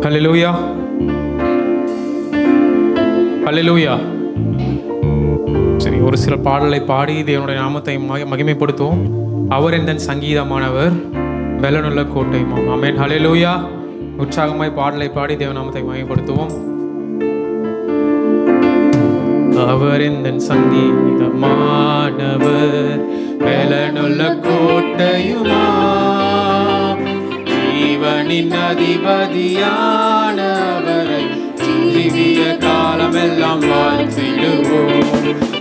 ஹல்லேலூயா, ஹல்லேலூயா. சரி, ஒரு சில பாடலை பாடி தேவனுடைய நாமத்தை மகிமைப்படுத்துவோம். அவர் எந்த சங்கீதமானவர், பெலனுள்ள கோட்டையுமாம். ஆமென், ஹல்லேலூயா. உற்சாகமாய் பாடலை பாடி தேவ நாமத்தை மகிமைப்படுத்துவோம். அவர் எந்த சங்கீதமானவர், பெலனுள்ள கோட்டையுமாம். ஜீவனின் அதிபதியானவரை ஜீவிய காலமெல்லாம் வாழ்த்திடுவோம்.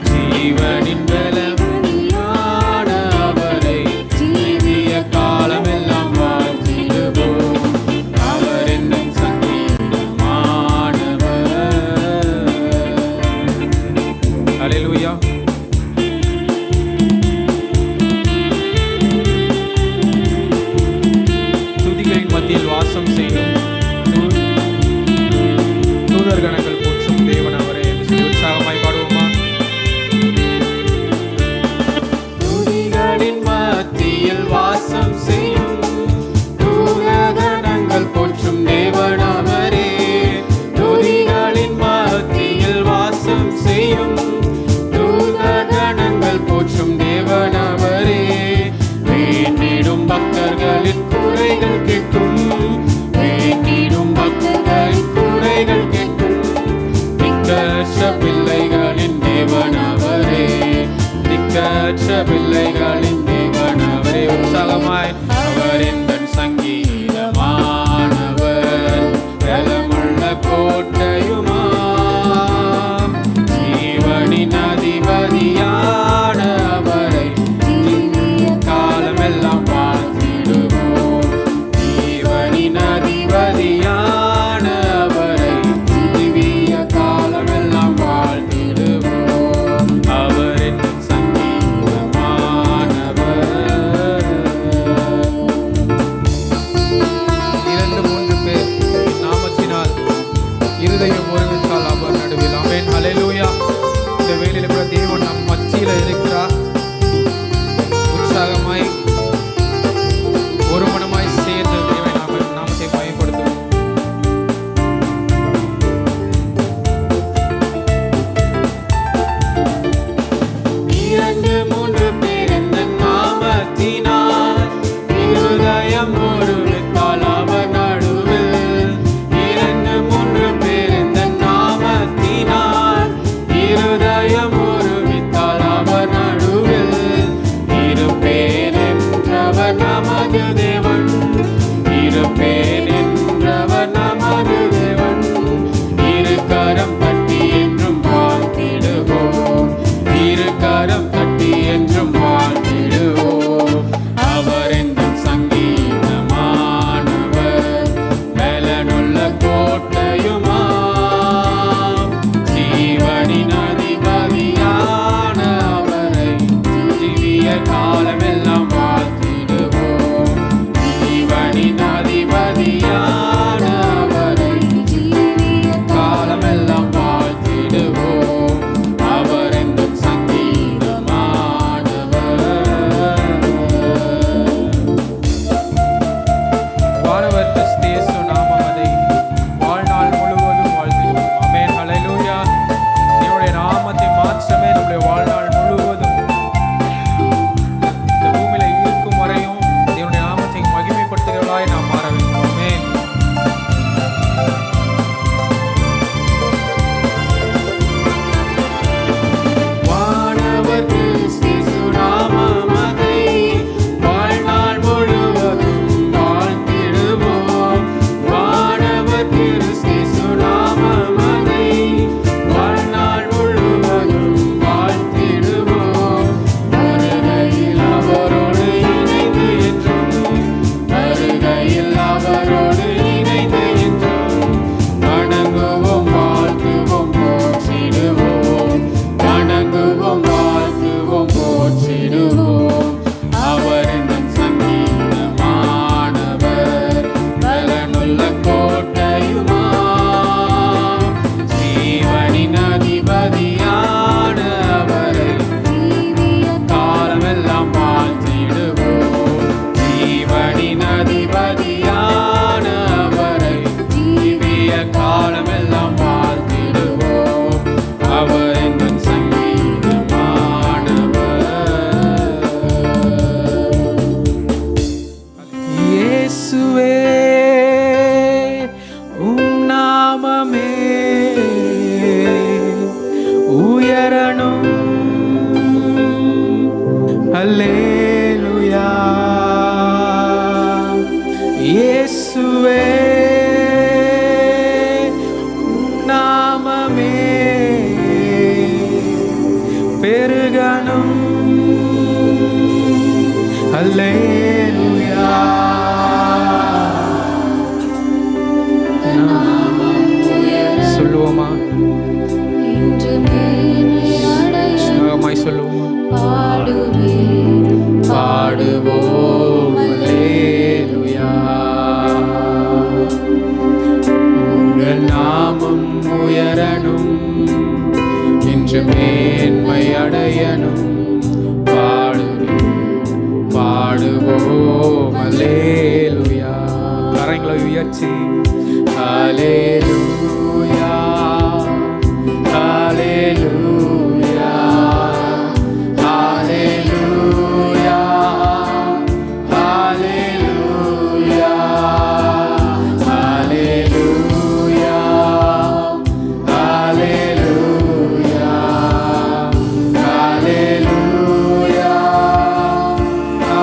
ஜீவனின் பலமுடியானவரை ஜீவிய காலமெல்லாம் வாழ்த்திடுவோம். அவர் என்னும் சங்கீதமானவர். ஹல்லேலூயா. துதிகளின் மத்தியில் வாசம் செய்யும் தூதர் கணங்கள் போற்றும் தேவன் அவரே என்று சொல்லி உற்சாகமாய் பாடுவோமா? சொல்லுவோமா? சொல்லுவோமா? பாடுவோம் அல்லேலூயா. உங்கள் நாமம் உயரணும், இன்று மேன்மை அடையணும். பாடுவோம் அல்லேலூயா. கரங்களை உயர்த்தி அல்லேலூயா, அல்லேலூயா, அல்லேலூயா, அல்லேலூயா, அல்லேலூயா, அல்லேலூயா, அல்லேலூயா,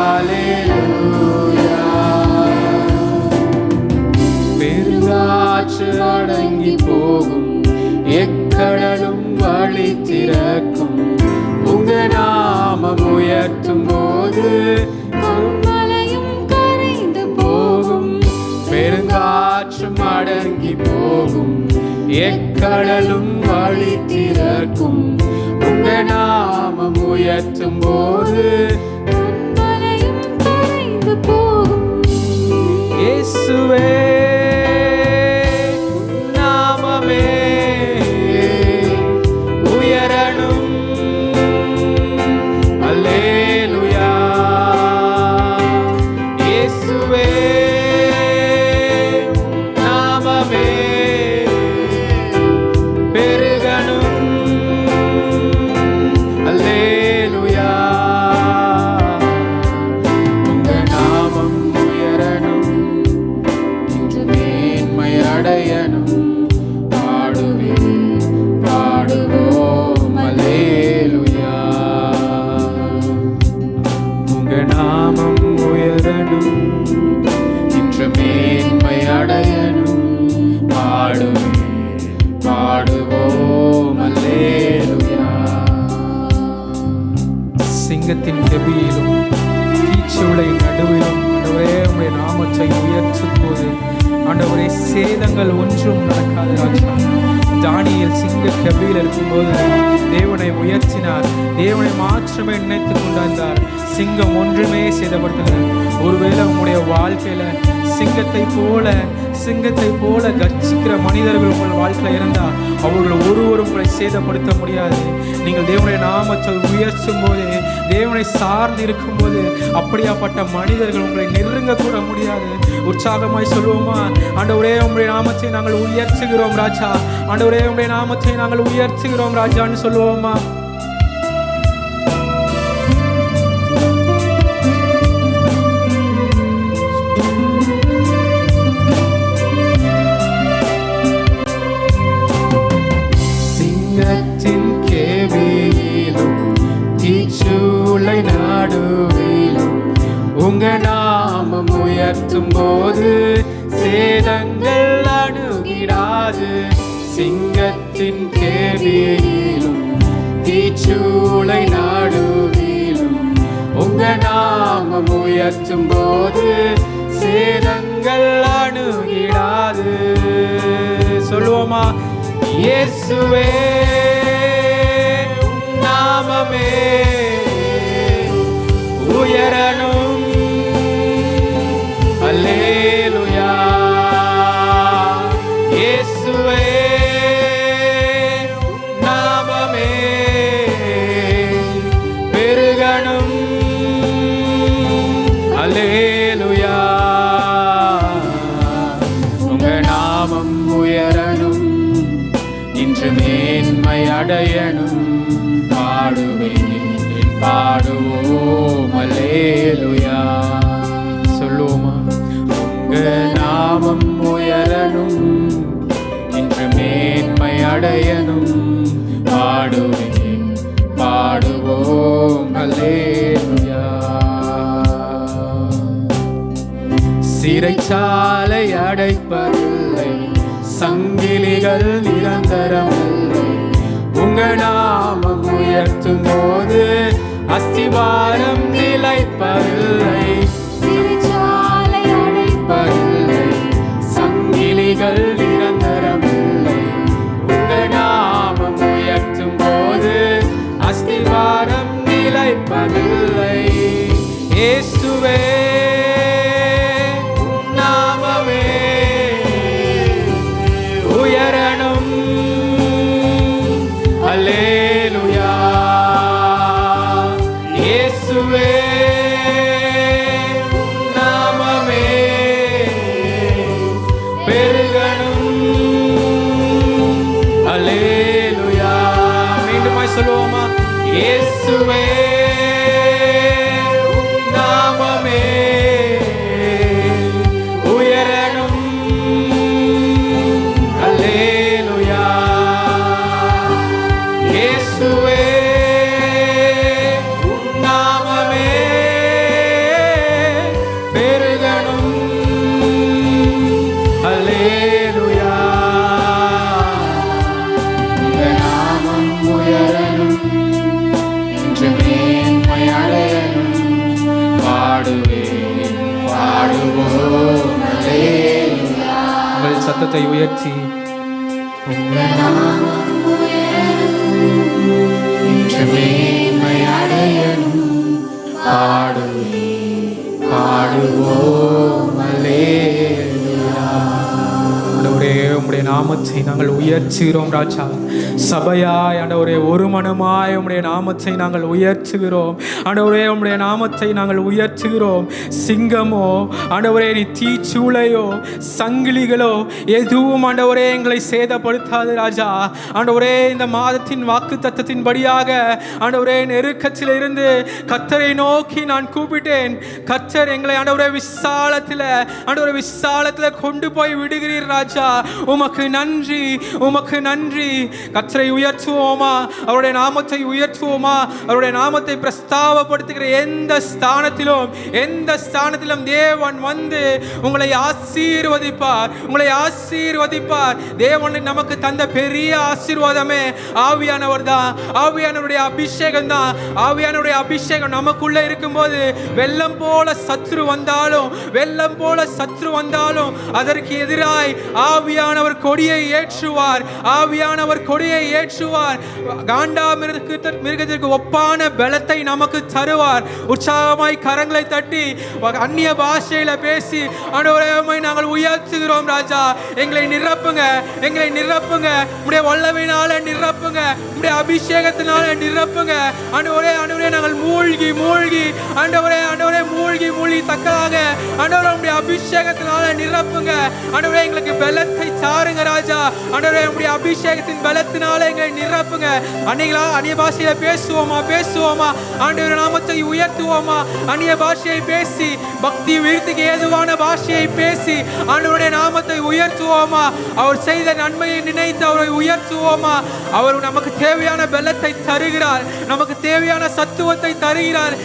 அல்லேலூயா. பெருங்காற்று அடங்கி போகும், எக்கடலும் வழி திறக்கும். உங்க நாமம் உயர்த்தும் போது மலையும் கரைந்து போகும். பெருங்காற்றும் அடங்கி போகும், எக்கடலும் வழி திறக்கும். உங்க நாமம் உயர்த்தும் போது மலையும் கரைந்து போகும். இயேசுவே நாமமே உயரணும். அல்லேலூயா. இயேசுவே நாமமே பெருகணும். அல்லேலூயா. உங்க நாமம் உயரணும், இன்று மேன்மை அடையணும். பாடுவோம் அல்லேலூயா. உங்க நாமம் உயரணும், இன்று மேன்மை அடையணும். பாடுவோம் அல்லேலூயா. சிங்கத்தின் கெபியிலும் தீச்சூளை நடுவிலும் ஆண்டவரே உம்முடைய நாமத்தை உயர்த்தும் போது ஆண்டவரே சேதங்கள் ஒன்றும் நடக்காது ராஜா. தானியேல் சிங்க கெபியில் இருக்கும்போது தேவனை உயர்த்தினார், தேவனை மாற்றமே நினைத்து கொண்டாந்தார். சிங்கம் ஒன்றுமே சேதப்படுத்தல. ஒருவேளை உங்களுடைய வாழ்க்கையில சிங்கத்தை போல கர்ஜிக்கிற மனிதர்கள் உங்கள் வாழ்க்கையில் இருந்தால் அவர்கள் ஒருவரும் உங்களை சேதப்படுத்த முடியாது. நீங்கள் தேவனுடைய நாமத்தை உயர்த்தும் போது, தேவனை சார்ந்து இருக்கும் போது அப்படியாப்பட்ட மனிதர்கள் உங்களை நெருங்க கூட முடியாது. உற்சாகமாய் சொல்லுவோமா? ஆண்டவரே உம்முடைய நாமத்தை நாங்கள் உயர்த்துகிறோம் ராஜா. ஆண்டவரே உம்முடைய நாமத்தை நாங்கள் உயர்த்துகிறோம் ராஜான்னு சொல்லுவோமா? சிங்கத்தின் கேவியிலும் தீச்சூளை நடுவிலும் உங்க நாமம் உயர்த்தும் போது சேதங்கள் அணுகிடாது. சிங்கத்தின் கேவியிலும் தீச்சூளை நடுவிலும் உங்க நாமம் உயர்த்தும் போது சேதங்கள் அணுகிடாது. சொல்லுவோமா? இயேசுவே நாமமே உயரணும். அல்லேலூயா. இயேசுவே நாமமே பெருகணும். அல்லேலூயா. உங்க நாமம் உயரணும், இன்று மேன்மை அடையணும். பாடுவோம் அல்லேலூயா. சொல்லுவோமா? உங்க நாமம் உயரணும், இன்று மேன்மை அடையணும். பாடுவோம் அல்லேலூயா. சிறைச்சாலை அடைப்பதில்லை, சங்கிலிகள் நிரந்தரமில்லை. உங்க நாமம் உயர்த்தும் போது அஸ்திவாரம் நிலைப்பதில்லை. சிறைச்சாலை அடைப்பதில்லை, சங்கிலிகள் இயேசுவே நாமமே உயரணும். அல்லேலூயா. இயேசுவே நாமமே பெருகணும். அல்லேலூயா. உங்க நாமம் உயரணும், என்று மேன்மை அடையணும். பாடுவேன் பாடுவோம் அல்லேலூயா. உங்கள் சத்தத்தை உயர்த்தி உங்க நாமம் உயரணும், என்று மேன்மை அடையணும். பாடுவேன் பாடுவோம் அல்லேலூயா. ஆண்டவரே உம்முடைய நாமத்தை நாங்கள் உயர்த்துகிறோம் ராஜா. சபையாய் ஆண்டவரே ஒரு மனமாய் உம்முடைய நாமத்தை நாங்கள் உயர்த்துகிறோம். ஆண்டவரே உம்முடைய நாமத்தை நாங்கள் உயர்த்துகிறோம். சிங்கமோ ஆண்டவரே நீ தீச்சூளையோ சங்கிலிகளோ எதுவும் ஆண்டவரே எங்களை சேதப்படுத்தாது ராஜா. ஆண்டவரே இந்த மாதத்தின் வாக்கு தத்தத்தின் படியாக ஆண்டவரே நெருக்கத்தில் இருந்து கர்த்தரை நோக்கி நான் கூப்பிட்டேன். கர்த்தர் எங்களை ஆண்டவரே விசாலத்தில் கொண்டு போய் விடுகிறீர் ராஜா. உமக்கு நன்றி, உமக்கு நன்றி. கர்த்தரை உயர்த்துவோமா, அவருடைய நாமத்தை உயர்த்துவோமா. அவருடைய நாமத்தை பிரஸ்தாபப்படுத்துகிற எந்த ஸ்தானத்திலும் தேவன் வந்து உங்களை ஆசீர்வதிப்பார், உங்களை ஆசீர்வதிப்பார். தேவன் நமக்கு தந்த பெரிய ஆசீர்வாதமே ஆவியானவர் தான். ஆவியானவருடைய அபிஷேகம் தான். ஆவியானவருடைய அபிஷேகம் நமக்குள்ள இருக்கும்போது வெள்ளம் போல சத்ரு வந்தாலும் அதற்கு எதிராய் ஆவியானவர் கொடியை ஏற்றுவார். ஆவியானவர் கொடியை ஏற்றுவார். காண்டா மிருகத்திற்கு ஒப்பான பலத்தை நமக்கு தருவார். உற்சாகமாய் கரங்களை தட்டி அந்நிய பாஷையில பேசி ஆண்டவரே நாங்கள் உயர்த்துகிறோம் ராஜா. எங்களை நிரப்புங்க, எங்களை நிரப்புங்க. உம்முடைய வல்லமையினால நிரப்புங்க, உம்முடைய அபிஷேகத்தினால நிரப்புங்க. ஆண்டவரே ஆண்டவரே நாங்கள் மூழ்கி ஆண்டவரே மூழ்கி தக்காக ஆண்டவரே உம்முடைய அபிஷேகத்தினால நிரப்புங்க. ஆண்டவரே எங்களுக்கு பலத்தை சாருங்க ராஜா. ஆண்டவரே உம்முடைய அபிஷேகத்தின் பலத்தினால எங்களை நிரப்புங்க. அந்நிய பாஷையில பேசுவோமா. ஆண்டவரே நாமத்தை உயர்த்துவோமா. அந்நிய பாஷையை பேசி பக்தி விருத்திக்கு ஏதுவான பாஷையை பேசி ஆண்டவருடைய நாமத்தை உயர்த்துவோமா. அவர் செய்த நன்மையை நினைத்து அவரை உயர்த்துவோமா. அவர் நமக்கு தேவையான பலத்தை தருகிறார், நமக்கு தேவையான சத்துவத்தை தருகிறார்.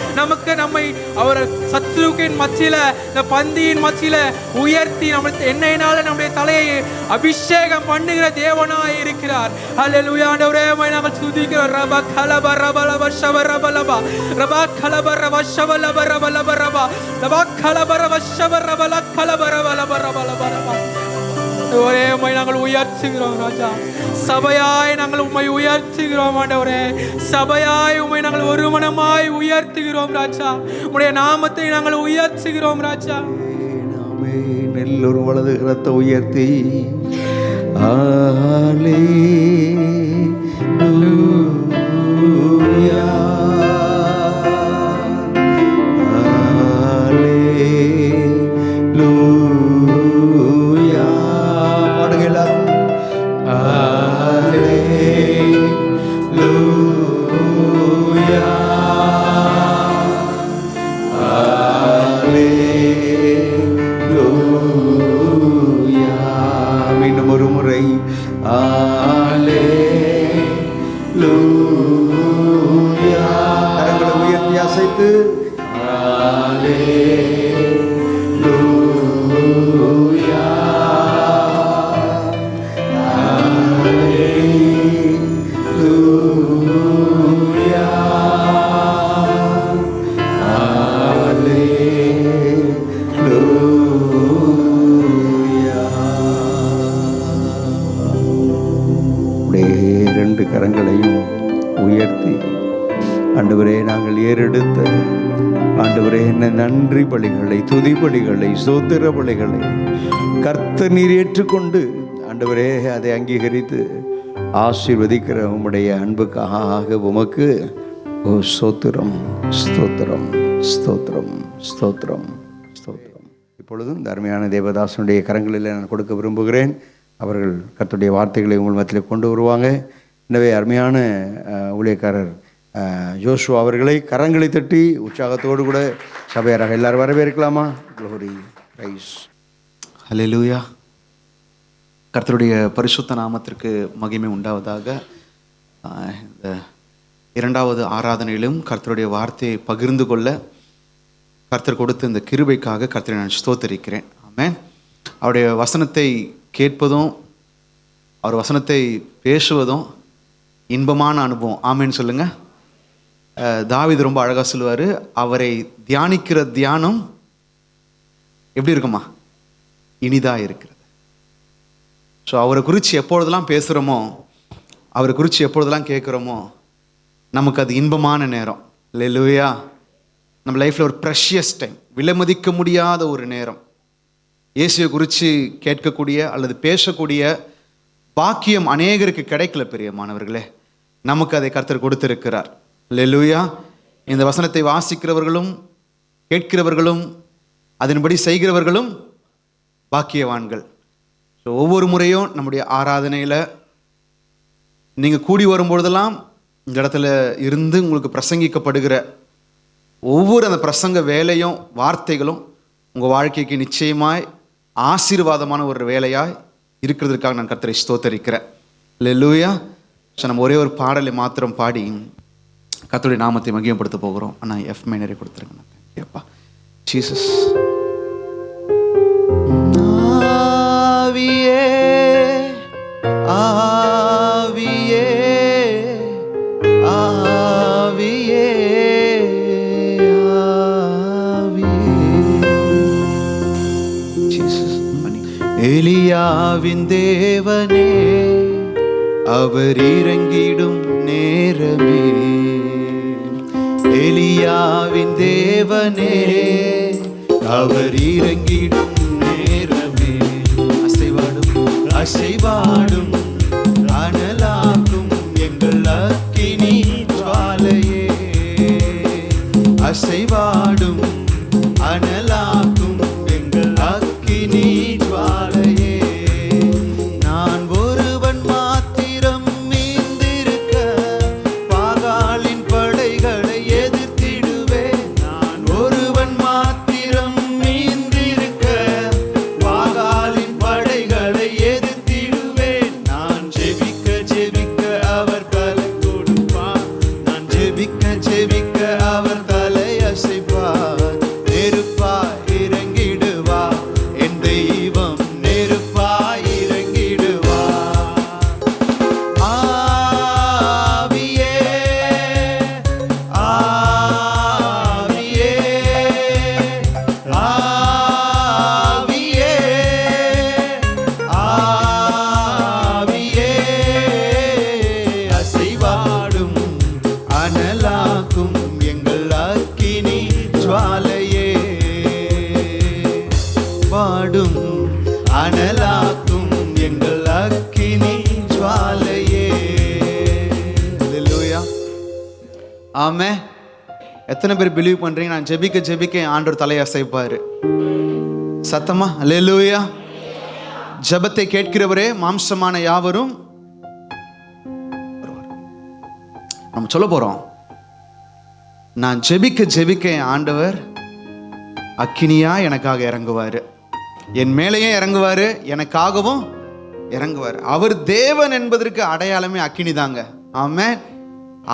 நம்மை அவர் சத்துருவின் மத்தியில இந்த பந்தியின் மத்தியில உயர்த்தி எண்ணெயினால நம்முடைய தலையை அபிஷேகம் பண்ணுகிற தேவனாய் இருக்கிறார். அல்லேலூயா. ஆண்டவரே நாங்கள் துதிக்கிறோம். ரபா கலப ரபலப ஷவரபலபா ரபா கலப ரப ஷவலப ரபலப ரபா ரபா கலப ரப ஷவரபல கலப ரபலப ரபலப ரபா. ஒரே உம்மை நாங்கள் உயர்த்துகிறோம் ராஜா. சபையாய் நாங்கள் உம்மை உயர்த்துகிறோம் ஆண்டவரே. சபையாய் உம்மை நாங்கள் ஒரு மனமாய் உயர்த்துகிறோம் ராஜா. உம்முடைய நாமத்தை நாங்கள் உயர்த்துகிறோம் ராஜா. நெல்லூர் வலது கரத்தை உயர்த்தி மீண்டும் ஒரு முறை கரங்களை உயர்த்தி அசைத்து கரங்களையும் உயர்த்தி ஆண்டவரே நாங்கள் ஏறெடுத்த ஆண்டவரே என்ன நன்றி பலிகளை, துதி பலிகளை, ஸ்தோத்திர பலிகளை கர்த்தர் நீர் ஏற்றுக்கொண்டு ஆண்டவரே அதை அங்கீகரித்து ஆசீர்வதிக்கிற உம்முடைய அன்புக்காக உமக்கு ஸ்தோத்திரம் ஸ்தோத்திரம் ஸ்தோத்திரம் ஸ்தோத்திரம் ஸ்தோத்திரம். இப்பொழுதும் இந்த அருமையான தேவதாசனுடைய கரங்களில் நான் கொடுக்க விரும்புகிறேன். அவர்கள் கர்த்தருடைய வார்த்தைகளை உங்கள் மத்தியில் கொண்டு வருவாங்க. எனவே அருமையான ஊழியக்காரர் ஜோஷுவா அவர்களை கரங்களை தட்டி உற்சாகத்தோடு கூட சபையாராக எல்லாரும் வரவேற்கலாமா? Glory rice. ஹல்லேலூயா. கர்த்தருடைய பரிசுத்த நாமத்திற்கு மகிமை உண்டாவதாக. இந்த இரண்டாவது ஆராதனையிலும் கர்த்தருடைய வார்த்தையை பகிர்ந்து கொள்ள கர்த்தர் கொடுத்த இந்த கிருபைக்காக கர்த்தரை நான் ஸ்தோத்தரிக்கிறேன். ஆமென். அவருடைய வசனத்தை கேட்பதும் அவர் வசனத்தை பேசுவதும் இன்பமான அனுபவம். ஆமென்னு சொல்லுங்க. தாவீது ரொம்ப அழகாக சொல்லுவார், அவரை தியானிக்கிற தியானம் எப்படி இருக்குமா? இனிதாக இருக்கிறது. ஸோ அவரை குறித்து எப்பொழுதெல்லாம் பேசுகிறோமோ, அவரை குறித்து எப்பொழுதெல்லாம் கேட்குறோமோ, நமக்கு அது இன்பமான நேரம். அல்லேலூயா. நம்ம லைஃப்பில் ஒரு ப்ரெஷியஸ் டைம், விலைமதிக்க முடியாத ஒரு நேரம். இயேசுவை குறித்து கேட்கக்கூடிய அல்லது பேசக்கூடிய பாக்கியம் அநேகருக்கு கிடைக்கல பிரியமானவர்களே. நமக்கு அதை கர்த்தர் கொடுத்திருக்கிறார். அல்லேலூயா. இந்த வசனத்தை வாசிக்கிறவர்களும் கேட்கிறவர்களும் அதன்படி செய்கிறவர்களும் பாக்கியவான்கள். ஸோ ஒவ்வொரு முறையும் நம்முடைய ஆராதனையில் நீங்கள் கூடி வரும்பொழுதெல்லாம் இந்த இடத்துல இருந்து உங்களுக்கு பிரசங்கிக்கப்படுகிற ஒவ்வொரு அந்த பிரசங்க வேலையும் வார்த்தைகளும் உங்கள் வாழ்க்கைக்கு நிச்சயமாய் ஆசீர்வாதமான ஒரு வேலையாய் இருக்கிறதுக்காக நான் கர்த்தரை ஸ்தோத்தரிக்கிறேன். அல்லேலூயா. ஸோ நம்ம ஒரே ஒரு பாடலை மாத்திரம் பாடி கர்த்தருடைய நாமத்தை மகிமைப்படுத்த போகிறோம். ஆனால் எஃப் மைனரை கொடுத்துருங்க. தேங்க்யூப்பா ஜீசஸ். ஆவியே ஆவியே ஆவியே எலியாவின் தேவனே, அவர் இறங்கிடும் நேரமே. எலியாவின் தேவனே, அவர் இறங்கிடும் நேரமே. அசைவாடும் அசைவாடும் அனலாக்கும் எங்கள் அக்கினி ஜுவாலையே. அசைவாடும் அனலாக்கும் எங்கள் அக்கினி ஜுவாலையே. நான் ஒருவன் மாத்திரம் மீந்திருக்க பாகாலின் படைகளை எதிர்த்திடுவேன். நான் ஒருவன் மாத்திரம் மீந்திருக்க பாகாலின் படைகளை எதிர்த்திடுவேன். நான் ஜெபிக்க ஜெபிக்க அவர் பலன் கொடுப்பார். நான் ஜெபிக்க ஜெபிக்க அவர் தலை அசைப்பார். நெருப்பாய் இறங்கிடுவார் என் தெய்வம், நெருப்பாய் இறங்கிடுவார். ஆவியே ஆவியே ஆவியே ஆவியே. அசைவாடும் அனலாக்கும் எங்கள் அக்கினி ஜுவாலையே. வாடும் அனலாக்கும் எங்கள் அக்கினி ஜுவாலையே. அல்லேலூயா. ஆமே. எத்தனை பேர் பிலீவ் பண்றீங்க? நான் ஜெபிக்க ஜெபிக்க ஆண்டவர் தலையை அசைப்பாரு. சத்தமா அல்லேலூயா. ஜெபத்தை கேட்கிறவரே மாம்சமான யாவரும் நம்ம சொல்ல போறோம். நான் ஜெபிக்க ஜெபிக்க என் ஆண்டவர் அக்கினியா எனக்காக இறங்குவாரு. என் மேலேயே இறங்குவாரு, எனக்காகவும் இறங்குவார். அவர் தேவன் என்பதற்கு அடையாளமே அக்கினி தாங்க. ஆமென்.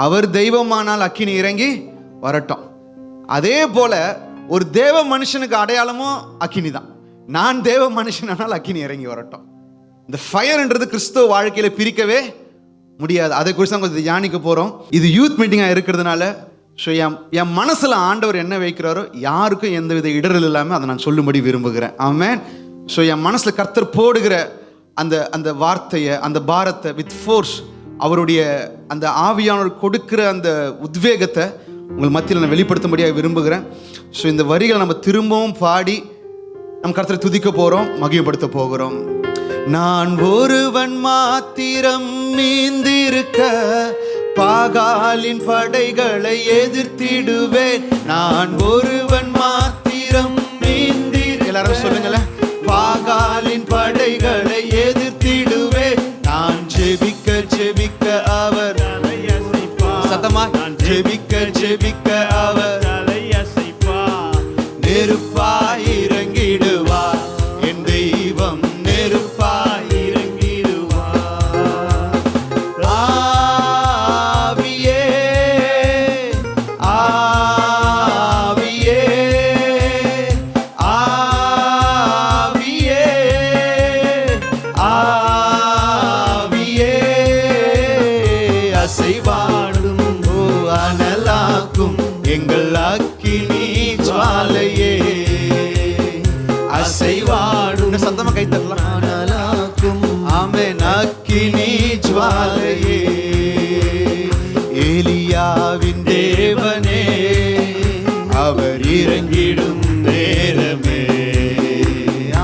அவர் தெய்வமானால் அக்கினி இறங்கி வரட்டும். அதே போல ஒரு தேவ மனுஷனுக்கு அடையாளமும் அக்கினி தான். நான் தேவ மனுஷனானால் அக்கினி இறங்கி வரட்டும். இந்த ஃபயர்ன்றது கிறிஸ்துவ வாழ்க்கையில பிரிக்கவே முடியாது. அதை குறித்து தான் கொஞ்சம் தியானிக்க போறோம். இது யூத் மீட்டிங்காக இருக்கிறதுனால ஸோ என் மனசுல ஆண்டவர் என்ன வைக்கிறாரோ யாருக்கும் எந்தவித இடரல் இல்லாமல் அதை நான் சொல்லும்படி விரும்புகிறேன். ஆமென். ஸோ என் மனசுல கர்த்தர் போடுகிற அந்த அந்த வார்த்தையை, அந்த பாரத்தை வித் ஃபோர்ஸ், அவருடைய அந்த ஆவியானவர் கொடுக்கிற அந்த உத்வேகத்தை உங்கள் மத்தியில் நான் வெளிப்படுத்தும்படியாக விரும்புகிறேன். ஸோ இந்த வரிகளை நம்ம திரும்பவும் பாடி நம்ம கர்த்தரை துதிக்க போகிறோம், மகிமைப்படுத்த போகிறோம். நான் ஒருவன் மாத்திரம் மீந்திருக்க பாகாலின் படைகளை எதிர்த்திடுவேன். நான் ஒருவன் மாத்திரம் மீந்திருக்க, எல்லாரும் சொல்லுங்களேன், பாகாலின் படைகளை எதிர்த்திடுவேன். நான் ஜெபிக்க ஜெபிக்க அவர் சத்தமா ஜெபிக்க அவர் தலையசைப்பார். நெருப்பாய் இறங்கிடுவார். என் தெய்வம் நெருப்பாய் இறங்கிடுவார். ஆவியே ஆவியே ஆவியே ஆவியே அசைவாடும் அனலாக்கும் எங்கள் அக்கினி ஜுவாலையே. அசைவாடும் சத்தமா கை தட்டலாம். அனலாக்கும் ஆமென் அக்கினி ஜுவாலையே. ஏலியாவின் தேவனே அவர் இறங்கிடும் நேரமே.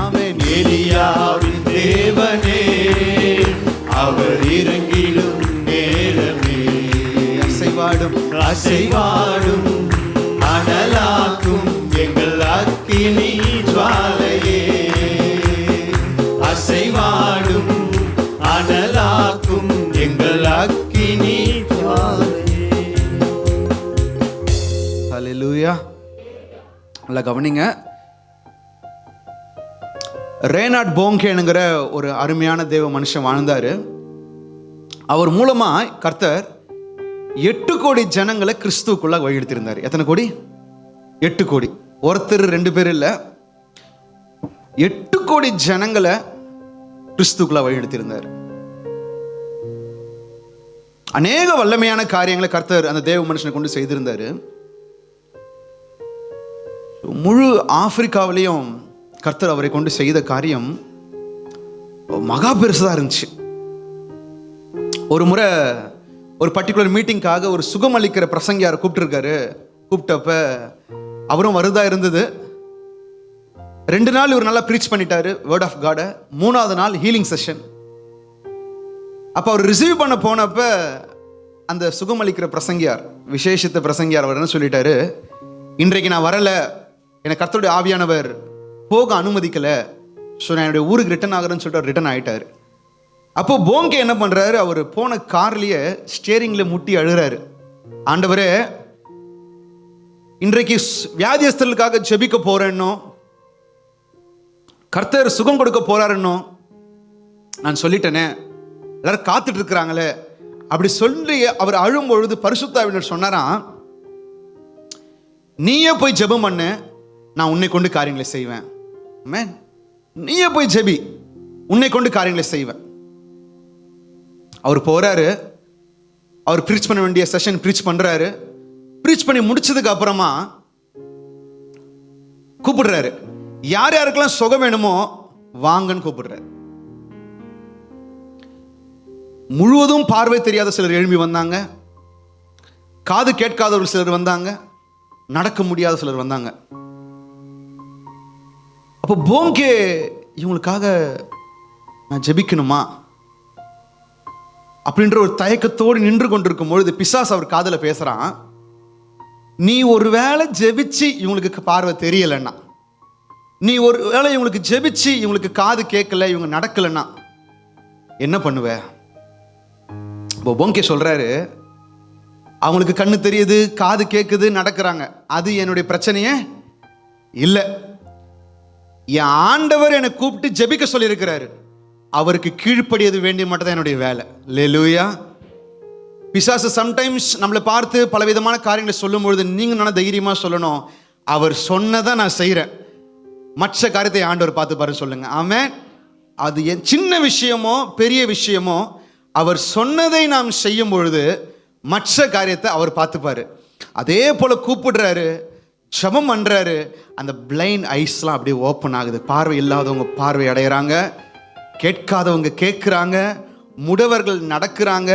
ஆமென் ஏலியாவின் தேவனே அவர் இறங்கிடும் நேரமே. அசைவாடும் அசைவாடும் அனலாக்கும் எங்கள் அக்கினி ஜுவாலையே. அசைவாடும் அனலாக்கும் எங்கள் அக்கினி ஜுவாலையே. ஹல்லேலூயா. நல்லா கவனிங்க. ரேனாட் போங்கேனுங்கிற ஒரு அருமையான தேவ மனுஷன் வாழ்ந்தாரு. அவர் மூலமா கர்த்தர் 8 கோடி ஜனங்களை கிறிஸ்துவுக்குள்ள வழிநடத்தியிருந்தார். எத்தனை கோடி? 8 கோடி. ஒருத்தர் 2 பேர் இல்ல, 8 கோடி ஜனங்களை கிறிஸ்துவுக்குள்ள வழிநடத்தியிருந்தார். அநேக வல்லமையான காரியங்களை கர்த்தர் அந்த தேவ மனுஷனை கொண்டு செய்திருந்தாரு. முழு ஆப்பிரிக்காவிலையும் கர்த்தர் அவரை கொண்டு செய்த காரியம் மகா பெருசா இருந்துச்சு. ஒரு முறை ஒரு பர்டிகுலர் மீட்டிங்காக ஒரு சுகமளிக்கிற பிரசங்கியாரை கூப்பிட்டுருக்காரு. கூப்பிட்டப்ப அவரும் வருதா இருந்தது. 2 நாள் இவர் நல்லா ப்ரீச் பண்ணிட்டாரு வேர்ட் ஆஃப் காடை. 3ஆவது நாள் ஹீலிங் செஷன். அப்போ அவர் ரிசீவ் பண்ண போனப்ப அந்த சுகமளிக்கிற பிரசங்கியார், விசேஷித்த பிரசங்கியார், அவர் என்ன சொல்லிட்டாரு, இன்றைக்கு நான் வரல, எனக்கு கர்த்தருடைய ஆவியானவர் போக அனுமதிக்கல, ஸோ நான் என்னுடைய ஊருக்கு ரிட்டர்ன் ஆகிறேன்னு சொல்லிட்டு அவர் ரிட்டர்ன் ஆகிட்டார். அப்போ போங்கே என்ன பண்ணுறாரு, அவர் போன கார்லேயே ஸ்டேரிங்கில் முட்டி அழுகிறாரு. ஆண்டவரே, இன்றைக்கு வியாதியஸ்தர்களுக்காக ஜெபிக்க போறேன்னோ, கர்த்தர் சுகம் கொடுக்க போறாருன்னோ நான் சொல்லிட்டேனே, எல்லாரும் காத்துட்டு இருக்கிறாங்களே அப்படி சொல்லி அவர் அழும் பொழுது பரிசுத்தாவினர் சொன்னாராம், நீயே போய் ஜெபம் பண்ணு, நான் உன்னை கொண்டு காரியங்களை செய்வேன். ஆமென். நீயே போய் ஜெபி, உன்னை கொண்டு காரியங்களை செய்வேன். அவர் போறாரு. அவர் ப்ரீச் பண்ண வேண்டிய செஷன் ப்ரீச் பண்றாரு. ப்ரீச் பண்ணி முடிச்சதுக்கு அப்புறமா கூப்பிடுறாரு. யார் யாருக்கெல்லாம் சுகம் வேணுமோ வாங்கன்னு கூப்பிடுறாரு. முழுவதும் பார்வை தெரியாத சிலர் எழும்பி வந்தாங்க. காது கேட்காத ஒரு சிலர் வந்தாங்க. நடக்க முடியாத சிலர் வந்தாங்க. அப்போ போங்கே இவங்களுக்காக நான் ஜெபிக்கணுமா அப்படின்ற ஒரு தயக்கத்தோடு நின்று கொண்டிருக்கும் பொழுது பிசாசு அவர் காதுல பேசுறான், நீ ஒருவேளை ஜெபிச்சு இவங்களுக்கு பார்வை தெரியலன்னா, நீ ஒருவேளை இவங்களுக்கு ஜெபிச்சு இவங்களுக்கு காது கேட்கல, இவங்க நடக்கலன்னா என்ன பண்ணுவ? இப்போ போங்கே சொல்றாரு, அவங்களுக்கு கண்ணு தெரியுது, காது கேட்குது, நடக்கிறாங்க, அது என்னுடைய பிரச்சனையே இல்லை. என் ஆண்டவர் என்னை கூப்பிட்டு ஜெபிக்க சொல்லியிருக்கிறாரு, அவருக்கு கீழ்ப்படியது வேண்டிய மட்டும் தான் என்னுடைய வேலை. அல்லேலூயா. பிசாசு சம்டைம்ஸ் நம்மளை பார்த்து பலவிதமான காரியங்களை சொல்லும் பொழுது நீங்க நான் தைரியமா சொல்லணும், அவர் சொன்னதை நான் செய்கிறேன், மற்ற காரியத்தை ஆண்டவர் பார்த்து பாரு சொல்லுங்க. ஆமென். அது என் சின்ன விஷயமோ பெரிய விஷயமோ, அவர் சொன்னதை நாம் செய்யும் பொழுது மற்ற காரியத்தை அவர் பார்த்துப்பாரு. அதே போல கூப்பிடுறாரு, ஜெபம் பண்றாரு, அந்த பிளைண்ட் ஐஸ்லாம் அப்படியே ஓப்பன் ஆகுது. பார்வை இல்லாதவங்க பார்வை அடைகிறாங்க, கேட்காதவங்க கேட்குறாங்க, முடவர்கள் நடக்கிறாங்க.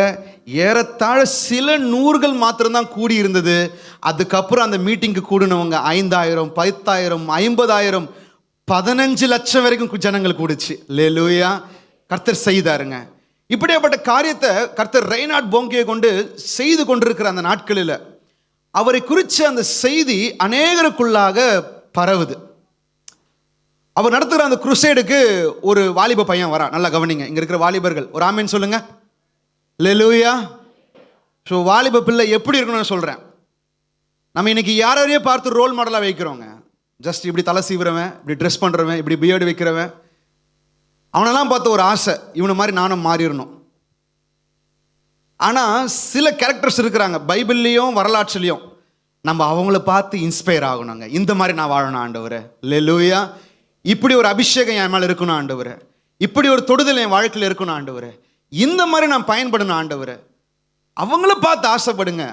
ஏறத்தாழ சில நூறுகள் மாத்திரம்தான் கூடி இருந்தது. அதுக்கப்புறம் அந்த மீட்டிங்க்கு கூடினவங்க 5000, 10,000, 50,000, 15 லட்சம் வரைக்கும் ஜனங்கள் கூடுச்சு. அல்லேலூயா. கர்த்தர் செய்தாருங்க. இப்படியாப்பட்ட காரியத்தை கர்த்தர் ரெய்னாட் போங்கே கொண்டு செய்து கொண்டிருக்கிற அந்த நாட்களில் அவரை குறித்த அந்த செய்தி அநேகருக்குள்ளாக பரவுது. அவர் நடத்துகிற அந்த குருசேடுக்கு ஒரு வாலிப பையன் வரான். நல்லா கவனிங்க, இங்க இருக்கிற வாலிபர்கள் ஒரு ஆமேன் சொல்லுங்க. அல்லேலூயா. ஸோ வாலிப பிள்ளை எப்படி இருக்கணும்னு சொல்றேன். நம்ம இன்னைக்கு யாரையே பார்த்து ரோல் மாடலாக வைக்கிறோங்க. ஜஸ்ட் இப்படி தலை சீவுறவன், இப்படி ட்ரெஸ் பண்ணுறவன், இப்படி பியர்டு வைக்கிறவன், அவனெல்லாம் பார்த்து ஒரு ஆசை, இவனை மாதிரி நானும் மாறிடணும். ஆனால் சில கேரக்டர்ஸ் இருக்கிறாங்க பைபிள்லேயும் வரலாற்றுலேயும், நம்ம அவங்கள பார்த்து இன்ஸ்பயர் ஆகணுங்க. இந்த மாதிரி நான் வாழணும் ஆண்டவரே, அல்லேலூயா. இப்படி ஒரு அபிஷேகம் என் மேலே இருக்கணும் ஆண்டவரே, இப்படி ஒரு தொடுதல் என் வாழ்க்கையில் இருக்கணும் ஆண்டவரே, இந்த மாதிரி நான் பயன்படணும் ஆண்டவரே. அவங்கள பார்த்து ஆசைப்படுங்க,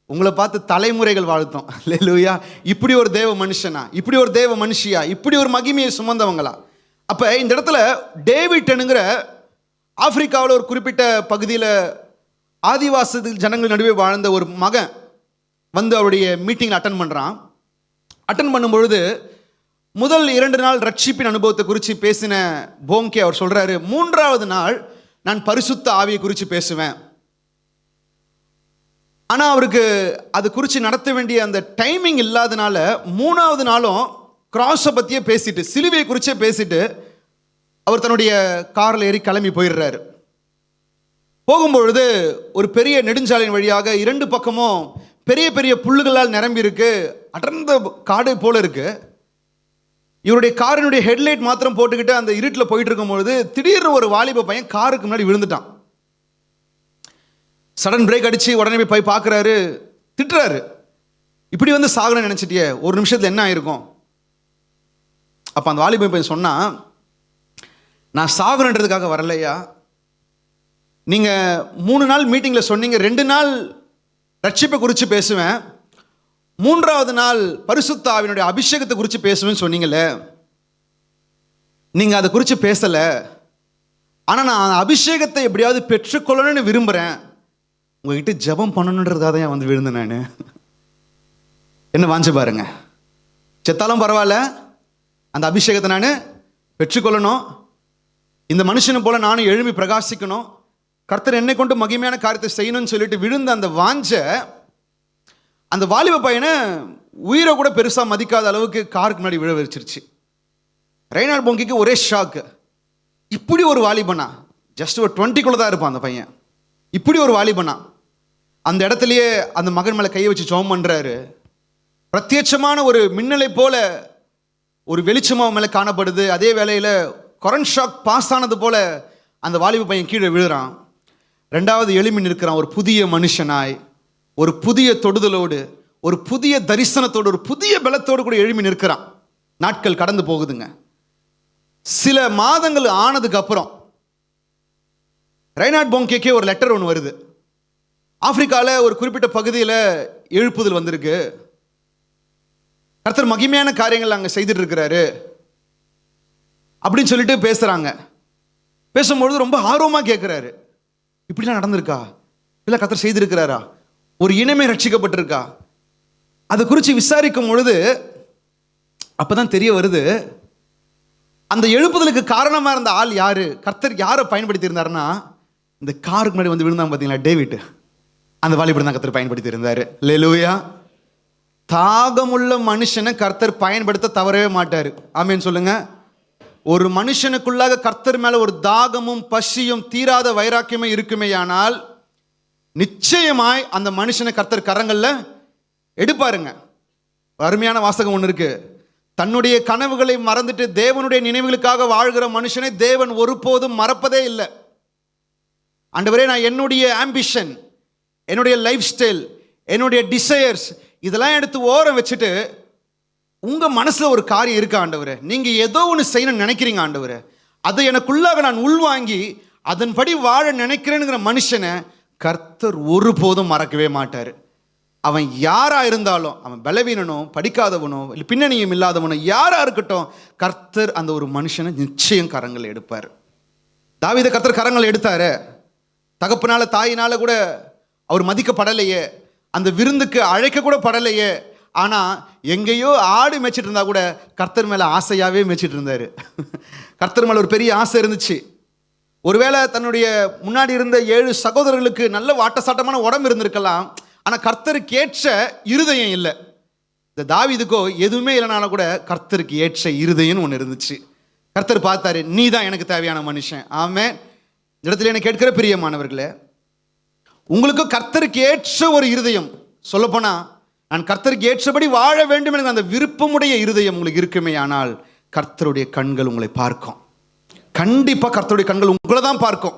உங்களை பார்த்து தலைமுறைகள் வாழ்த்தோம். அல்லேலூயா. இப்படி ஒரு தேவ மனுஷனா, இப்படி ஒரு தேவ மனுஷியா, இப்படி ஒரு மகிமையை சுமந்தவங்களா. அப்போ இந்த இடத்துல டேவிட்னுங்கிற ஆப்பிரிக்காவில் ஒரு குறிப்பிட்ட பகுதியில் ஆதிவாசி ஜனங்கள் நடுவே வாழ்ந்த ஒரு மகன் வந்து அவருடைய மீட்டிங்கில் அட்டன் பண்ணுறான். அட்டன் பண்ணும்பொழுது முதல் 2 நாள் ரட்சிப்பின் அனுபவத்தை குறித்து பேசின போங்கே அவர் சொல்கிறாரு, 3ஆவது நாள் நான் பரிசுத்த ஆவியை குறித்து பேசுவேன். ஆனால் அவருக்கு அது குறித்து நடத்த வேண்டிய அந்த டைமிங் இல்லாதனால 3ஆவது நாளும் கிராஸை பற்றியே பேசிட்டு, சிலுவையை குறித்தே பேசிட்டு அவர் தன்னுடைய காரில் ஏறி கிளம்பி போயிடுறாரு. போகும்பொழுது ஒரு பெரிய நெடுஞ்சாலையின் வழியாக 2 பக்கமும் பெரிய பெரிய புல்லுகளால் நிரம்பி இருக்கு, அடர்ந்த காடு போல இருக்கு. இவருடைய காரினுடைய ஹெட்லைட் மாத்திரம் போட்டுக்கிட்டு அந்த இருட்டில் போயிட்டு இருக்கும்பொழுது திடீர்னு ஒரு வாலிப பையன் காருக்கு முன்னாடி விழுந்துட்டான். சடன் பிரேக் அடிச்சு உடனே போய் பார்க்குறாரு, திட்டுறாரு, இப்படி வந்து சாகணும்னு நினச்சிட்டியே, ஒரு நிமிஷத்தில் என்ன ஆயிருக்கும்? அப்போ அந்த வாலிப பையன் சொன்னா, நான் சாகணுன்றதுக்காக வரலையா, நீங்கள் 3 நாள் மீட்டிங்கில் சொன்னீங்க 2 நாள் ரட்சிப்பை குறித்து பேசுவேன், 3ஆவது நாள் பரிசுத்த ஆவியினுடைய அபிஷேகத்தை குறித்து பேசுவேன்னு சொன்னீங்களே, நீங்கள் அதை குறித்து பேசலை. ஆனால் நான் அபிஷேகத்தை எப்படியாவது பெற்றுக்கொள்ளணும்னு விரும்புகிறேன், உங்ககிட்ட ஜெபம் பண்ணணுன்றதாக தான் வந்து விழுந்தேன் நான். என்ன வாஞ்ச பாருங்க, செத்தாலும் பரவாயில்ல, அந்த அபிஷேகத்தை நான் பெற்றுக்கொள்ளணும், இந்த மனுஷனை போல நானும் எழும்பி பிரகாசிக்கணும், கர்த்தர் என்னை கொண்டு மகிமையான காரியத்தை செய்யணும்னு சொல்லிட்டு விழுந்த அந்த வாஞ்ச அந்த வாலிப பையனை உயிரை கூட பெருசாக மதிக்காத அளவுக்கு காருக்கு முன்னாடி விழ வச்சிருச்சு. ரெய்னால்ட் போங்கிக்கு ஒரே ஷாக்கு, இப்படி ஒரு வாலிபனா, ஜஸ்ட் ஒரு 20 தான் இருப்பான் அந்த பையன், இப்படி ஒரு வாலிபனா. அந்த இடத்துலையே அந்த மகன் மேலே கையை வச்சு ஜெபம் பண்ணுறாரு. பிரத்யட்சமான ஒரு மின்னலை போல ஒரு வெளிச்சமாக மேலே காணப்படுது. அதே வேளையில் கரண்ட் ஷாக் பாஸ் ஆனது போல அந்த வாலிப பையன் கீழே விழுறான். 2வது எழும்பி நிற்கிறான், ஒரு புதிய மனுஷனாய், ஒரு புதிய தொடுதலோடு, ஒரு புதிய தரிசனத்தோடு, ஒரு புதிய பலத்தோடு கூட எழும்பி நிற்கிறான். நாட்கள் கடந்து போகுதுங்க. சில மாதங்கள் ஆனதுக்கு அப்புறம் ரெய்னால்ட் போங்கேக்கே ஒரு லெட்டர் ஒன்று வருது. ஆப்பிரிக்காவில் ஒரு குறிப்பிட்ட பகுதியில் எழுப்புதல் வந்திருக்கு, கர்த்தர் மகிமையான காரியங்கள் அங்கே செய்துட்டு இருக்கிறாரு அப்படின்னு சொல்லிட்டு பேசுகிறாங்க. பேசும்பொழுது ரொம்ப ஆர்வமாக கேட்குறாரு, இப்படிலாம் நடந்திருக்கா, இல்லை கர்த்தர் செய்திருக்கிறாரா, ஒரு இனமே ரட்சிக்கப்பட்டிருக்கா. அதை குறித்து விசாரிக்கும் பொழுது அப்போதான் தெரிய வருது, அந்த எழுப்புதலுக்கு காரணமாக இருந்த ஆள் யாரு, கர்த்தர் யாரை பயன்படுத்தி இருந்தாருன்னா, இந்த காருக்கு முன்னாடி வந்து விழுந்தாங்க பார்த்தீங்களா டேவிட், அந்த வாலிபர் தான் கர்த்தர் பயன்படுத்தி இருந்தாரு. அல்லேலூயா. தாகமுள்ள மனுஷனை கர்த்தர் பயன்படுத்த தவறவே மாட்டார். ஆமேன் சொல்லுங்க. ஒரு மனுஷனுக்குள்ளாக கர்த்தர் மேல ஒரு தாகமும் பசியும் தீராத வைராக்கியமே இருக்குமேயானால் நிச்சயமாய் அந்த மனுஷனை கர்த்தர் கரங்கள்ல எடுப்பாருங்க. அருமையான வாசகம் ஒன்று இருக்கு, தன்னுடைய கனவுகளை மறந்துட்டு தேவனுடைய நினைவுகளுக்காக வாழ்கிற மனுஷனை தேவன் ஒருபோதும் மறப்பதே இல்லை. ஆண்டவரே, நான் என்னுடைய ஆம்பிஷன், என்னுடைய லைஃப் ஸ்டைல், என்னுடைய டிசையர்ஸ் இதெல்லாம் எடுத்து ஓரம் வச்சுட்டு உங்க மனசுல ஒரு காரியம் இருக்கா ஆண்டவரே, நீங்க ஏதோ ஒன்று செய்யணும்னு நினைக்கிறீங்க ஆண்டவரே, அதை எனக்குள்ளாக நான் உள்வாங்கி அதன்படி வாழ நினைக்கிறேனுங்கிற மனுஷனை கர்த்தர் ஒருபோதும் மறக்கவே மாட்டார். அவன் யாரா இருந்தாலும், அவன் பலவீனனோ படிக்காதவனோ இல்லை பின்னணியும் இல்லாதவனோ யாரா இருக்கட்டும், கர்த்தர் அந்த ஒரு மனுஷனை நிச்சயம் கரங்கள் எடுப்பார். தாவீதை கர்த்தர் கரங்கள் எடுத்தாரு. தகப்பனால தாயினால கூட அவர் மதிக்கப்படலையே, அந்த விருந்துக்கு அழைக்க கூட படலையே, ஆனால் எங்கேயோ ஆடு மேய்ச்சிட்டு இருந்தா கூட கர்த்தர் மேலே ஆசையாகவே மேய்ச்சிட்டு இருந்தார். கர்த்தர் மேலே ஒரு பெரிய ஆசை இருந்துச்சு. ஒருவேளை தன்னுடைய முன்னாடி இருந்த 7 சகோதரர்களுக்கு நல்ல வாட்டசாட்டமான உடம்பு இருந்திருக்கலாம், ஆனால் கர்த்தருக்கு ஏற்ற இருதயம் இல்லை. இந்த தாவீதுக்கோ எதுவுமே இல்லைனாலும் கூட கர்த்தருக்கு ஏற்ற இருதயம்னு ஒன்று இருந்துச்சு. கர்த்தர் பார்த்தாரு, நீ தான் எனக்கு தேவையான மனுஷன். ஆமென். இந்த இடத்துல எனக்கு கேட்கிற பிரியமானவர்களே, உங்களுக்கு கர்த்தருக்கு ஏற்ற ஒரு இருதயம், சொல்லப்போனால் நான் கர்த்தருக்கு ஏற்றபடி வாழ வேண்டும் என்கிற அந்த விருப்பமுடைய இருதயம் உங்களுக்கு இருக்குமே, ஆனால் கர்த்தருடைய கண்கள் உங்களை பார்க்கும். கண்டிப்பா கர்த்தருடைய கண்கள் உங்களை தான் பார்க்கும்.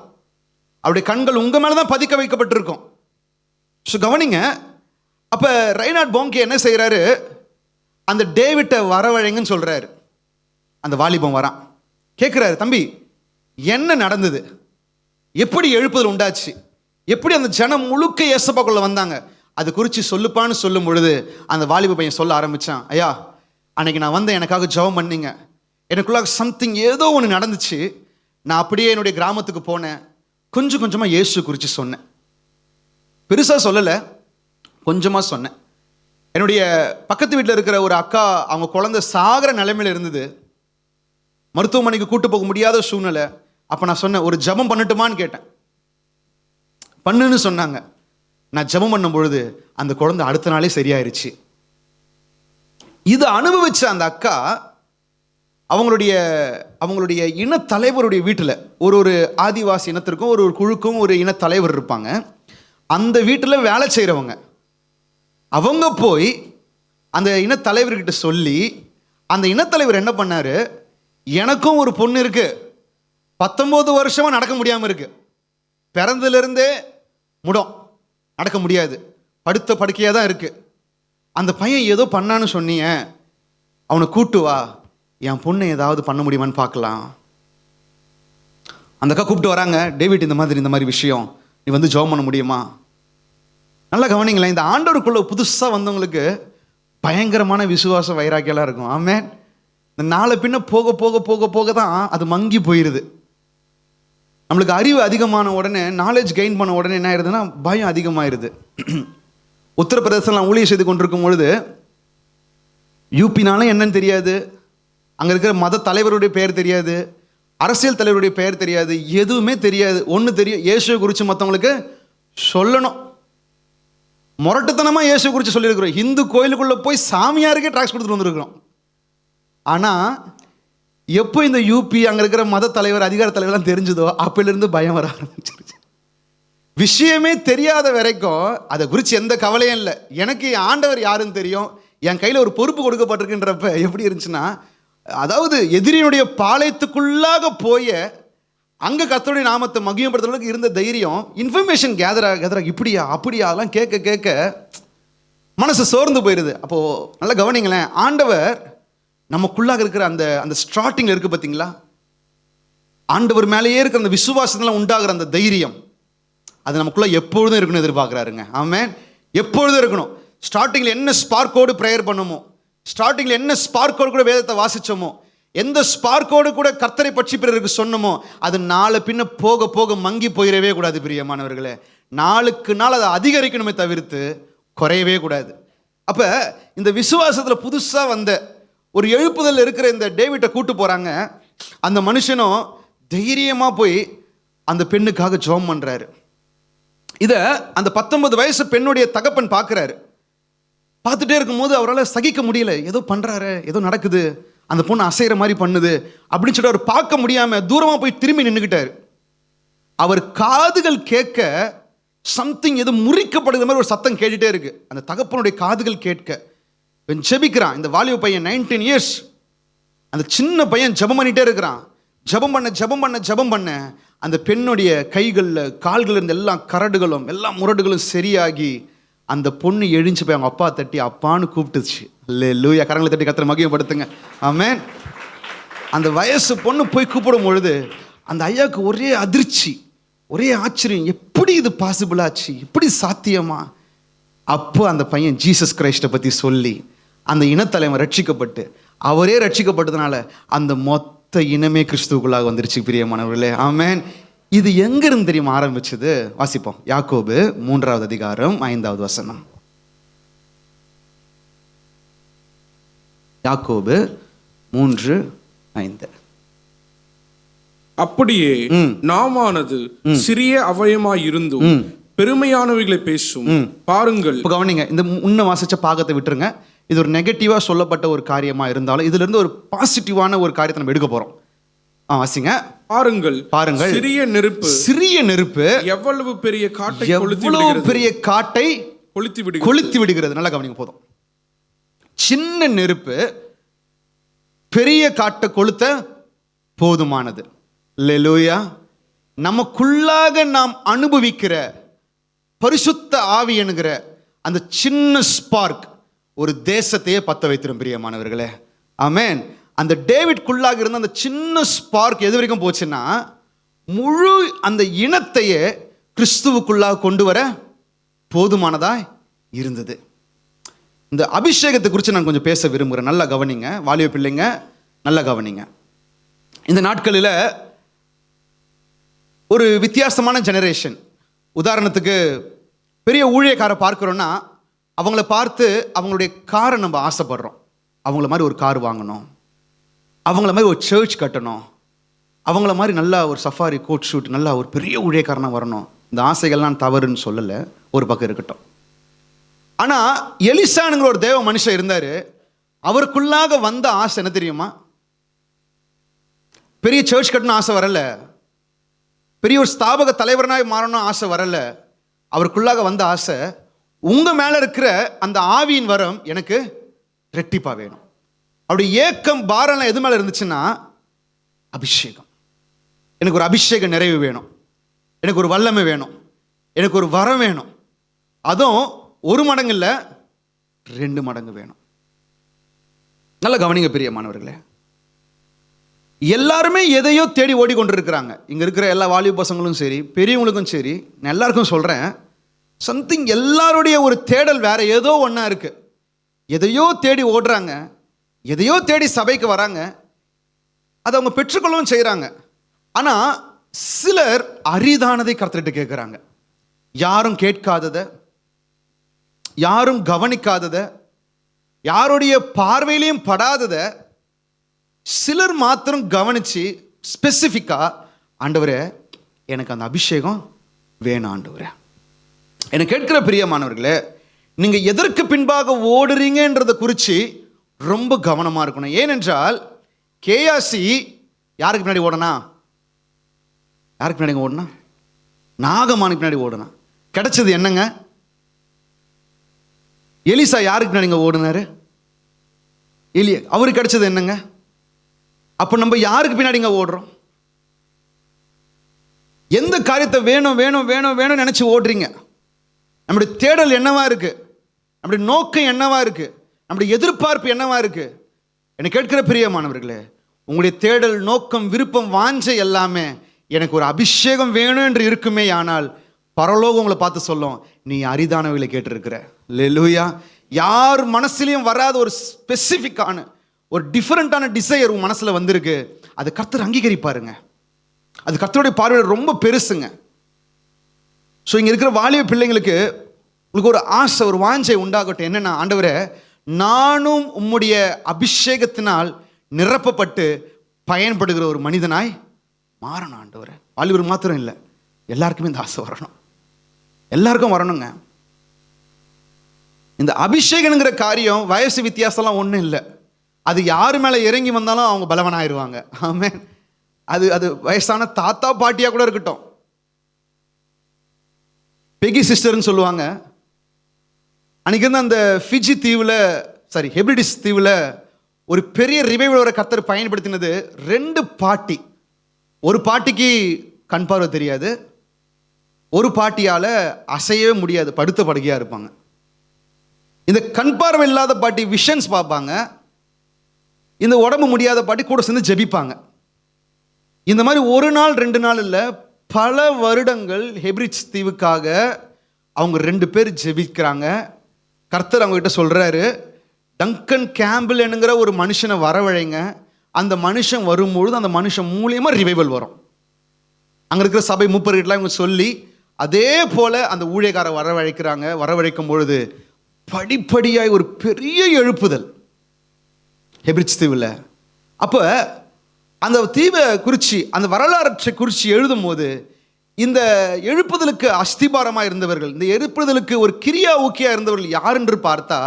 அவருடைய கண்கள் உங்க மேலதான் பதிக்க வைக்கப்பட்டிருக்கும். ஸோ கவனிங்க. அப்ப ரெய்னார்ட் போங்கே என்ன செய்யறாரு, அந்த டேவிட்டை வரவழைங்கன்னு சொல்றாரு. அந்த வாலிபம் வரான், கேட்கிறாரு, தம்பி என்ன நடந்தது, எப்படி எழுப்புதல் உண்டாச்சு, எப்படி அந்த ஜனம் முழுக்க ஏசப்பாக்குள்ள வந்தாங்க, அது குறித்து சொல்லுப்பான்னு சொல்லும் பொழுது அந்த வாலிப பையன் சொல்ல ஆரம்பிச்சான், ஐயா அன்னைக்கு நான் வந்தேன், எனக்காக ஜெபம் பண்ணீங்க, எனக்குள்ளாக சம்திங் ஏதோ ஒன்று நடந்துச்சு, நான் அப்படியே என்னுடைய கிராமத்துக்கு போனேன், கொஞ்சம் கொஞ்சமாக இயேசு குறித்து சொன்னேன், பெருசாக சொல்லலை, கொஞ்சமாக சொன்னேன். என்னுடைய பக்கத்து வீட்டில் இருக்கிற ஒரு அக்கா, அவங்க குழந்தை சாகிற நிலைமையில் இருந்தது, மருத்துவமனைக்கு கூட்டு போக முடியாத சூழ்நிலை. அப்போ நான் சொன்னேன், ஒரு ஜெபம் பண்ணட்டுமான்னு கேட்டேன். பண்ணுன்னு சொன்னாங்க. நான் ஜெபம் பண்ணும் பொழுது அந்த குழந்தை அடுத்த நாளே சரியாயிருச்சு. இதை அனுபவிச்ச அந்த அக்கா அவங்களுடைய இனத்தலைவருடைய வீட்டில், ஒரு ஆதிவாசி இனத்திற்கும் ஒரு குழுக்கும் ஒரு இனத்தலைவர் இருப்பாங்க. அந்த வீட்டில் வேலை செய்கிறவங்க அவங்க போய் அந்த இனத்தலைவர்கிட்ட சொல்லி, அந்த இனத்தலைவர் என்ன பண்ணாரு, எனக்கும் ஒரு பொண்ணு இருக்கு, 19 வருஷமா நடக்க முடியாமல் இருக்கு, பிறந்திலிருந்தே முடம், நடக்க முடியாது, படுத்த படுக்கையாக தான் இருக்கு, அந்த பையன் ஏதோ பண்ணான்னு சொன்னீங்க, அவனை கூட்டு வா, என் பொண்ணை ஏதாவது பண்ண முடியுமான்னு பார்க்கலாம். அந்த அக்கா கூப்பிட்டு வராங்க, டேவிட் இந்த மாதிரி விஷயம், நீ வந்து ஜெபம் பண்ண முடியுமா? நல்லா கவனிங்களேன், இந்த ஆண்டவருக்குள்ள புதுசாக வந்தவங்களுக்கு பயங்கரமான விசுவாச வைராக்கியெல்லாம் இருக்கும். ஆமென். இந்த நாளை பின்ன போக போக போக போக தான் அது மங்கி போயிடுது. நம்மளுக்கு அறிவு அதிகமான உடனே, நாலேஜ் கெயின் பண்ண உடனே என்ன ஆயிடுதுன்னா பயம் அதிகமாயிருது. உத்தரப்பிரதேசம் ஊழியர் செய்து கொண்டிருக்கும் பொழுது, யூபினாலும் என்னன்னு தெரியாது, அங்கே இருக்கிற மத தலைவருடைய பெயர் தெரியாது, அரசியல் தலைவருடைய பெயர் தெரியாது, எதுவுமே தெரியாது. ஒன்று தெரியும், இயேசுவை குறித்து மற்றவங்களுக்கு சொல்லணும். முரட்டுத்தனமாக இயேசுவை குறித்து சொல்லியிருக்கிறோம். இந்து கோயிலுக்குள்ளே போய் சாமியாருக்கே டாக்ஸ் கொடுத்துட்டு வந்துருக்கிறோம். ஆனால் எப்போ இந்த யூபி அங்கே இருக்கிற மத தலைவர், அதிகார தலைவர்லாம் தெரிஞ்சதோ அப்போலேருந்து பயம் வர ஆரம்பிச்சிருச்சு. விஷயமே தெரியாத வரைக்கும் அதை குறித்து எந்த கவலையும் இல்லை. எனக்கு ஆண்டவர் யாருன்னு தெரியும், என் கையில் ஒரு பொறுப்பு கொடுக்கப்பட்டிருக்குன்றப்ப எப்படி இருந்துச்சுன்னா, அதாவது எதிரியினுடைய பாளையத்துக்குள்ளாக போய் அங்கே கர்த்தருடைய நாமத்தை மகிமைப்படுத்துறதுக்கு இருந்த தைரியம், இன்ஃபர்மேஷன் கேதராக இப்படியா அப்படியாலாம் கேட்க கேட்க மனசு சோர்ந்து போயிடுது. அப்போது நல்லா கவனிங்களேன், ஆண்டவர் நமக்குள்ளாக இருக்கிற அந்த ஸ்டார்டிங்கில் இருக்குது பார்த்தீங்களா, ஆண்டவர் மேலேயே இருக்கிற அந்த விசுவாசத்தில் உண்டாகிற அந்த தைரியம், அது நமக்குள்ளே எப்பொழுதும் இருக்கணும் எதிர்பார்க்குறாருங்க. ஆமென். எப்பொழுதும் இருக்கணும். ஸ்டார்டிங்கில் என்ன ஸ்பார்க்கோடு ப்ரேயர் பண்ணுமோ, ஸ்டார்டிங்கில் என்ன ஸ்பார்க்கோடு கூட வேதத்தை வாசித்தோமோ, எந்த ஸ்பார்க்கோடு கூட கர்த்தரை பற்றி பிறருக்கு சொன்னமோ, அது நாளை பின்ன போக போக மங்கி போயிடவே கூடாது பிரியமானவர்களே. நாளுக்கு நாள் அதை அதிகரிக்கணுமே தவிர்த்து குறையவே கூடாது. அப்போ இந்த விசுவாசத்தில் புதுசாக வந்த ஒரு எழுப்புதல் இருக்கிற இந்த டேவிட்டை கூட்டு போகிறாங்க. அந்த மனுஷனும் தைரியமாக போய் அந்த பெண்ணுக்காக ஜெபம் பண்ணுறாரு. இதை அந்த 19 வயசு பெண்ணுடைய தகப்பன் பார்க்குறாரு. பார்த்துட்டே இருக்கும்போது அவரால் சகிக்க முடியல, ஏதோ பண்ணுறாரு, ஏதோ நடக்குது, அந்த பொண்ணு அசைகிற மாதிரி பண்ணுது அப்படின்னு சொல்லிட்டு அவர் பார்க்க முடியாமல் தூரமாக போய் திரும்பி நின்றுக்கிட்டார். அவர் காதுகள் கேட்க சம்திங் ஏதோ முறிக்கப்படுகிற மாதிரி ஒரு சத்தம் கேட்டுகிட்டே இருக்கு. அந்த தகப்பனுடைய காதுகள் கேட்க ஜெபிக்கிறான். இந்த வாலிப பையன் 19 இயர்ஸ், அந்த சின்ன பையன் ஜெபம் பண்ணிகிட்டே இருக்கிறான். ஜெபம் பண்ண அந்த பெண்ணுடைய கைகளில் கால்கள் இருந்த எல்லா கரடுகளும் எல்லா முரடுகளும் சரியாகி அந்த பொண்ணு எழுந்து போய் அவங்க அப்பா தட்டி அப்பான்னு கூப்பிட்டுச்சு. அல்லேலூயா. கரங்களை தட்டி கர்த்தரை மகிமைப்படுத்துங்க. ஆமென். அந்த வயசு பொண்ணு போய் கூப்பிடும் பொழுது அந்த ஐயாவுக்கு ஒரே அதிர்ச்சி, ஒரே ஆச்சரியம், எப்படி இது பாசிபிள் ஆச்சு, எப்படி சாத்தியமா? அப்போ அந்த பையன் ஜீசஸ் கிரைஸ்டை பற்றி சொல்லி அந்த இனத்தலைவன் ரட்சிக்கப்பட்டு, அவரே ரட்சிக்கப்பட்டதுனால அந்த மொத்த இனமே கிறிஸ்துவுக்குள்ளாக வந்துருச்சு பிரியமானவர்களே. ஆமென். இது எங்கிருந்து தெரியுமா ஆரம்பிச்சது? வாசிப்போம். யாக்கோபு 3வது அதிகாரம் 5வது வசனம். யாக்கோபு 3:5. அப்படியே நாமானது சிறிய அவயமாய் இருந்தும் பெருமையானவைகளை பேசும். பாருங்கள். இப்போ கவனிங்க, இந்த முன்ன வாசிச்ச பாகத்தை விட்டுருங்க. இது ஒரு நெகட்டிவா சொல்லப்பட்ட ஒரு காரியமா இருந்தாலும் இதுல இருந்து ஒரு பாசிட்டிவான ஒரு காரியத்தை நம்ம எடுக்க போறோம். வாசிங்க. பாருங்கள், சிறிய நெருப்பு எவ்வளவு பெரிய காட்டை கொளுத்தி விடுகிறது. நல்லா கவனிங்க போதும். சின்ன நெருப்பு பெரிய காட்டை கொளுத்த போதுமானது. அல்லேலூயா. நமக்குள்ளாக நாம் அனுபவிக்கிற பரிசுத்த ஆவி என்கிற அந்த சின்ன ஸ்பார்க் ஒரு தேசத்தையே பத்த வைத்திரும் பிரியமானவர்களே. ஆமென். அந்த டேவிட்குள்ளாக இருந்த அந்த சின்ன ஸ்பார்க் எது வரைக்கும் போச்சுன்னா, முழு அந்த இனத்தையே கிறிஸ்துவுக்குள்ளாக கொண்டு வர போதுமானதாய் இருந்தது. இந்த அபிஷேகத்தை குறித்து நான் கொஞ்சம் பேச விரும்புகிறேன். நல்லா கவனிங்க வாலிப பிள்ளைங்க, நல்லா கவனிங்க. இந்த நாட்களில் ஒரு வித்தியாசமான ஜெனரேஷன். உதாரணத்துக்கு பெரிய ஊழியக்காரை பார்க்குறோன்னா அவங்கள பார்த்து அவங்களுடைய காரை நம்ம ஆசைப்படுறோம். அவங்கள மாதிரி ஒரு கார் வாங்கணும், அவங்கள மாதிரி ஒரு சர்ச் கட்டணும், அவங்கள மாதிரி நல்லா ஒரு சஃபாரி கோட் ஷூட் நல்லா ஒரு பெரிய ஊழியக்காரனாக வரணும். இந்த ஆசைகள்லாம் தவறுன்னு சொல்லலை, ஒரு பக்கம் இருக்கட்டும். ஆனால் எலிசானுங்கிற ஒரு தேவ மனுஷன் இருந்தார். அவருக்குள்ளாக வந்த ஆசை என்ன தெரியுமா? பெரிய சர்ச் கட்டணும் ஆசை வரல, பெரிய ஒரு ஸ்தாபக தலைவரனாய் மாறணும் ஆசை வரல. அவருக்குள்ளாக வந்த ஆசை, உங்கள் மேலே இருக்கிற அந்த ஆவியின் வரம் எனக்கு ரெட்டிப்பாக வேணும். அப்படி ஏக்கம் பாரம் எது மேலே இருந்துச்சுன்னா, அபிஷேகம். எனக்கு ஒரு அபிஷேக நிறைவு வேணும், எனக்கு ஒரு வல்லமை வேணும், எனக்கு ஒரு வரம் வேணும். அதுவும் 1 மடங்கு இல்லை, 2 மடங்கு வேணும். நல்ல கவனிங்க பிரியமானவர்களே. எல்லாருமே எதையோ தேடி ஓடிக்கொண்டிருக்கிறாங்க. இங்கே இருக்கிற எல்லா வாலிப பசங்களும் சரி, பெரியவங்களுக்கும் சரி, நான் எல்லாருக்கும் சொல்கிறேன், சம்திங் எல்லாருடைய ஒரு தேடல் வேற ஏதோ ஒன்றா இருக்குது. எதையோ தேடி ஓடுறாங்க, எதையோ தேடி சபைக்கு வராங்க, அதை அவங்க பெற்றுக்கொள்ளவும் செய்கிறாங்க. ஆனால் சிலர் அரிதானதை கர்த்தர்கிட்ட கேட்குறாங்க. யாரும் கேட்காததை, யாரும் கவனிக்காததை, யாருடைய பார்வையிலையும் படாததை சிலர் மாத்திரம் கவனித்து ஸ்பெசிஃபிக்காக, ஆண்டவரே எனக்கு அந்த அபிஷேகம் வேணும் ஆண்டவரே. எனக்கு கேட்கிற பிரியமானவர்களே, நீங்கள் எதற்கு பின்பாக ஓடுறீங்கன்றதை குறித்து ரொம்ப கவனமாக இருக்கணும். ஏனென்றால் கேயாசி யாருக்கு பின்னாடி ஓடனா? யாருக்கு பின்னாடி ஓடனா? நாகமானுக்கு பின்னாடி ஓடனா. கிடைச்சது என்னங்க? எலிசா யாருக்கு பின்னாடி ஓடுனாரு? எலியா. அவருக்கு கிடைச்சது என்னங்க? அப்போ நம்ம யாருக்கு பின்னாடிங்க ஓடுறோம்? எந்த காரியத்தை வேணும் வேணும் வேணும் வேணும் நினச்சி ஓடுறீங்க? நம்முடைய தேடல் என்னவா இருக்கு? நம்முடைய நோக்கம் என்னவா இருக்கு? நம்முடைய எதிர்பார்ப்பு என்னவா இருக்கு? எனக்கு கேட்கிற பிரியமானவர்களே, உங்களுடைய தேடல், நோக்கம், விருப்பம், வாஞ்சை எல்லாமே எனக்கு ஒரு அபிஷேகம் வேணும் என்று இருக்குமே, ஆனால் பரலோகம் உங்களை பார்த்து சொல்லும், நீ அரிதானவைகளை கேட்டிருக்கிற. அல்லேலூயா. யார் மனசுலையும் வராத ஒரு ஸ்பெசிஃபிக்கான ஒரு டிஃபரெண்டான டிசையர் உன் மனசில் வந்திருக்கு. அது கர்த்தர் அங்கீகரிப்பாருங்க. அது கர்த்தருடைய பார்வையில் ரொம்ப பெருசுங்க. ஸோ இங்கே இருக்கிற வாலிப பிள்ளைங்களுக்கு உங்களுக்கு ஒரு ஆசை, ஒரு வாஞ்சை உண்டாகட்டும். என்னென்னா, ஆண்டவரே நானும் உம்முடைய அபிஷேகத்தினால் நிரப்பப்பட்டு பயன்படுகிற ஒரு மனிதனாய் மாறணும் ஆண்டவரே. வாலிபர் மாத்திரம் இல்லை, எல்லாருக்குமே இந்த ஆசை வரணும், எல்லாருக்கும் வரணுங்க. இந்த அபிஷேகங்கிற காரியம் வயசு வித்தியாசம்லாம் ஒன்றும் இல்லை. அது யார் மேலே இறங்கி வந்தாலும் அவங்க பலவனாயிருவாங்க. ஆமென். அது வயசான தாத்தா பாட்டியாக கூட இருக்கட்டும். பெகி சிஸ்டர்னு சொல்லுவாங்க. அன்றைக்கி வந்து அந்த ஃபிஜி தீவில், ஹெப்ரிடிஸ் தீவில் ஒரு பெரிய ரிவைவலோட கர்த்தர் பயன்படுத்தினது 2 பாட்டி. ஒரு பாட்டிக்கு கண் பார்வை தெரியாது, ஒரு பாட்டியால் அசையவே முடியாது, படுத்த படுக்கையாக இருப்பாங்க. இந்த கண் பார்வை இல்லாத பாட்டி விஷன்ஸ் பார்ப்பாங்க, இந்த உடம்பு முடியாத பாட்டி கூட சேர்ந்து ஜெபிப்பாங்க. இந்த மாதிரி 1 நாள் 2 நாள் இல்லை, பல வருடங்கள் ஹெப்ரிட்ஸ் தீவுக்காக அவங்க 2 பேர் ஜெபிக்கிறாங்க. கர்த்தர் அவங்ககிட்ட சொல்கிறாரு, டங்கன் கேம்பிள் என்கிற ஒரு மனுஷனை வரவழைங்க. அந்த மனுஷன் வரும்பொழுது அந்த மனுஷன் மூலியமாக ரிவைவல் வரும். அங்கே இருக்கிற சபை மூப்பர்கிட்டலாம் இவங்க சொல்லி அதே போல் அந்த ஊழியக்காரை வரவழைக்கிறாங்க. வரவழைக்கும் பொழுது படிப்படியாய் ஒரு பெரிய எழுப்புதல் ஹெப்ரிட்ஸ் தீவில். அப்போ அந்த தீவை குறித்து, அந்த வரலாற்றை குறித்து எழுதும் போது, இந்த எழுப்புதலுக்கு அஸ்திபாரமாக இருந்தவர்கள், இந்த எழுப்புதலுக்கு ஒரு கிரியா ஊக்கியாக இருந்தவர்கள் யார் என்று பார்த்தா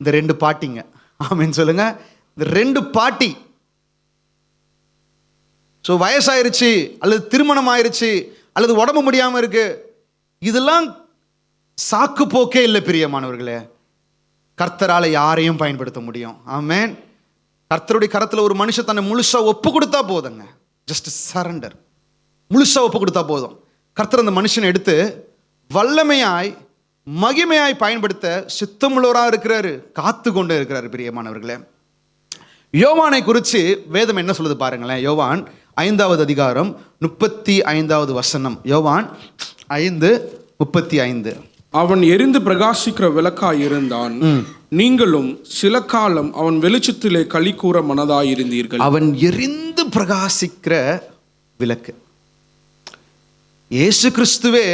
இந்த 2 பாட்டிங்க. ஆமென் சொல்லுங்க. இந்த 2 பாட்டி. ஸோ வயசாயிருச்சு, அல்லது திருமணம் ஆயிருச்சு, அல்லது உடம்பு முடியாமல் இருக்கு, இதெல்லாம் சாக்கு போக்கே இல்லை பிரியமானவர்களே. கர்த்தரால யாரையும் பயன்படுத்த முடியும். ஆமென். கர்த்தருடைய கரத்துல ஒரு மனுஷன் தன்னை முழுசா ஒப்பு கொடுத்தா போதுங்க. Just surrender. முழுசா ஒப்பு கொடுத்தா போதும். கர்த்தர் அந்த மனுஷனை எடுத்து வல்லமையாய் மகிமையாய் பயன்படுத்த சித்தமுள்ளவராக இருக்கிறாரு, காத்து கொண்டே இருக்கிறாரு பிரியமானவர்களே. யோவானை குறித்து வேதம் என்ன சொல்லுது பாருங்களேன். யோவான் 5வது அதிகாரம் 35வது வசனம். யோவான் 5:35. அவன் எரிந்து பிரகாசிக்கிற விளக்காய் இருந்தான், நீங்களும் சில காலம் அவன் வெளிச்சத்திலே களி கூற மனதாயிருந்தீர்கள். அவன் எரிந்து பிரகாசிக்கிற விளக்கு. இயேசு கிறிஸ்துவே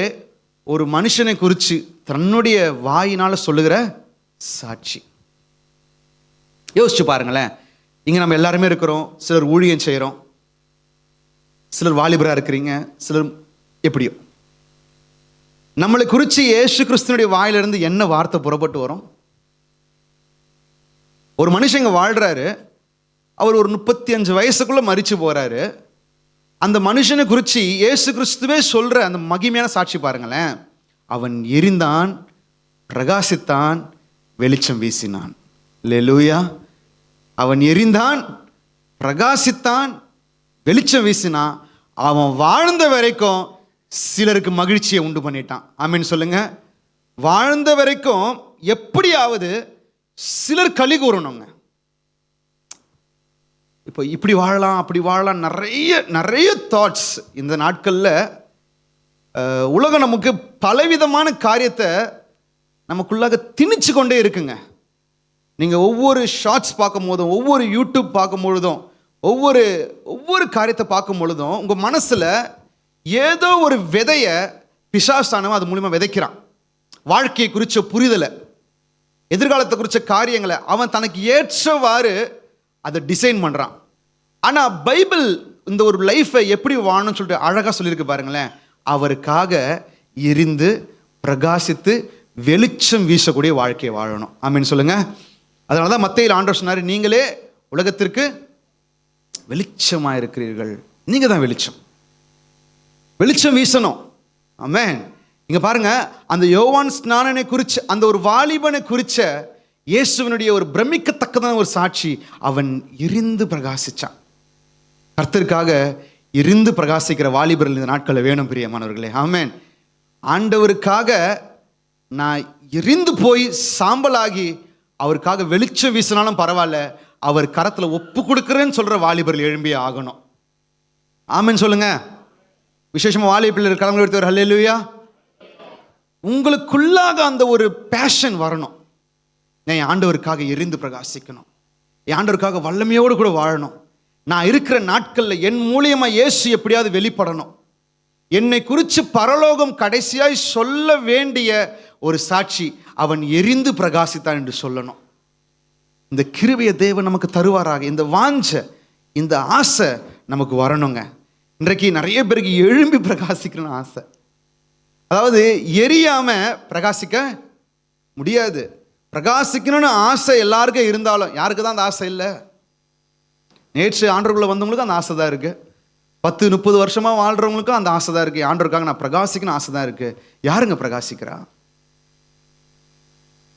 ஒரு மனுஷனை குறித்து தன்னுடைய வாயினால சொல்லுகிற சாட்சி. யோசிச்சு பாருங்களேன். இங்க நம்ம எல்லாருமே இருக்கிறோம். சிலர் ஊழியம் செய்கிறோம், சிலர் வாலிபராக இருக்கிறீங்க, சிலர் எப்படியோ. நம்மளை குறித்து இயேசு கிறிஸ்துனுடைய வாயிலிருந்து என்ன வார்த்தை புறப்பட்டு வரும்? ஒரு மனுஷன் இங்கே வாழ்கிறாரு, அவர் ஒரு 35 வயசுக்குள்ளே மரிச்சு போகிறாரு. அந்த மனுஷனை குறித்து இயேசு கிறிஸ்துவே சொல்கிற அந்த மகிமையான சாட்சி பாருங்களேன். அவன் எரிந்தான், பிரகாசித்தான், வெளிச்சம் வீசினான். அல்லேலூயா. அவன் எரிந்தான், பிரகாசித்தான், வெளிச்சம் வீசினான். அவன் வாழ்ந்த வரைக்கும் சிலருக்கு மகிழ்ச்சியை உண்டு பண்ணிட்டான். ஆமீன் சொல்லுங்க. வாழ்ந்த வரைக்கும் எப்படியாவது சிலர் களி கூறணுங்க. இப்போ இப்படி வாழலாம் அப்படி வாழலாம், நிறைய நிறைய தாட்ஸ் இந்த நாட்களில். உலகம் நமக்கு பலவிதமான காரியத்தை நமக்குள்ளாக திணிச்சு கொண்டே இருக்குங்க. நீங்கள் ஒவ்வொரு ஷார்ட்ஸ் பார்க்கும் போதும், ஒவ்வொரு யூடியூப் பார்க்கும் பொழுதும், ஒவ்வொரு காரியத்தை பார்க்கும் பொழுதும் உங்கள் மனசில் ஏதோ ஒரு விதையை பிசாசானவன் அது மூலிமா விதைக்கிறான். வாழ்க்கையை குறித்த புரிதலை, எதிர்காலத்தை குறித்த காரியங்களை அவன் தனக்கு ஏற்றவாறு அதை டிசைன் பண்ணுறான். ஆனால் பைபிள் இந்த ஒரு லைஃப்பை எப்படி வாழணும்னு சொல்லிட்டு அழகாக சொல்லியிருக்கு பாருங்களேன். அவருக்காக எரிந்து பிரகாசித்து வெளிச்சம் வீசக்கூடிய வாழ்க்கையை வாழணும். ஆமீன் சொல்லுங்க. அதனால தான் மத்தேயுல ஆண்டவர் சொன்னார், நீங்களே உலகத்திற்கு வெளிச்சமாக இருக்கிறீர்கள். நீங்கள் தான் வெளிச்சம். வெளிச்சம் வீசணும். ஆமென். இங்க பாருங்க, அந்த யோவான் ஸ்நானனை குறித்து, அந்த ஒரு வாலிபனை குறித்த இயேசுவினுடைய ஒரு பிரமிக்கத்தக்கதான ஒரு சாட்சி. அவன் எரிந்து பிரகாசிச்சான். கர்த்தருக்காக எரிந்து பிரகாசிக்கிற வாலிபர்கள் இந்த நாட்களில் வேணும் பிரியமானவர்களே. ஆமென். ஆண்டவருக்காக நான் எரிந்து போய் சாம்பலாகி அவருக்காக வெளிச்சம் வீசினாலும் பரவாயில்ல, அவர் கரத்தில் ஒப்பு கொடுக்குறேன்னு சொல்ற வாலிபர்கள் எழும்பியே ஆகணும். ஆமென் சொல்லுங்க. விசேஷமா வாலிப பிள்ளைகள் கடமை எடுத்தவர் ஹல்லேலூயா. உங்களுக்குள்ளாக அந்த ஒரு பேஷன் வரணும். என் ஆண்டவருக்காக எரிந்து பிரகாசிக்கணும், என் ஆண்டவருக்காக வல்லமையோடு கூட வாழணும். நான் இருக்கிற நாட்களில் என் மூலியமா இயேசு எப்படியாவது வெளிப்படணும். என்னை குறித்து பரலோகம் கடைசியாய் சொல்ல வேண்டிய ஒரு சாட்சி, அவன் எரிந்து பிரகாசித்தான் என்று சொல்லணும். இந்த கிருபையை தேவன் நமக்கு தருவாராக. இந்த வாஞ்ச, இந்த ஆசை நமக்கு வரணுங்க. இன்றைக்கு நிறைய பேருக்கு எழும்பி பிரகாசிக்கணும்னு ஆசை. அதாவது எரியாம பிரகாசிக்க முடியாது. பிரகாசிக்கணும்னு ஆசை எல்லாருக்கும் இருந்தாலும் யாருக்கு தான் அந்த ஆசை இல்லை? நேற்று ஆண்டவருக்குள்ள வந்தவங்களுக்கும் அந்த ஆசை தான் இருக்கு. 10-30 வருஷமா வாழ்றவங்களுக்கும் அந்த ஆசை தான் இருக்கு. ஆண்டவருக்காக நான் பிரகாசிக்கணும் ஆசை தான் இருக்கு. யாருங்க பிரகாசிக்கிறா?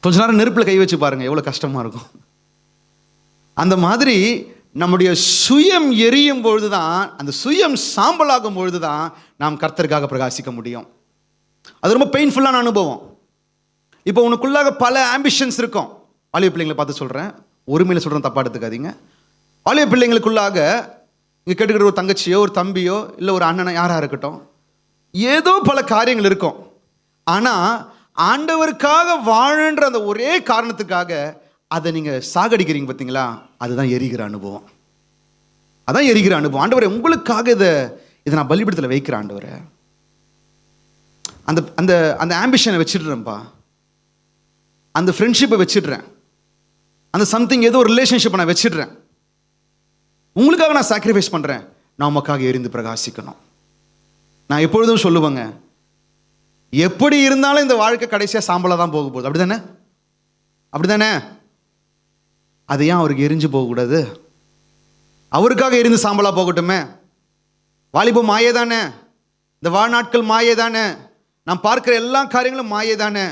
கொஞ்ச நேரம் நெருப்பில் கை வச்சு பாருங்க, எவ்வளவு கஷ்டமா இருக்கும். அந்த மாதிரி நம்முடைய சுயம் எரியும் பொழுதுதான், அந்த சுயம் சாம்பலாகும் பொழுதுதான் நாம் கர்த்தருக்காக பிரகாசிக்க முடியும். அது ரொம்ப பெயின்ஃபுல்லான அனுபவம். இப்போ உனக்குள்ளாக பல ஆம்பிஷன்ஸ் இருக்கும். வாலிப பிள்ளைங்களை பார்த்து சொல்கிறேன், ஒருமையில் சொல்கிறேன், தப்பா எடுத்துக்காதீங்க. வாலிப பிள்ளைங்களுக்குள்ளாக இங்கே கேட்டுக்கிற ஒரு தங்கச்சியோ ஒரு தம்பியோ இல்லை ஒரு அண்ணனோ யாராக இருக்கட்டும், ஏதோ பல காரியங்கள் இருக்கும். ஆனால் ஆண்டவருக்காக வாழன்ற அந்த ஒரே காரணத்துக்காக அதை நீங்கள் சாகடிக்கிறீங்க பார்த்தீங்களா, அதுதான் எரிகிற அனுபவம். அதான் எரிகிற அனுபவம். ஆண்டவரே, உங்களுக்காக இதை நான் பலிபீடத்தில் வைக்கிறேன் ஆண்டவரே. அந்த அந்த அந்த ஆம்பிஷனை வச்சிடுறேன்ப்பா, அந்த ஃப்ரெண்ட்ஷிப்பை வச்சிடுறேன், அந்த சம்திங் ஏதோ ஒரு ரிலேஷன்ஷிப்பை நான் வச்சிடுறேன். உங்களுக்காக நான் சாக்ரிஃபைஸ் பண்ணுறேன். நான் உமக்காக எரிந்து பிரகாசிக்கணும். நான் எப்பொழுதும் சொல்லுவேங்க, எப்படி இருந்தாலும் இந்த வாழ்க்கை கடைசியாக சாம்பலாக தான் போக போகுது. அப்படிதானே? அப்படிதானே? அது ஏன் அவருக்கு எரிஞ்சு போகக்கூடாது? அவருக்காக எரிந்து சாம்பலாக போகட்டுமே. வாலிபம் மாயே தானே, இந்த வாழ்நாட்கள் மாயே தானே. நான் பார்க்கிற எல்லா காரியங்களும் மாயை தானே,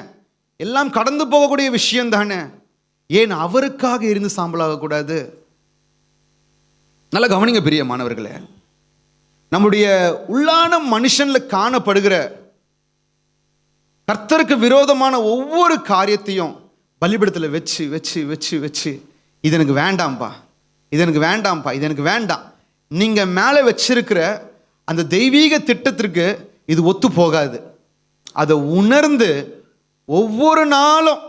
எல்லாம் கடந்து போகக்கூடிய விஷயம் தானே, ஏன் அவருக்காக இருந்து சாம்பலாக கூடாது? நல்லா கவனிங்க பிரியமானவர்களே, நம்முடைய உள்ளான மனுஷன்ல காணப்படுகிற கர்த்தருக்கு விரோதமான ஒவ்வொரு காரியத்தையும் பலிபீடத்தில் வச்சு வச்சு வச்சு வச்சு இது எனக்கு வேண்டாம்ப்பா, இது எனக்கு வேண்டாம்ப்பா, இது எனக்கு வேண்டாம், நீங்க மேலே வச்சிருக்கிற அந்த தெய்வீக திட்டத்திற்கு இது ஒத்து போகாது. அதை உணர்ந்து ஒவ்வொரு நாளும்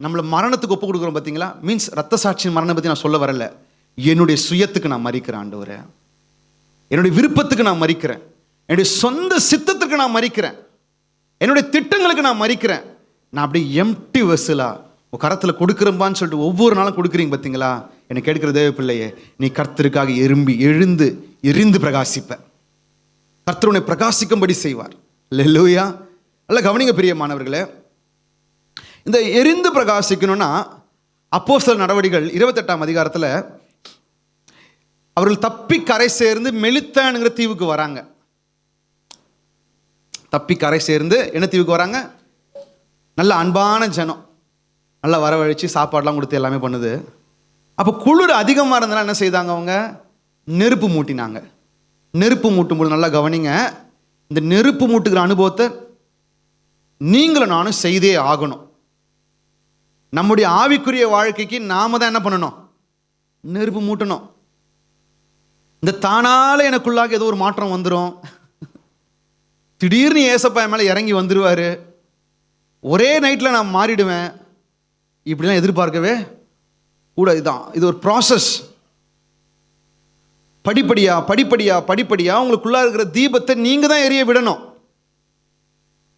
நம்மளை மரணத்துக்கு ஒப்பு கொடுக்குறோம் பார்த்தீங்களா? மீன்ஸ் ரத்த சாட்சியின் மரணம் பற்றி நான் சொல்ல வரல. என்னுடைய சுயத்துக்கு நான் மறிக்கிறேன் ஆண்டவரே, என்னுடைய விருப்பத்துக்கு நான் மறிக்கிறேன், என்னுடைய சொந்த சித்தத்துக்கு நான் மறிக்கிறேன், என்னுடைய திட்டங்களுக்கு நான் மறிக்கிறேன். நான் அப்படியே எம்டி வெஸ்ஸலா கரத்தில் கொடுக்குறப்பான்னு சொல்லிட்டு ஒவ்வொரு நாளும் கொடுக்குறீங்க பார்த்தீங்களா? எனக்கு கேட்கிற தேவ பிள்ளையே, நீ கர்த்தருக்காக எழுந்து எரிந்து பிரகாசிப்ப. கர்த்தர் உன்னை பிரகாசிக்கும்படி செய்வார். அல்லேலூயா. நல்ல கவனிங்க பிரியமானவர்களே, இந்த எரிந்து பிரகாசிக்கணும்னா அப்போஸ்தலர் நடவடிக்கைகள் 28ஆம் அதிகாரத்தில் அவர்கள் தப்பி கரை சேர்ந்து மெலித்தானுங்கிற தீவுக்கு வராங்க. தப்பி கரை சேர்ந்து என்ன தீவுக்கு வராங்க? நல்ல அன்பான ஜனம், நல்லா வரவழைச்சு சாப்பாடெலாம் கொடுத்து எல்லாமே பண்ணுது. அப்போ குளிர் அதிகமாக இருந்தனால என்ன செய்தாங்க? அவங்க நெருப்பு மூட்டினாங்க. நெருப்பு மூட்டும்போது நல்லா கவனிங்க, இந்த நெருப்பு மூட்டுகிற அனுபவத்தை நீங்களும் நானும் செய்தே ஆகணும். நம்முடைய ஆவிக்குரிய வாழ்க்கைக்கு நாம தான் என்ன பண்ணணும்? நெருப்பு மூட்டணும். இந்த தானால எனக்குள்ளாக ஏதோ ஒரு மாற்றம் வந்துடும், திடீர்னு ஏசப்பா என் மேலே இறங்கி வந்துடுவார், ஒரே நைட்டில் நான் மாறிடுவேன், இப்படிலாம் எதிர்பார்க்கவே கூட. இதுதான், இது ஒரு ப்ராசஸ். படிப்படியா படிப்படியா படிப்படியா உங்களுக்குள்ளா இருக்கிற தீபத்தை நீங்க தான் எரிய விடணும்.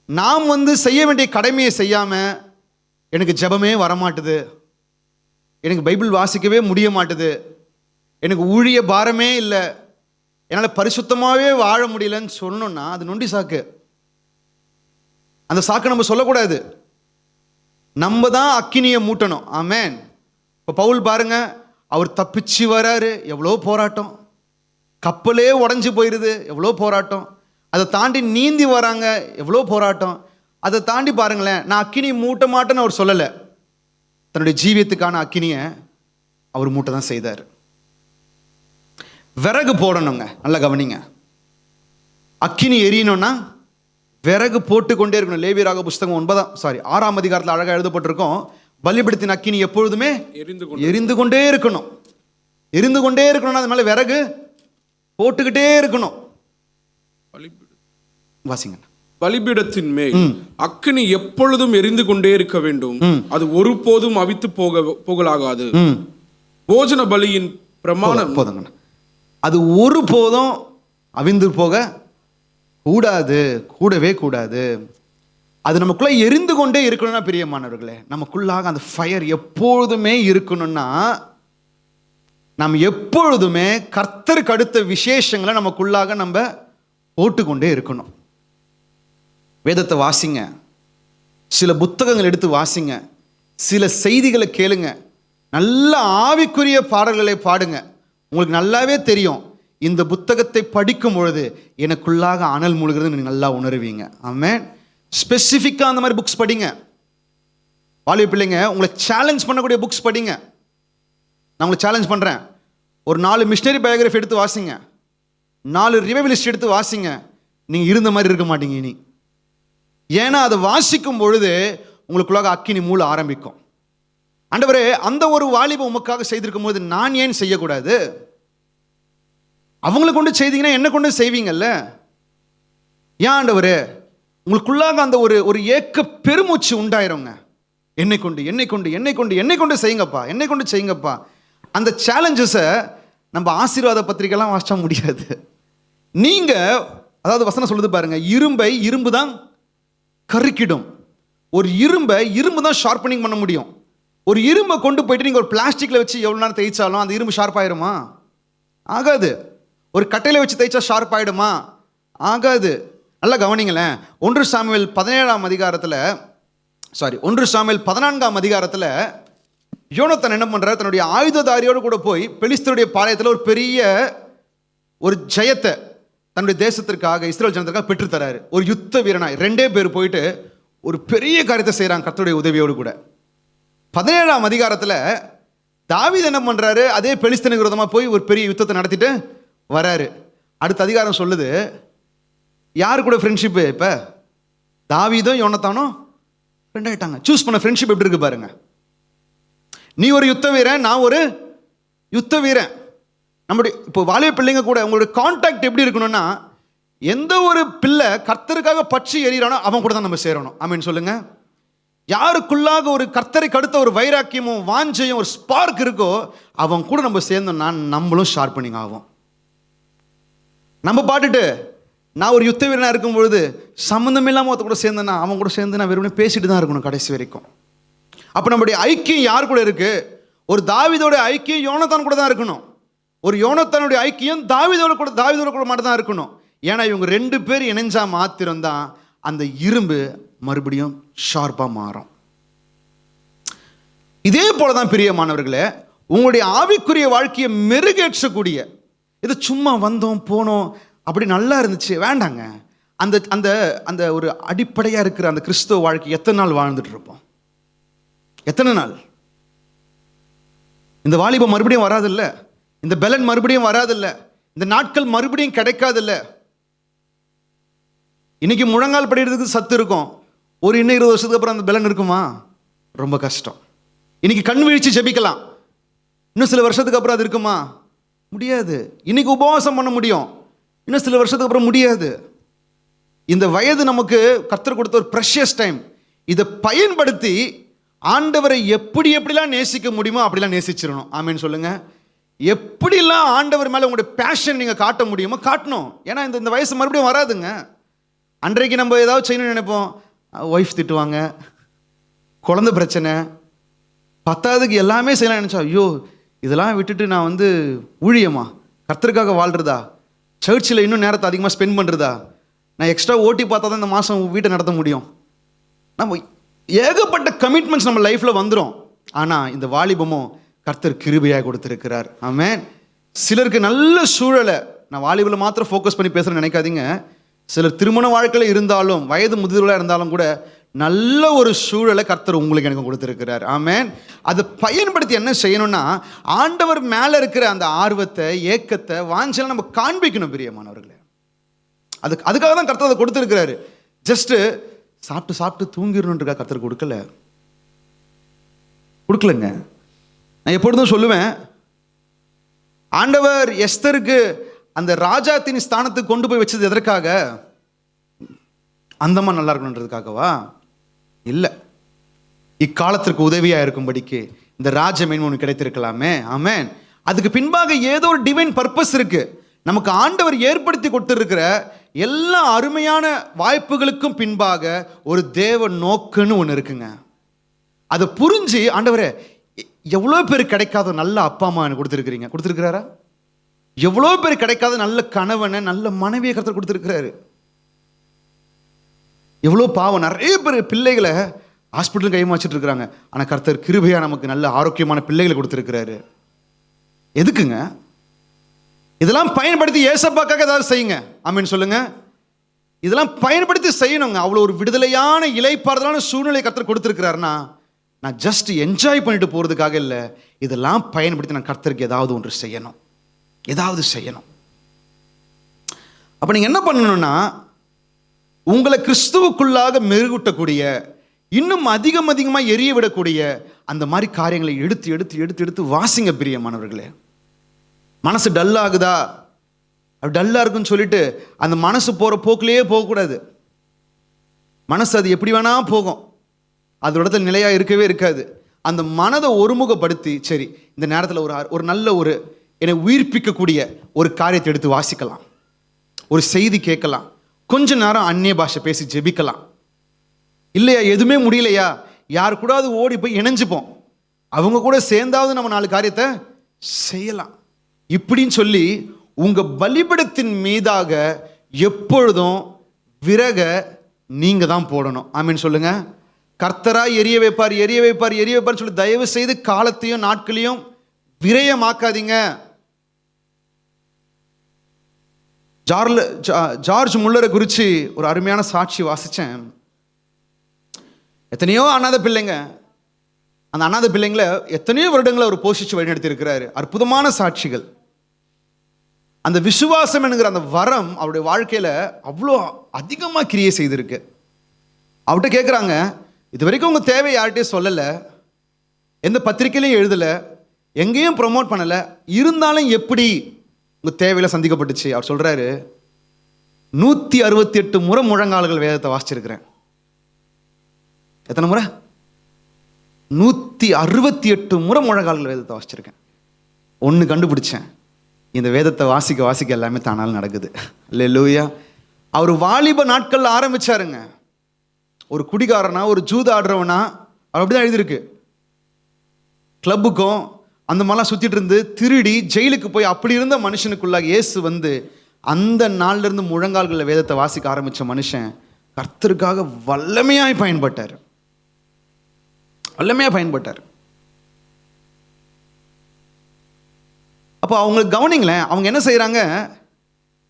நாம் செய்ய வேண்டிய கடமையை செய்யாம எனக்கு ஜெபமே வரமாட்டுது, எனக்கு பைபிள் வாசிக்கவே முடிய மாட்டுது, எனக்கு ஊழிய பாரமே இல்லை, என்னால் பரிசுத்தமாகவே வாழ முடியலன்னு சொன்னோம்னா அது நொண்டி சாக்கு. அந்த சாக்கு நம்ம சொல்லக்கூடாது. நம்ம தான் அக்கினியை மூட்டணும். ஆமென். இப்போ பவுல் பாருங்க, அவர் தப்பிச்சு வராரு, எவ்வளோ போராட்டம், கப்பலே உடஞ்சி போயிடுது, எவ்வளோ போராட்டம், அதை தாண்டி நீந்தி வராங்க, எவ்வளோ போராட்டம், அதை தாண்டி பாருங்களேன், நான் அக்கினி மூட்ட மாட்டேன்னு அவர் சொல்லலை, தன்னுடைய ஜீவியத்துக்கான அக்கினியை அவர் மூட்டை தான் செய்தார். விறகு போடணுங்க, நல்லா கவனிங்க. அக்கினி எரியணும்னா விறகு போட்டு கொண்டே இருக்கணும். லேவியராக புஸ்தகம் 6ஆம் அதிகாரத்தில் அழகாக எழுதப்பட்டிருக்கும், பலிபீடத்தின் அக்கினி எப்பொழுதுமே எரிந்து கொண்டே இருக்கணும். எரிந்து கொண்டே இருக்கணும்னா அது மேலே விறகு போட்டுக்கிட்டே இருக்கணும். வாசிங்க. பலிபீடத்தின் மேல் அக்கினி எப்பொழுதும் எரிந்து கொண்டே இருக்க வேண்டும், அது ஒருபோதும் அவித்து போகலாகாது. போஜன பலியின் பிரமாணம் போதுங்க, அது ஒருபோதும் அவிந்து போக கூடாது, கூடவே கூடாது. அது நமக்குள்ள எரிந்து கொண்டே இருக்கணும்னா பிரியமானவர்களே, நமக்குள்ளாக அந்த ஃபயர் எப்பொழுதுமே இருக்கணும்னா நம்ம எப்பொழுதுமே கர்த்தருக்கு அடுத்த விசேஷங்களை நமக்குள்ளாக நம்ம போட்டுக்கொண்டே இருக்கணும். வேதத்தை வாசிங்க, சில புத்தகங்கள் எடுத்து வாசிங்க, சில செய்திகளை கேளுங்க, நல்ல ஆவிக்குரிய பாடல்களை பாடுங்க. உங்களுக்கு நல்லாவே தெரியும், இந்த புத்தகத்தை படிக்கும் பொழுது எனக்குள்ளாக அனல் மூழ்கிறது நீங்கள் நல்லா உணர்வீங்க. ஆமென். ஸ்பெசிஃபிக்காக அந்த மாதிரி புக்ஸ் படிங்க. வாலிப பிள்ளைங்க, உங்களை சேலஞ்ச் பண்ணக்கூடிய புக்ஸ் படிங்க. நான் உங்களை சேலஞ்ச் பண்ணுறேன், ஒரு 4 மிஷனரி பயோகிராஃபி எடுத்து வாசிங்க, 4 ரிவைவலிஸ்ட் எடுத்து வாசிங்க, நீங்கள் இருந்த மாதிரி இருக்க மாட்டீங்க இனி. ஏன்னா அதை வாசிக்கும் பொழுது உங்களுக்குள்ளாக அக்கினி மூள ஆரம்பிக்கும். ஆண்டவரே, அந்த ஒரு வாலிபம் உமக்காக செய்திருக்கும் போது நான் ஏன் செய்யக்கூடாது? அவங்களை கொண்டு செய்தீங்கன்னா என்ன கொண்டு செய்வீங்கல்ல? ஏன் ஆண்டவரே? உங்களுக்குள்ளாக அந்த ஒரு ஏக்க பெருமூச்சு உண்டாயிருங்க. என்னை கொண்டு என்னை கொண்டு என்னை கொண்டு என்னை கொண்டு செய்யுங்கப்பா, என்னை கொண்டு செய்யுங்கப்பா. அந்த சேலஞ்சஸை நம்ம ஆசீர்வாத பத்திரிகைலாம் வாசிச்சா முடியாது. நீங்க அதாவது வசனம் சொல்லுது பாருங்க, இரும்பை இரும்பு தான் கருக்கிடும். ஒரு இரும்பை இரும்பு தான் ஷார்ப்பனிங் பண்ண முடியும். ஒரு இரும்பை கொண்டு போயிட்டு நீங்கள் ஒரு பிளாஸ்டிக்கில் வச்சு எவ்வளோ நேரம் தேய்ச்சாலும் அந்த இரும்பு ஷார்ப் ஆயிடுமா? ஆகாது. ஒரு கட்டையில் வச்சு தேய்ச்சா ஷார்ப் ஆகிடுமா? ஆகாது. நல்லா கவனிங்களேன். 1 சாமுவேல் 14ஆம் அதிகாரத்தில் யோனத்தான் என்ன பண்ணுறார்? தன்னுடைய ஆயுததாரியோடு கூட போய் பெலிஸ்தருடைய பாளையத்தில் ஒரு பெரிய ஒரு ஜெயத்தை தன்னுடைய தேசத்திற்காக, இஸ்ரேல் ஜனத்திற்காக பெற்றுத்தராரு. ஒரு யுத்த வீரனாய் 2 பேர் போயிட்டு ஒரு பெரிய காரியத்தை செய்கிறாங்க கர்த்தருடைய உதவியோடு கூட. 17ஆம் அதிகாரத்தில் தாவீது என்ன பண்ணுறாரு, அதே பெலிஸ்தீனுக்கு விரோதமாக போய் ஒரு பெரிய யுத்தத்தை நடத்திட்டு வராரு. அடுத்த அதிகாரம் சொல்லுது, யாரு கூட ஃப்ரெண்ட்ஷிப்பு? இப்போ தாவீதும் யோனத்தானும் ஃப்ரெண்ட் ஆகிட்டாங்க. சூஸ் பண்ண ஃப்ரெண்ட்ஷிப் எப்படி இருக்கு பாருங்க. நீ ஒரு யுத்த வீரன், நான் ஒரு யுத்த வீரன். நம்முடைய இப்போ வாலிப பிள்ளைங்க கூட உங்களுடைய கான்டாக்ட் எப்படி இருக்கணும்னா, எந்த ஒரு பிள்ளை கர்த்தருக்காக பற்றி எறிகிறானோ அவன் கூட தான் நம்ம சேரணும். ஆமீன் சொல்லுங்க. யாருக்குள்ளாக ஒரு கர்த்தருக்கு அடுத்த ஒரு வைராக்கியமும் வாஞ்சையும் ஒரு ஸ்பார்க் இருக்கோ அவன் கூட நம்ம சேர்ந்தோம்னா நம்மளும் ஷார்ப்பனிங் ஆகும். நம்ம பாட்டுட்டு நான் ஒரு யுத்த வீரனாக இருக்கும் பொழுது சம்மந்தம் இல்லாமல் ஒருத்த கூட சேர்ந்தேன்னா அவன் கூட சேர்ந்து நான் வெறுமனே பேசிட்டு தான் இருக்கணும் கடைசி வரைக்கும். அப்போ நம்முடைய ஐக்கியம் யார் கூட இருக்கு? ஒரு தாவீதோட ஐக்கியம் யோனத்தான் கூட தான் இருக்கணும். ஒரு யோனத்தானுடைய ஐக்கியம் தாவீதோட கூட மட்டும் தான் இருக்கணும். ஏன்னா இவங்க 2 பேர் இணைஞ்சா மாத்திரம்தான் அந்த இரும்பு மறுபடியும் ஷார்ப்பாக மாறும். இதே போல தான் பிரியமானவர்களே, உங்களுடைய ஆவிக்குரிய வாழ்க்கையை மெருகேற்றக்கூடிய, இது சும்மா வந்தோம் போனோம் அப்படி நல்லா இருந்துச்சு வேண்டாங்க. அந்த அந்த அந்த ஒரு அடிப்படையாக இருக்கிற அந்த கிறிஸ்துவ வாழ்க்கை எத்தனை நாள் வாழ்ந்துட்டு இருப்போம்? எத்தனை நாள்? இந்த வாலிபம் மறுபடியும் வராதில்ல, இந்த பெலன் மறுபடியும் வராதில்ல, இந்த நாட்கள் மறுபடியும் கிடைக்காதில்ல. இன்னைக்கு முழங்கால் படிக்கிறதுக்கு சத்து இருக்கும், ஒரு இன்னும் 20 வருஷத்துக்கு அப்புறம் அந்த பெலன் இருக்குமா? ரொம்ப கஷ்டம். இன்னைக்கு கண் வீழ்ச்சி ஜெபிக்கலாம், இன்னும் சில வருஷத்துக்கு அப்புறம் அது இருக்குமா? முடியாது. இன்னைக்கு உபவாசம் பண்ண முடியும், இன்னும் சில வருஷத்துக்கு அப்புறம் முடியாது. இந்த வயது நமக்கு கர்த்தர் கொடுத்த ஒரு ப்ரெஷியஸ் டைம். இதை பயன்படுத்தி ஆண்டவரை எப்படிலாம் நேசிக்க முடியுமோ அப்படிலாம் நேசிச்சிடணும். ஆமீன் சொல்லுங்க. எப்படிலாம் ஆண்டவர் மேலே உங்களுடைய பேஷன் நீங்கள் காட்ட முடியுமோ காட்டணும். ஏன்னா இந்த வயசு மறுபடியும் வராதுங்க. அன்றைக்கு நம்ம ஏதாவது செய்யணும்னு நினைப்போம், ஒய்ஃப் திட்டுவாங்க, குழந்தை பிரச்சனை, 10ஆவதுக்கு எல்லாமே செய்யலாம் நினச்சா, ஐயோ இதெல்லாம் விட்டுட்டு நான் ஊழியமா, கர்த்தருக்காக வாழ்கிறதா, சர்ச்சில் இன்னும் நேரத்தை அதிகமாக ஸ்பெண்ட் பண்ணுறதா, நான் எக்ஸ்ட்ரா ஓட்டி பார்த்தா தான் இந்த மாதம் வீட்டை நடத்த முடியும். நம்ம ஏகப்பட்ட கமிட்மெண்ட்ஸ் நம்ம லைஃப்பில் வந்துடும். ஆனால் இந்த வாலிபமும் கர்த்தர் கிருபையாக கொடுத்துருக்கிறார். ஆமென். சிலருக்கு நல்ல சூழலை, நான் வாலிபில் மாத்திரம் ஃபோக்கஸ் பண்ணி பேசுகிறேன்னு நினைக்காதீங்க. சிலர் திருமண வாழ்க்கையில் இருந்தாலும் வயது முதிர்வலாக இருந்தாலும் கூட நல்ல ஒரு சூழலை கர்த்தர் உங்களுக்கு எனக்கு கொடுத்துருக்கிறார். ஆமென். அதை பயன்படுத்தி என்ன செய்யணும்னா, ஆண்டவர் மேலே இருக்கிற அந்த ஆர்வத்தை, ஏக்கத்தை, வாஞ்சலை நம்ம காண்பிக்கணும் பிரியமானவர்களே. அதுக்காக தான் கர்த்தர் அதை கொடுத்துருக்கிறாரு. ஜஸ்ட்டு சாப்பிட்டு தூங்கிடணுன்றக்கா கர்த்தர் கொடுக்கலங்க. நான் எப்பொழுதும் சொல்லுவேன், ஆண்டவர் எஸ்தருக்கு அந்த ராஜாத்தின் ஸ்தானத்துக்கு கொண்டு போய் வச்சது எதற்காக? அந்தமா நல்லா இருக்கணுன்றதுக்காகவா? இல்லை, இக்காலத்திற்கு உதவியாக இருக்கும்படிக்கு இந்த ராஜ்யம் ஒன்று கிடைத்திருக்கலாமே. ஆமென். அதுக்கு பின்பாக ஏதோ ஒரு டிவைன் பர்பஸ் இருக்கு. நமக்கு ஆண்டவர் ஏற்படுத்தி கொடுத்திருக்கிற எல்லா அருமையான வாய்ப்புகளுக்கும் பின்பாக ஒரு தேவ நோக்குன்னு ஒன்று இருக்குங்க. அதை புரிஞ்சு, ஆண்டவரே எவ்வளோ பேர் கிடைக்காத நல்ல அப்பா அம்மா எனக்கு கொடுத்துருக்கிறாரா? எவ்வளோ பேர் கிடைக்காத நல்ல கணவனை, நல்ல மனைவியை கர்த்தர் கொடுத்துருக்கிறாரு. எவ்வளோ பாவம், நிறைய பேர் பிள்ளைகளை ஹாஸ்பிட்டல் கைமா வச்சுட்டு இருக்கிறாங்க. ஆனால் கர்த்தர் கிருபையா நமக்கு நல்ல ஆரோக்கியமான பிள்ளைகளை கொடுத்துருக்கிறாரு. எதுக்குங்க? இதெல்லாம் பயன்படுத்தி ஏசப்பாக்காக ஏதாவது செய்யுங்க. ஆமீன் சொல்லுங்க. இதெல்லாம் பயன்படுத்தி செய்யணுங்க. அவ்வளோ ஒரு விடுதலையான இலைப்பாறுதலான சூழ்நிலை கர்த்தர் கொடுத்துருக்கிறாருன்னா, நான் ஜஸ்ட் என்ஜாய் பண்ணிட்டு போகிறதுக்காக இல்லை, இதெல்லாம் பயன்படுத்தி நான் கர்த்தருக்கு ஏதாவது ஒன்று செய்யணும், ஏதாவது செய்யணும். அப்போ நீங்கள் என்ன பண்ணணும்னா, உங்களை கிறிஸ்துவுக்குள்ளாக மெருகூட்டக்கூடிய, இன்னும் அதிகமாக எரிய விடக்கூடிய அந்த மாதிரி காரியங்களை எடுத்து எடுத்து எடுத்து எடுத்து வாசிங்க பிரியமானவர்களே. மனசு டல்லாகுதா, அப்படி டல்லாக இருக்குன்னு சொல்லிட்டு அந்த மனசு போகிற போக்கிலேயே போகக்கூடாது. மனசு அது எப்படி வேணா போகும், அதோட இடத்துல நிலையாக இருக்கவே இருக்காது. அந்த மனதை ஒருமுகப்படுத்தி, சரி இந்த நேரத்தில் ஒரு நல்ல ஒரு என்னை உயிர்ப்பிக்கக்கூடிய ஒரு காரியத்தை எடுத்து வாசிக்கலாம், ஒரு செய்தி கேட்கலாம், கொஞ்ச நேரம் அந்நிய பாஷை பேசி ஜெபிக்கலாம். இல்லையா எதுவுமே முடியலையா, யார் கூடாது ஓடி போய் இணைஞ்சுப்போம், அவங்க கூட சேர்ந்தாவது நம்ம 4 காரியத்தை செய்யலாம். இப்படின்னு சொல்லி உங்க பலிபீடத்தின் மீதாக எப்பொழுதும் விறக நீங்க தான் போடணும். ஆமீன் சொல்லுங்க. கர்த்தராய் எரிய வைப்பார் சொல்லி தயவு செய்து காலத்தையும் நாட்களையும் விரயமாக்காதீங்க. ஜார்ஜ் முல்லரை குறித்து ஒரு அருமையான சாட்சி வாசித்தேன். எத்தனையோ அனாதை பிள்ளைங்க, அந்த அனாதை பிள்ளைங்களை எத்தனையோ வருடங்களை அவர் போஷிச்சு வழிநடத்தி இருக்கிறாரு. அற்புதமான சாட்சிகள். அந்த விசுவாசம் என்கிற அந்த வரம் அவருடைய வாழ்க்கையில் அவ்வளோ அதிகமாக கிரியை செய்திருக்கு. அவர்கிட்ட கேட்குறாங்க, இது வரைக்கும் உங்கள் தேவை யார்கிட்டையும் சொல்லலை, எந்த பத்திரிக்கையிலையும் எழுதலை, எங்கேயும் ப்ரொமோட் பண்ணலை, இருந்தாலும் எப்படி உங்கள் தேவையில் சந்திக்கப்பட்டுச்சு? அவர் சொல்கிறாரு, 168 முறை முழங்கால்கள் வேதத்தை வாசிச்சிருக்கிறேன். எத்தனை முறை? 168 முறை முழங்கால்கள் வேதத்தை வாசிச்சிருக்கேன். ஒன்று கண்டுபிடிச்சேன், இந்த வேதத்தை வாசிக்க வாசிக்க எல்லாமே தானால நடக்குது. அல்லேலூயா. அவர் வாலிப நாட்களில் ஆரம்பிச்சாருங்க. ஒரு குடிகாரனா, ஒரு ஜூத ஆடுறவனா, அவர் அப்படிதான் எழுதியிருக்கு. கிளப்புக்கும் அந்த மாதிரிலாம் சுற்றிட்டு இருந்து திருடி ஜெயிலுக்கு போய் அப்படி இருந்த மனுஷனுக்குள்ளாக இயேசு வந்து அந்த நாள்ல இருந்து முழங்கால்களில் வேதத்தை வாசிக்க ஆரம்பித்த மனுஷன் கர்த்தருக்காக வல்லமையாய் பயன்பட்டார். வல்லமையாக பயன்பட்டார். அப்போ அவங்களுக்கு கவனிங்களேன், அவங்க என்ன செய்கிறாங்க,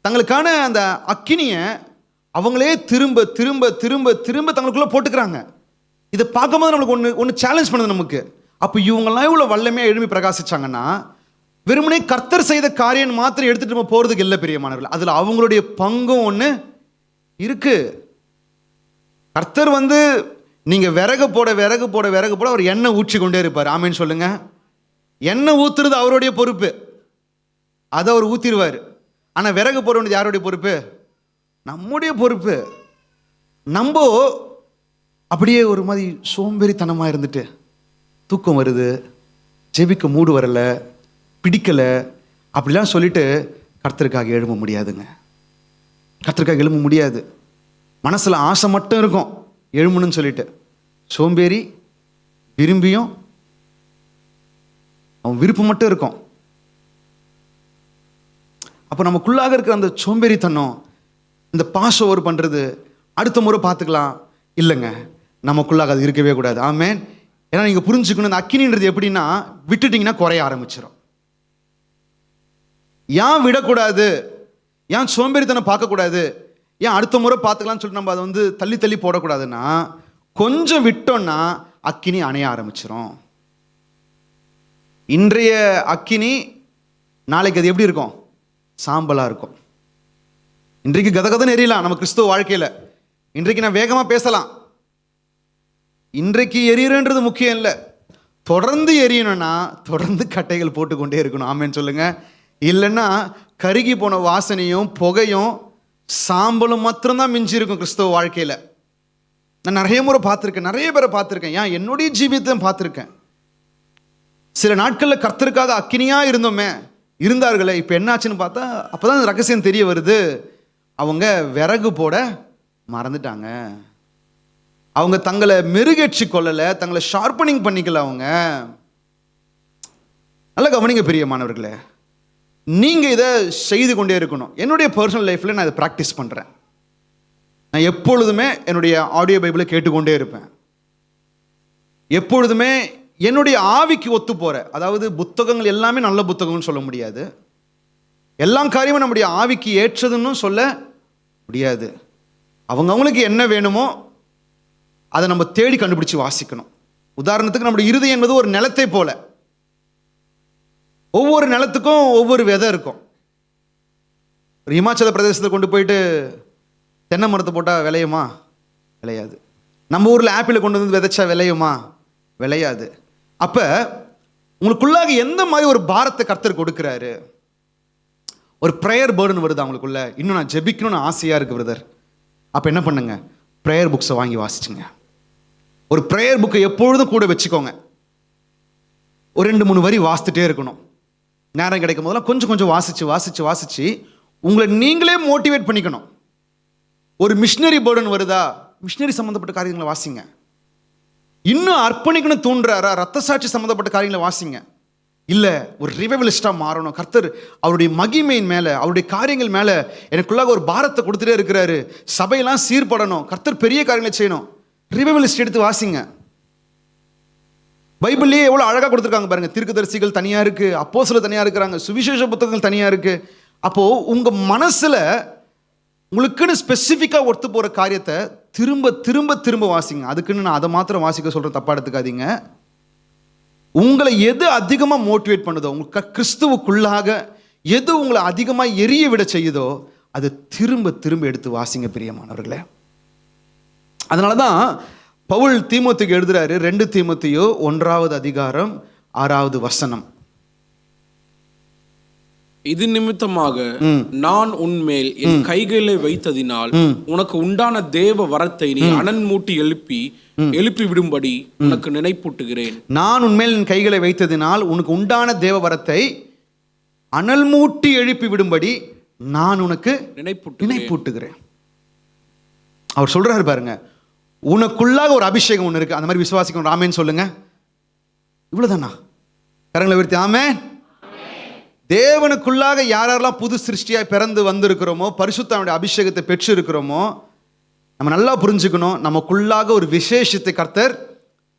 தங்களுக்கான அந்த அக்கினியை அவங்களே திரும்ப திரும்ப திரும்ப திரும்ப தங்களுக்குள்ளே போட்டுக்கிறாங்க. இதை பார்க்கும்போது நம்மளுக்கு ஒன்று சேலஞ்ச் பண்ணுது நமக்கு. அப்போ இவங்கெல்லாம் இவ்வளோ வல்லமையாக எழுப்பி பிரகாசிச்சாங்கன்னா, வெறுமனே கர்த்தர் செய்த காரியம் மாத்திரம் எடுத்துகிட்டு நம்ம போகிறதுக்கு இல்லை பிரியமானவர்கள். அதில் அவங்களுடைய பங்கும் ஒன்று இருக்குது. கர்த்தர் வந்து நீங்கள் விறகு போட விறகு போட விறகு போட அவர் எண்ணெய் ஊற்றி கொண்டே இருப்பார். ஆமேன்னு சொல்லுங்க. எண்ணெய் ஊற்றுறது அவருடைய பொறுப்பு, அதை அவர் ஊற்றிடுவார். ஆனால் விறகு போட வேண்டியது யாருடைய பொறுப்பு? நம்முடைய பொறுப்பு. நம்ம அப்படியே ஒரு மாதிரி சோம்பேறித்தனமாக இருந்துட்டு தூக்கம் வருது, ஜெபிக்க மூடு வரலை, பிடிக்கலை, அப்படிலாம் சொல்லிட்டு கர்த்தருக்காக எழும்ப முடியாதுங்க. கர்த்தருக்காக எழும்ப முடியாது. மனசில் ஆசை மட்டும் இருக்கும் எழுமணும்னு சொல்லிட்டு. சோம்பேறி விரும்பியும் அவன் விருப்பம் மட்டும் இருக்கும். அப்போ நமக்குள்ளாக இருக்கிற அந்த சோம்பேறித்தனம், இந்த பாஸ் ஓவர் பண்ணுறது, அடுத்த முறை பார்த்துக்கலாம், இல்லைங்க, நமக்குள்ளாக அது இருக்கவே கூடாது. ஆமேன். ஏன்னா நீங்கள் புரிஞ்சுக்கணும், இந்த அக்கினின்றது எப்படின்னா, விட்டுட்டிங்கன்னா குறைய ஆரம்பிச்சிடும். ஏன் விடக்கூடாது, ஏன் சோம்பேறித்தனம் பார்க்கக்கூடாது, ஏன் அடுத்த முறை பார்த்துக்கலாம்னு சொல்லிட்டு நம்ம அதை வந்து தள்ளி தள்ளி போடக்கூடாதுன்னா, கொஞ்சம் விட்டோன்னா அக்கினி அணைய ஆரம்பிச்சிடும். இன்றைய அக்கினி நாளைக்கு அது எப்படி இருக்கும்? சாம்பலாக இருக்கும். இன்றைக்கு கதகதன்னு எரியலாம் நம்ம கிறிஸ்துவ வாழ்க்கையில். இன்றைக்கு நான் வேகமாக பேசலாம். இன்றைக்கு எரியறன்றது முக்கியம் இல்லை. தொடர்ந்து எரியணும்னா தொடர்ந்து கட்டைகள் போட்டுக்கொண்டே இருக்கணும். ஆமேன்னு சொல்லுங்க. இல்லைன்னா கருகி போன வாசனையும் புகையும் சாம்பலும் மாத்திரம்தான் மிஞ்சி இருக்கும் கிறிஸ்தவ வாழ்க்கையில். நான் நிறைய முறை பார்த்துருக்கேன், நிறைய பேரை பார்த்துருக்கேன். ஏன் என்னுடைய ஜீவியத்தை பார்த்துருக்கேன். சில நாட்களில் கர்த்தருக்காக அக்கினியாக இருந்தோமே, இருந்தார்களே, இப்போ என்னாச்சுன்னு பார்த்தா அப்போதான் ரகசியம் தெரிய வருது. அவங்க விறகு போட மறந்துட்டாங்க. அவங்க தங்களை மெருகேற்றி கொள்ளலை, தங்களை ஷார்ப்பனிங் பண்ணிக்கல. அவங்க நல்லா கவனிங்க பிரியமானவர்களே, நீங்கள் இதை செய்து கொண்டே இருக்கணும். என்னுடைய பர்சனல் லைஃப்பில் நான் இதை ப்ராக்டிஸ் பண்ணுறேன். நான் எப்பொழுதுமே என்னுடைய ஆடியோ பைபிளை கேட்டுக்கொண்டே இருப்பேன். எப்பொழுதுமே என்னுடைய ஆவிக்கு ஒத்து போகிற, அதாவது புத்தகங்கள் எல்லாமே நல்ல புத்தகம்னு சொல்ல முடியாது, எல்லா காரியமும் நம்முடைய ஆவிக்கு ஏற்றதுன்னு சொல்ல முடியாது. அவங்களுக்கு என்ன வேணுமோ அதை நம்ம தேடி கண்டுபிடிச்சு வாசிக்கணும். உதாரணத்துக்கு நம்முடைய இருதயம் என்பது ஒரு நிலத்தை போல. ஒவ்வொரு நிலத்துக்கும் ஒவ்வொரு விதை இருக்கும். ஒரு இமாச்சல பிரதேசத்தை கொண்டு போயிட்டு தென்னை மரத்தை போட்டால் விளையுமா? விளையாது. நம்ம ஊரில் ஆப்பிளை கொண்டு வந்து விதைச்சா விளையுமா? விளையாது. அப்போ உங்களுக்குள்ளாக எந்த மாதிரி ஒரு பாரத்தை கர்த்தர் கொடுக்குறாரு? ஒரு ப்ரேயர் பேர்டுன்னு வருது அவங்களுக்குள்ள. இன்னும் நான் ஜெபிக்கணும்னு ஆசையாக இருக்குது பிரதர். அப்போ என்ன பண்ணுங்க, ப்ரேயர் புக்ஸை வாங்கி வாசிச்சுங்க. ஒரு ப்ரேயர் புக்கை எப்பொழுதும் கூட வச்சுக்கோங்க. ஒரு 2-3 வரி வாசித்துட்டே இருக்கணும். நேரம் கிடைக்கும் போதெல்லாம் கொஞ்சம் கொஞ்சம் வாசித்து வாசித்து வாசித்து உங்களை நீங்களே மோட்டிவேட் பண்ணிக்கணும். ஒரு மிஷினரி பேர்டுன்னு வருதா, மிஷினரி சம்மந்தப்பட்ட காரியங்களை வாசிங்க. இன்னும் அர்ப்பணிக்கணும் தூண்டுறாரா, ரத்த சாட்சி சம்மந்தப்பட்ட காரியங்களை வாசிங்க. இல்லை ஒரு ரிவைவலிஸ்டாக மாறணும், கர்த்தர் அவருடைய மகிமையின் மேலே, அவருடைய காரியங்கள் மேலே எனக்குள்ளாக ஒரு பாரத்தை கொடுத்துட்டே இருக்கிறாரு, சபையெல்லாம் சீர்படணும், கர்த்தர் பெரிய காரியங்களை செய்யணும், ரிவைவலிஸ்ட் எடுத்து வாசிங்க. பைபிள்லேயே எவ்வளோ அழகாக கொடுத்துருக்காங்க பாருங்கள். தீர்க்கதரிசிகள் தனியாக இருக்குது, அப்போஸ்தலர் தனியாக இருக்கிறாங்க, சுவிசேஷ புத்தகங்கள் தனியாக இருக்குது. அப்போது உங்கள் மனசில் உங்களுக்குன்னு ஸ்பெசிஃபிக்காக ஒத்து போகிற காரியத்தை திரும்ப திரும்ப திரும்ப வாசிங்க. அதுக்குன்னு நான் அதை மாத்திரம் வாசிக்க சொல்கிறேன், தப்பாக எடுத்துக்காதீங்க. உங்களை எது அதிகமாக மோட்டிவேட் பண்ணுதோ, உங்களுக்கு கிறிஸ்துவுக்குள்ளாக எது உங்களை அதிகமாக எரிய விட செய்யுதோ அதை திரும்ப திரும்ப எடுத்து வாசிங்க பிரியமானவர்களே. அதனால தான் பவுல் தீமோத்தேயுக்கு எழுதுறாரு, 2 தீமோத்தேயு 1 அதிகாரம் 6 வசனம். இது நிமித்தமாக நான் உன்மேல் என் கைகளை வைத்ததினால் உனக்கு உண்டான தேவ வரத்தை நீ அனல் மூட்டி எழுப்பி விடும்படி உனக்கு நினைப்பூட்டுகிறேன். நான் உன்மேல் என் கைகளை வைத்ததினால் உனக்கு உண்டான தேவ வரத்தை அனல் மூட்டி எழுப்பி விடும்படி நான் உனக்கு நினைப்பூட்டுகிறேன். அவர் சொல்றாரு பாருங்க, உனக்குள்ளாக ஒரு அபிஷேகம் ஒன்று இருக்கு, அந்த மாதிரி விசுவாசிக்கணும். ஆமேன்னு சொல்லுங்க. இவ்வளவுதானா? கரங்களை உயர்த்தி ஆமென். தேவனுக்குள்ளாக யாரெல்லாம் புது சிருஷ்டியாய் பிறந்து வந்திருக்கிறோமோ, பரிசுத்தனுடைய அபிஷேகத்தை பெற்று இருக்கிறோமோ, நம்ம நல்லா புரிஞ்சுக்கணும், நமக்குள்ளாக ஒரு விசேஷத்தை கர்த்தர்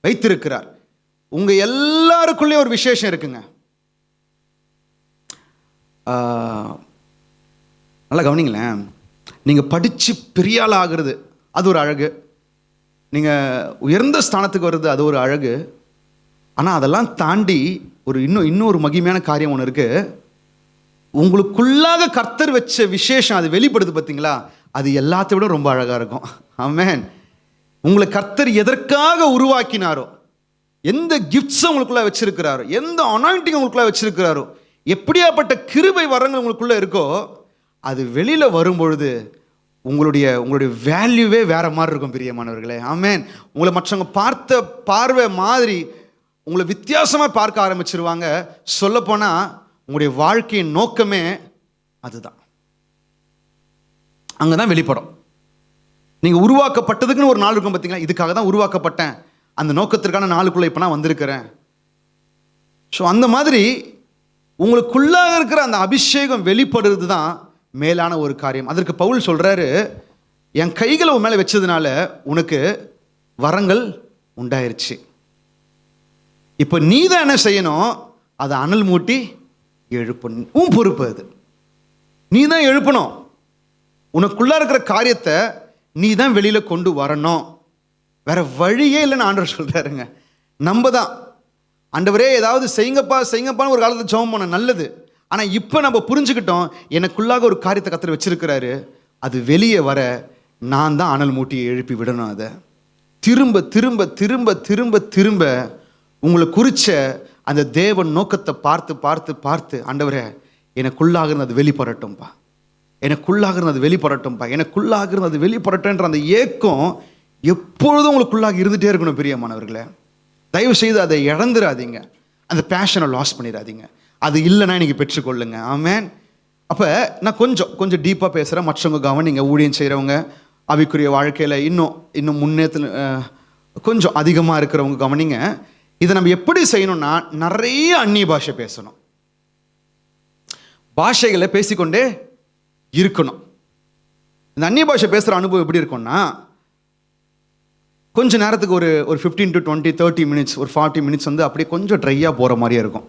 வைத்திருக்கிறார். உங்க எல்லாருக்குள்ளேயும் ஒரு விசேஷம் இருக்குங்க. நல்லா கவனிங்களேன். நீங்க படிச்சு பெரிய ஆள் ஆகுறது அது ஒரு அழகு, நீங்க உயர்ந்த ஸ்தானத்துக்கு வருது அது ஒரு அழகு. ஆனால் அதெல்லாம் தாண்டி இன்னொரு மகிமையான காரியம் ஒன்று இருக்கு. உங்களுக்குள்ளாக கர்த்தர் வச்ச விசேஷம் அது வெளிப்படுது பார்த்தீங்களா, அது எல்லாத்தை விட ரொம்ப அழகாக இருக்கும். ஆமென். உங்களை கர்த்தர் எதற்காக உருவாக்கினாரோ, எந்த கிஃப்ட்ஸ் உங்களுக்குள்ள வச்சிருக்கிறாரோ, எந்த அனாயிண்டிங் உங்களுக்குள்ள வச்சிருக்கிறாரோ, எப்படியாப்பட்ட கிருபை வரங்கள் உங்களுக்குள்ள இருக்கோ, அது வெளியில வரும்பொழுது உங்களுடைய வேல்யூவே வேற மாதிரி இருக்கும் பிரியமானவர்களே. ஆமென். உங்களை மற்றவங்க பார்த்த பார்வை மாதிரி உங்களை வித்தியாசமாக பார்க்க ஆரம்பிச்சிருவாங்க. சொல்லப்போனால் உங்களுடைய வாழ்க்கையின் நோக்கமே அதுதான். அங்கே தான் வெளிப்படும். நீங்கள் உருவாக்கப்பட்டதுக்குன்னு ஒரு நாள் இருக்கும் பார்த்தீங்களா, இதுக்காக தான் உருவாக்கப்பட்டேன், அந்த நோக்கத்திற்கான நாளுக்குள்ளே இப்போ நான் வந்திருக்கிறேன். ஸோ அந்த மாதிரி உங்களுக்குள்ளாக இருக்கிற அந்த அபிஷேகம் வெளிப்படுறது தான் மேலான ஒரு காரியம். அதற்கு பவுல் சொல்கிறாரு, என் கைகளை உன் மேலே வச்சதுனால உனக்கு வரங்கள் உண்டாயிருச்சு. இப்போ நீ தான் என்ன செய்யணும், அதை அனல் மூட்டி எழுப்பணும். உன் பொறுப்பு அது. நீ தான் எழுப்பணும். உனக்குள்ளே இருக்கிற காரியத்தை நீ தான் வெளியில் கொண்டு வரணும். வேற வழியே இல்லைன்னு ஆண்டவர் சொல்கிறாருங்க. நம்ம தான் ஆண்டவரே ஏதாவது செய்யுங்கப்பான்னு ஒரு காலத்தில் ஜெபம் பண்ண நல்லது. ஆனால் இப்போ நம்ம புரிஞ்சுக்கிட்டோம், எனக்குள்ளாக ஒரு காரியத்தை கர்த்தர் வச்சிருக்கிறாரு, அது வெளியே வர நான் தான் அனல் மூட்டி எழுப்பி விடணும். அதை திரும்ப திரும்ப திரும்ப திரும்ப திரும்ப உங்களை குறித்த அந்த தேவன் நோக்கத்தை பார்த்து பார்த்து பார்த்து ஆண்டவரே எனக்குள்ளாக அது வெளிப்படட்டும்பா, எனக்குள்ளாக அது வெளிப்படட்டும்பா, எனக்குள்ளாக அது வெளிப்படட்டுன்ற அந்த ஏக்கம் எப்பொழுதும் உங்களுக்குள்ளாக இருந்துகிட்டே இருக்கணும் பிரியமானவர்களே. தயவு செய்து அதை இழந்துடாதீங்க, அந்த பேஷனை லாஸ் பண்ணிடாதீங்க. அது இல்லைன்னா இன்னைக்கு பெற்றுக்கொள்ளுங்க. ஆமென். அப்போ நான் கொஞ்சம் டீப்பாக பேசுகிறேன், மற்றவங்க கவனிங்க. ஊழியம் செய்கிறவங்க, ஆவிக்குரிய வாழ்க்கையில் இன்னும் முன்னேற்ற கொஞ்சம் அதிகமாக இருக்கிறவங்க கவனிங்க. இதை நம்ம எப்படி செய்யணும்னா, நிறைய அந்நிய பாஷை பேசணும், பாஷைகளை பேசிக்கொண்டே இருக்கணும். இந்த அந்நிய பாஷை பேசுகிற அனுபவம் எப்படி இருக்கும்னா, கொஞ்சம் நேரத்துக்கு ஒரு 15 to 20 30 minutes, ஒரு 40 minutes வந்து அப்படியே கொஞ்சம் ட்ரையாக போகிற மாதிரியே இருக்கும்.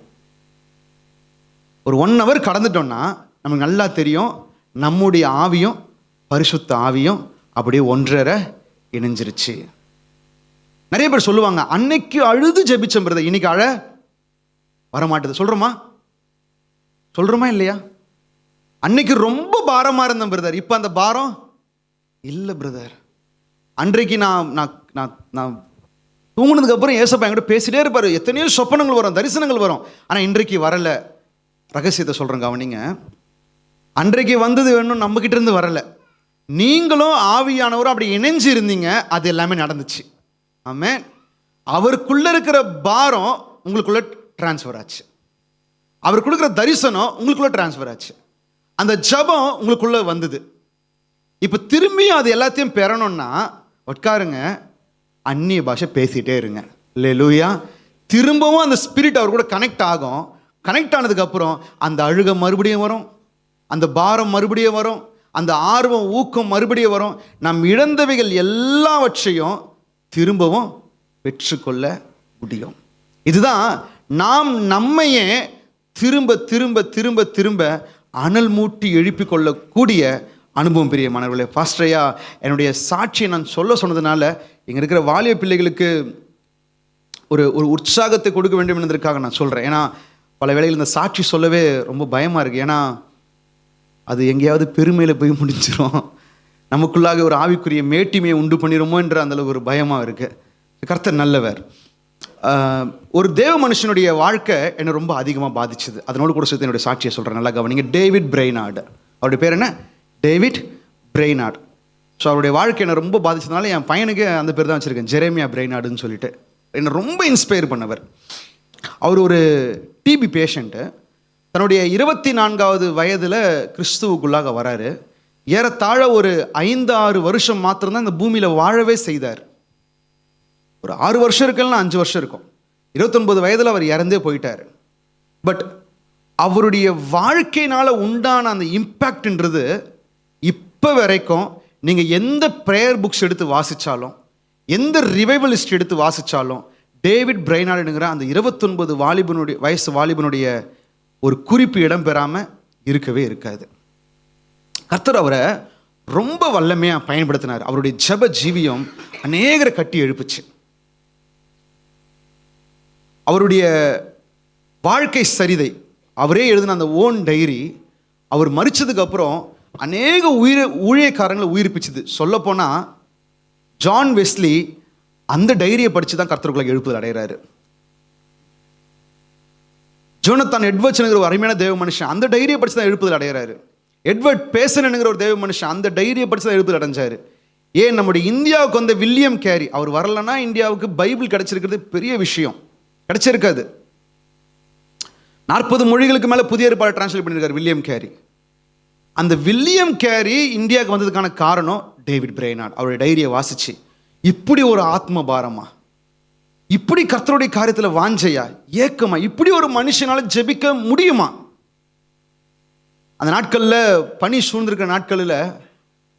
ஒரு 1 hour கடந்துட்டோம்னா நமக்கு நல்லா தெரியும், நம்முடைய ஆவியும் பரிசுத்த ஆவியும் அப்படியே ஒன்றரை இணைஞ்சிருச்சு. நிறைய பேர் சொல்லுவாங்க, அன்னைக்கு அழுது ஜெபிச்சேன் பிரதர், இன்னைக்கு அழ வரமாட்டுது. சொல்றோமா இல்லையா? அன்னைக்கு ரொம்ப பாரமா இருந்தேன் பிரதர், இப்போ அந்த பாரம் இல்லை பிரதர். அன்றைக்கு நான் தூங்குனதுக்கு அப்புறம் ஏசப்பா என்கிட்ட பேசிட்டே இருப்பாரு, எத்தனையோ சொப்பனங்கள் வரும், தரிசனங்கள் வரும். ஆனால் இன்றைக்கு வரல. ரகசியத்தை சொல்றேன் கவனிங்க. அன்றைக்கு வந்தது வேணும், நம்ம கிட்ட இருந்து வரல. நீங்களும் ஆவியானவரும் அப்படி இணைஞ்சு இருந்தீங்க, அது எல்லாமே நடந்துச்சு. ஆமென். அவருக்குள்ள இருக்கிற பாரம் உங்களுக்குள்ள டிரான்ஸ்ஃபர் ஆச்சு, அவருக்குள்ள இருக்கிற தரிசனம் உங்களுக்குள்ள டிரான்ஸ்ஃபர் ஆச்சு, அந்த ஜபம் உங்களுக்குள்ள வந்தது. இப்போ திரும்பியும் அது எல்லாத்தையும் பெறணும்னா உட்காருங்க, அந்நிய பாஷை பேசிட்டே இருங்க. அல்லேலூயா. திரும்பவும் அந்த ஸ்பிரிட் அவர் கூட கனெக்ட் ஆகும். கனெக்ட் ஆனதுக்கப்புறம் அந்த அழுகை மறுபடியும் வரும், அந்த பாரம் மறுபடியும் வரும், அந்த ஆர்வம் ஊக்கம் மறுபடியும் வரும். நம் இழந்தவைகள் எல்லாவற்றையும் திரும்பவும் பெற்றுக்கொள்ள முடியும். இதுதான் நாம் நம்மையே திரும்ப திரும்ப திரும்ப திரும்ப அனல் மூட்டி எழுப்பிக் கொள்ளக்கூடிய அனுபவம். பெரிய மாணவர்களே, பாஸ்டரையா என்னுடைய சாட்சியை நான் சொன்னதுனால இங்கே இருக்கிற வாலிய பிள்ளைகளுக்கு ஒரு ஒரு உற்சாகத்தை கொடுக்க வேண்டும் என்பதற்காக நான் சொல்கிறேன். ஏன்னா பல வேளையில் இந்த சாட்சி சொல்லவே ரொம்ப பயமாக இருக்குது. ஏன்னா அது எங்கேயாவது பெருமையில் போய் முடிஞ்சிடும், நமக்குள்ளாக ஒரு ஆவிக்குரிய மேட்டிமையை உண்டு பண்ணிடுமோ என்ற அந்தளவு ஒரு பயமாக இருக்குது. கர்த்தர் நல்லவர். ஒரு தேவ மனுஷனுடைய வாழ்க்கை என்னை ரொம்ப அதிகமாக பாதிச்சுது. அதனோடு கூட சேர்த்து என்னுடைய சாட்சியை சொல்கிறேன், நல்லா கவனிங்க. டேவிட் பிரெய்னார்டு, அவருடைய பேர் என்ன? டேவிட் பிரெய்னார்டு. ஸோ அவருடைய வாழ்க்கை என்னை ரொம்ப பாதிச்சதுனால என் பையனுக்கு அந்த பேர் தான் வச்சுருக்கேன், ஜெரேமியா பிரெய்னார்டுன்னு சொல்லிட்டு. என்னை ரொம்ப இன்ஸ்பயர் பண்ணவர். அவர் ஒரு டிபி பேஷண்ட்டு. தன்னுடைய 24வது வயதில் கிறிஸ்துவுக்குள்ளாக வராரு. ஏறத்தாழ ஒரு 5-6 வருஷம் மாத்திரம்தான் இந்த பூமியில் வாழவே செய்தார். ஒரு 6 வருஷம் இருக்குல்ல, 5 வருஷம் இருக்கும். 29 வயதில் அவர் இறந்தே போயிட்டார். பட் அவருடைய வாழ்க்கையினால் உண்டான அந்த இம்பேக்ட்ன்றது இப்போ வரைக்கும் நீங்கள் எந்த ப்ரேயர் புக்ஸ் எடுத்து வாசித்தாலும், எந்த ரிவைவலிஸ்ட் எடுத்து வாசித்தாலும், டேவிட் பிரெய்னார்டுங்கிற அந்த 29 வயசு வாலிபனுடைய ஒரு குறிப்பு இடம் பெறாமல் இருக்கவே இருக்காது. கர்த்தர் அவரை ரொம்ப வல்லமையாக பயன்படுத்தினார். அவருடைய ஜெப ஜீவியம் அநேகரை கட்டி எழுப்புச்சு. அவருடைய வாழ்க்கை சரிதை, அவரே எழுதின அந்த ஓன் டைரி, அவர் மரிச்சதுக்கு அப்புறம் அநேக ஊழியக்காரங்களை உயிர்ப்பிச்சுது. சொல்லப்போனால் ஜான் வெஸ்லி அந்த டைரியை படித்து தான் கர்த்தருக்குள்ள எழுப்புதல் அடைகிறாரு. ஜோனத்தான் எட்வர்ட்ஸ்ங்கிற ஒரு அருமையான தேவ மனுஷன் அந்த டைரியை படித்து தான் எழுப்புதல் அடைகிறாரு. எட்வர்ட் பேசனுங்கிற ஒரு தேவ மனுஷன் அந்த டைரியை படித்து தான் எழுப்புதல் அடைஞ்சாரு. ஏன் நம்முடைய இந்தியாவுக்கு வந்த வில்லியம் கேரி, அவர் வரலன்னா இந்தியாவுக்கு பைபிள் கிடைச்சிருக்கிறது பெரிய விஷயம், கிடைச்சிருக்காது. 40 மொழிகளுக்கு மேலே புதிய ஏற்பாடு டிரான்ஸ்லேட் பண்ணியிருக்காரு வில்லியம் கேரி. அந்த வில்லியம் கேரி இந்தியாவுக்கு வந்ததுக்கான காரணம் டேவிட் பிரெய்னார்டு. அவருடைய டைரியை வாசிச்சு, இப்படி ஒரு ஆத்ம பாரமா, இப்படி கர்த்தருடைய காரியத்தில் வாஞ்சையா, ஏக்கமா, இப்படி ஒரு மனுஷனால ஜெபிக்க முடியுமா? அந்த நாட்களில் பனி சூழ்ந்திருக்கிற நாட்களில்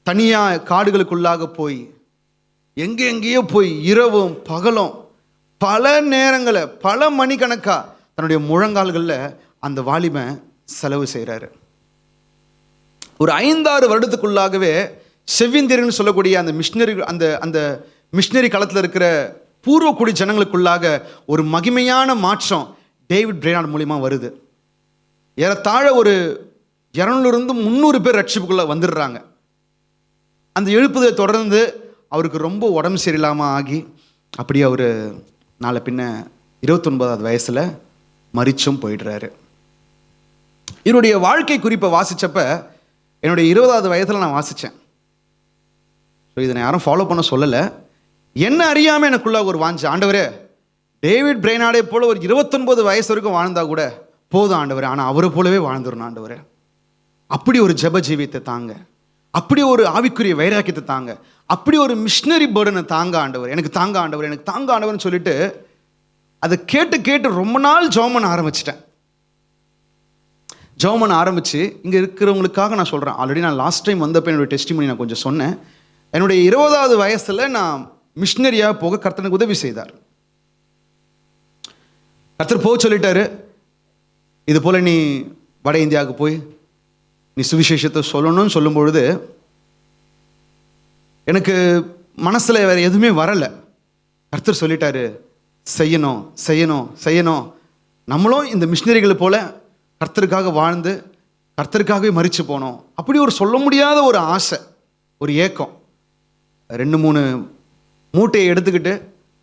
தனியாக காடுகளுக்குள்ளாக போய் எங்கேயோ போய் இரவும் பகலும் பல நேரங்களை பல மணிக்கணக்காக தன்னுடைய முழங்கால்களில் அந்த வாலிபன் செலவு செய்கிறாரு. ஒரு 5-6 வருடத்துக்குள்ளாகவே செவ்விந்தியர்னு சொல்லக்கூடிய அந்த மிஷினரி அந்த மிஷினரி களத்தில் இருக்கிற பூர்வக்குடி ஜனங்களுக்குள்ளாக ஒரு மகிமையான மாற்றம் டேவிட் பிரெய்னார்டு மூலிமா வருது. ஏறத்தாழ ஒரு 200-300 பேர் ரட்சிப்புக்குள்ளே வந்துடுறாங்க. அந்த எழுப்புதலை தொடர்ந்து அவருக்கு ரொம்ப உடம்பு சரியில்லாமல் ஆகி அப்படியே அவர் நாளை பின்ன 29வது வயசில் மரிச்சும் போயிடுறாரு. இவருடைய வாழ்க்கை குறிப்பை வாசித்தப்ப என்னுடைய 20வது வயதில் நான் வாசித்தேன். ஸோ இதை நான் யாரும் ஃபாலோ பண்ண சொல்லலை, என்ன அறியாமல் எனக்குள்ள ஒரு வாஞ்ச, ஆண்டவரே டேவிட் பிரெய்னார்டை போல ஒரு 29 வயசு வரைக்கும் வாழ்ந்தா கூட போதும் ஆண்டவரே, ஆனால் அவரை போலவே வாழ்ந்துடணும் ஆண்டவரே. அப்படி ஒரு ஜெப ஜீவியத்தை தாங்க, அப்படி ஒரு ஆவிக்குரிய வைராக்கியத்தை தாங்க, அப்படி ஒரு மிஷினரி பேர்டனை தாங்க ஆண்டவர், எனக்கு தாங்க ஆண்டவர், எனக்கு தாங்க ஆண்டவர்னு சொல்லிட்டு அதை கேட்டு ரொம்ப நாள் ஜெபம் பண்ண ஆரம்பிச்சிட்டேன். ஜெபம் பண்ண ஆரம்பித்து இங்கே இருக்கிறவங்களுக்காக நான் சொல்கிறேன். ஆல்ரெடி நான் லாஸ்ட் டைம் வந்தப்போ என்னுடைய டெஸ்டிமனி நான் கொஞ்சம் சொன்னேன். என்னுடைய 20வது வயசில் நான் மிஷினரியாக போக கர்த்தனுக்கு உதவி செய்தார். கர்த்தர் போக சொல்லிட்டாரு, இது போல் நீ வட இந்தியாவுக்கு போய் நீ சுவிசேஷத்தை சொல்லணும்னு சொல்லும் பொழுது எனக்கு மனசில் வேறு எதுவுமே வரலை. கர்த்தர் சொல்லிட்டாரு, செய்யணும் செய்யணும் செய்யணும். நம்மளும் இந்த மிஷினரிகளை போல கர்த்தருக்காக வாழ்ந்து கர்த்தருக்காகவே மரித்து போனோம். அப்படி ஒரு சொல்ல முடியாத ஒரு ஆசை, ஒரு ஏக்கம். 2-3 மூட்டையை எடுத்துக்கிட்டு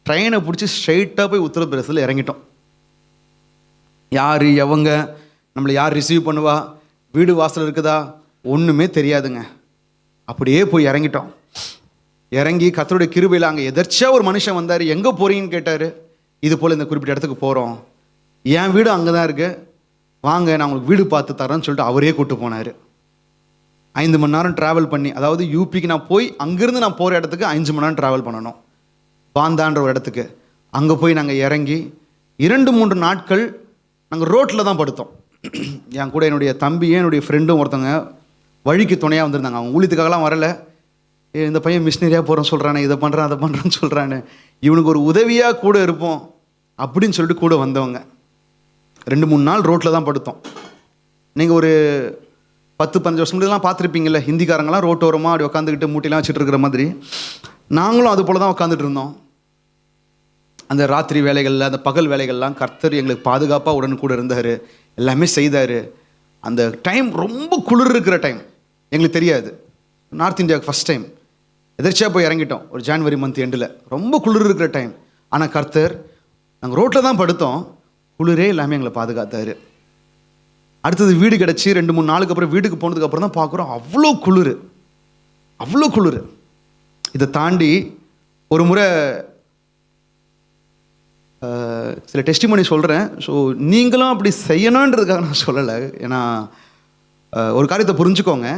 ட்ரெயினை பிடிச்சி ஸ்ட்ரைட்டாக போய் உத்தரப்பிரதேசத்தில் இறங்கிட்டோம். யார் எவங்க நம்மளை யார் ரிசீவ் பண்ணுவா, வீடு வாசல் இருக்குதா, ஒன்றுமே தெரியாதுங்க. அப்படியே போய் இறங்கிட்டோம். இறங்கி கர்த்தருடைய கிருபையில் அங்கே எதர்ச்சியாக ஒரு மனுஷன் வந்தார். எங்கே போகிறீங்கன்னு கேட்டார். இது போல் இந்த குறிப்பிட்ட இடத்துக்கு போகிறோம், என் வீடு அங்கே தான் இருக்குது, வாங்க நான் உங்களுக்கு வீடு பார்த்து தரேன்னு சொல்லிட்டு அவரே கூப்பிட்டு போனார். 5 மணி நேரம் ட்ராவல் பண்ணி, அதாவது யூபிக்கு நான் போய் அங்கேருந்து நான் போகிற இடத்துக்கு 5 மணி நேரம் ட்ராவல் பண்ணணும், பாந்தான்ற ஒரு இடத்துக்கு. அங்கே போய் நாங்கள் இறங்கி 2-3 நாட்கள் நாங்கள் ரோட்டில் தான் படுத்தோம். என் கூட என்னுடைய தம்பியும் என்னுடைய ஃப்ரெண்டும் ஒருத்தவங்க வழிக்கு துணையாக வந்திருந்தாங்க. அவங்க ஊழியத்துக்காகலாம் வரலை, இந்த பையன் மிஷினரியாக போகிறோன்னு சொல்கிறானே, இதை பண்ணுறான் அதை பண்ணுறான்னு சொல்கிறானே, இவனுக்கு ஒரு உதவியாக கூட இருப்போம் அப்படின்னு சொல்லிட்டு கூட வந்தவங்க. 2-3 நாள் ரோட்டில் தான் படுத்தோம். நீங்கள் ஒரு 10-15 வருஷம் முன்னாடிலாம் பார்த்துருப்பீங்கல்ல, ஹிந்திக்காரங்களாம் ரோட்டோரமாக அப்படி உட்காந்துக்கிட்டு மூட்டையெல்லாம் வச்சுட்டு இருக்கிற மாதிரி நாங்களும் அது போல தான் உட்காந்துட்டு இருந்தோம். அந்த ராத்திரி வேலைகளில், அந்த பகல் வேலைகள்லாம் கர்த்தர் எங்களுக்கு பாதுகாப்பாக உடன் கூட இருந்தார், எல்லாமே செய்தார். அந்த டைம் ரொம்ப குளிர் இருக்கிற டைம், எங்களுக்கு தெரியாது. நார்த் இந்தியாவுக்கு ஃபஸ்ட் டைம் எதிர்ச்சியாக போய் இறங்கிட்டோம் ஒரு ஜான்வரி மந்த் எண்டில். ரொம்ப குளிர் இருக்கிற டைம். ஆனால் கர்த்தர், நாங்கள் ரோட்டில் தான் படுத்தோம், குளிரே எல்லாமே எங்களை பாதுகாத்தார். அடுத்தது வீடு கிடச்சி 2-3 நாளுக்கு அப்புறம் வீட்டுக்கு போனதுக்கப்புறம் தான் பார்க்குறோம் அவ்வளோ குளிர், அவ்வளோ குளிர். இதை தாண்டி ஒரு முறை சில டெஸ்டிமனி சொல்கிறேன். ஸோ நீங்களும் அப்படி செய்யணுன்றதுக்காக நான் சொல்லலை. ஏன்னா ஒரு காரியத்தை புரிஞ்சுக்கோங்க,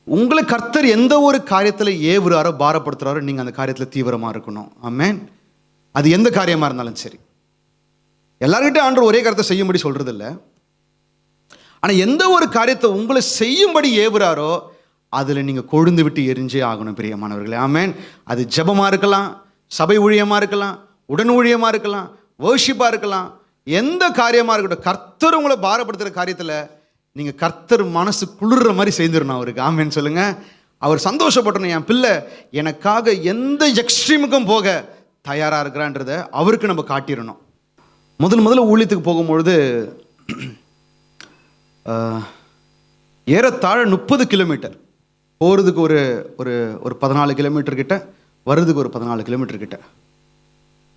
உங்களை கர்த்தர் எந்த ஒரு காரியத்தில் ஏவுறாரோ பாரப்படுத்துகிறாரோ நீங்கள் அந்த காரியத்தில் தீவிரமாக இருக்கணும். ஆமென். அது எந்த காரியமாக இருந்தாலும் சரி. எல்லார்கிட்டையும் ஆண்டவர் ஒரே காரியத்தை செய்யும்படி சொல்கிறது இல்லை. ஆனால் எந்த ஒரு காரியத்தை உங்களை செய்யும்படி ஏவுறாரோ அதில் நீங்கள் கொழுந்து விட்டு எரிஞ்சே ஆகணும் பிரியமானவர்களே. ஆமென். அது ஜெபமாக இருக்கலாம், சபை ஊழியமாக இருக்கலாம், உடன் ஊழியமாக இருக்கலாம், வர்ஷிப்பாக இருக்கலாம், எந்த காரியமாக இருக்கட்டும். கர்த்தர் உங்களை பாரப்படுத்துகிற காரியத்தில் நீங்கள் கர்த்தர் மனசு குளிர்ற மாதிரி செய்திடணும் அவருக்கு. ஆமென் சொல்லுங்க. அவர் சந்தோஷப்பட்டணும், என் பிள்ளை எனக்காக எந்த எக்ஸ்ட்ரீமுக்கும் போக தயாராக இருக்கிறான்றதை அவருக்கு நம்ம காட்டிடணும். முதல்ல ஊழியத்துக்கு போகும்பொழுது ஏறத்தாழ 30 கிலோமீட்டர் போகிறதுக்கு ஒரு ஒரு ஒரு 14 கிலோமீட்டர் கிட்ட, வர்றதுக்கு ஒரு 14 கிலோமீட்டர் கிட்ட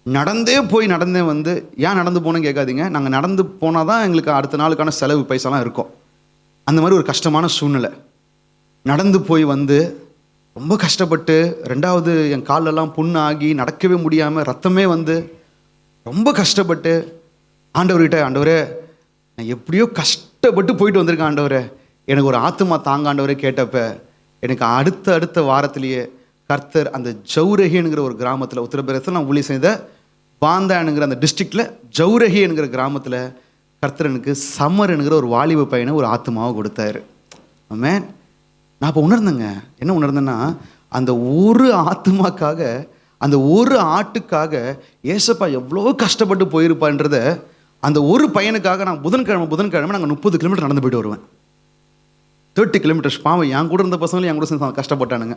நடந்தே வந்து. ஏன் நடந்து போனேன்னு கேட்காதீங்க. நாங்கள் நடந்து போனால் தான் எங்களுக்கு அடுத்த நாளுக்கான செலவு பைசாலாம் இருக்கும். அந்த மாதிரி ஒரு கஷ்டமான சூழ்நிலை. நடந்து போய் வந்து ரொம்ப கஷ்டப்பட்டு, 2வது என் காலெல்லாம் புண்ணாகி நடக்கவே முடியாமல் ரத்தமே வந்து ரொம்ப கஷ்டப்பட்டு ஆண்டவர்கிட்ட, ஆண்டவரே நான் எப்படியோ கஷ்டப்பட்டு போயிட்டு வந்திருக்கேன் ஆண்டவரே, எனக்கு ஒரு ஆத்துமா தாங்க ஆண்டவரே கேட்டப்ப, எனக்கு அடுத்த வாரத்திலேயே கர்த்தர் அந்த ஜௌரஹிங்கிற ஒரு கிராமத்தில், உத்தரப்பிரதேசத்தில் நான் ஊழியம் செய்த பாந்தானுங்கிற அந்த டிஸ்ட்ரிக்டில் ஜௌரஹி என்கிற கிராமத்தில் கர்த்தர் எனக்கு சம்மர் என்கிற ஒரு வாலிப பையனை ஒரு ஆத்துமாவை கொடுத்தாரு. ஆமென். நான் இப்போ உணர்ந்தேங்க. என்ன உணர்ந்தேன்னா, அந்த ஒரு ஆத்துமாக்காக, அந்த ஒரு ஆட்டுக்காக ஏசப்பா எவ்வளோ கஷ்டப்பட்டு போயிருப்பான்றத, அந்த ஒரு பையனுக்காக நான் புதன்கிழமை நாங்கள் 30 கிலோமீட்டர் நடந்து போயிட்டு வருவேன். 30 கிலோமீட்டர்ஸ். பாவம் என் கூட இருந்த பசங்களும் என் கூட சேர்ந்து கஷ்டப்பட்டானுங்க.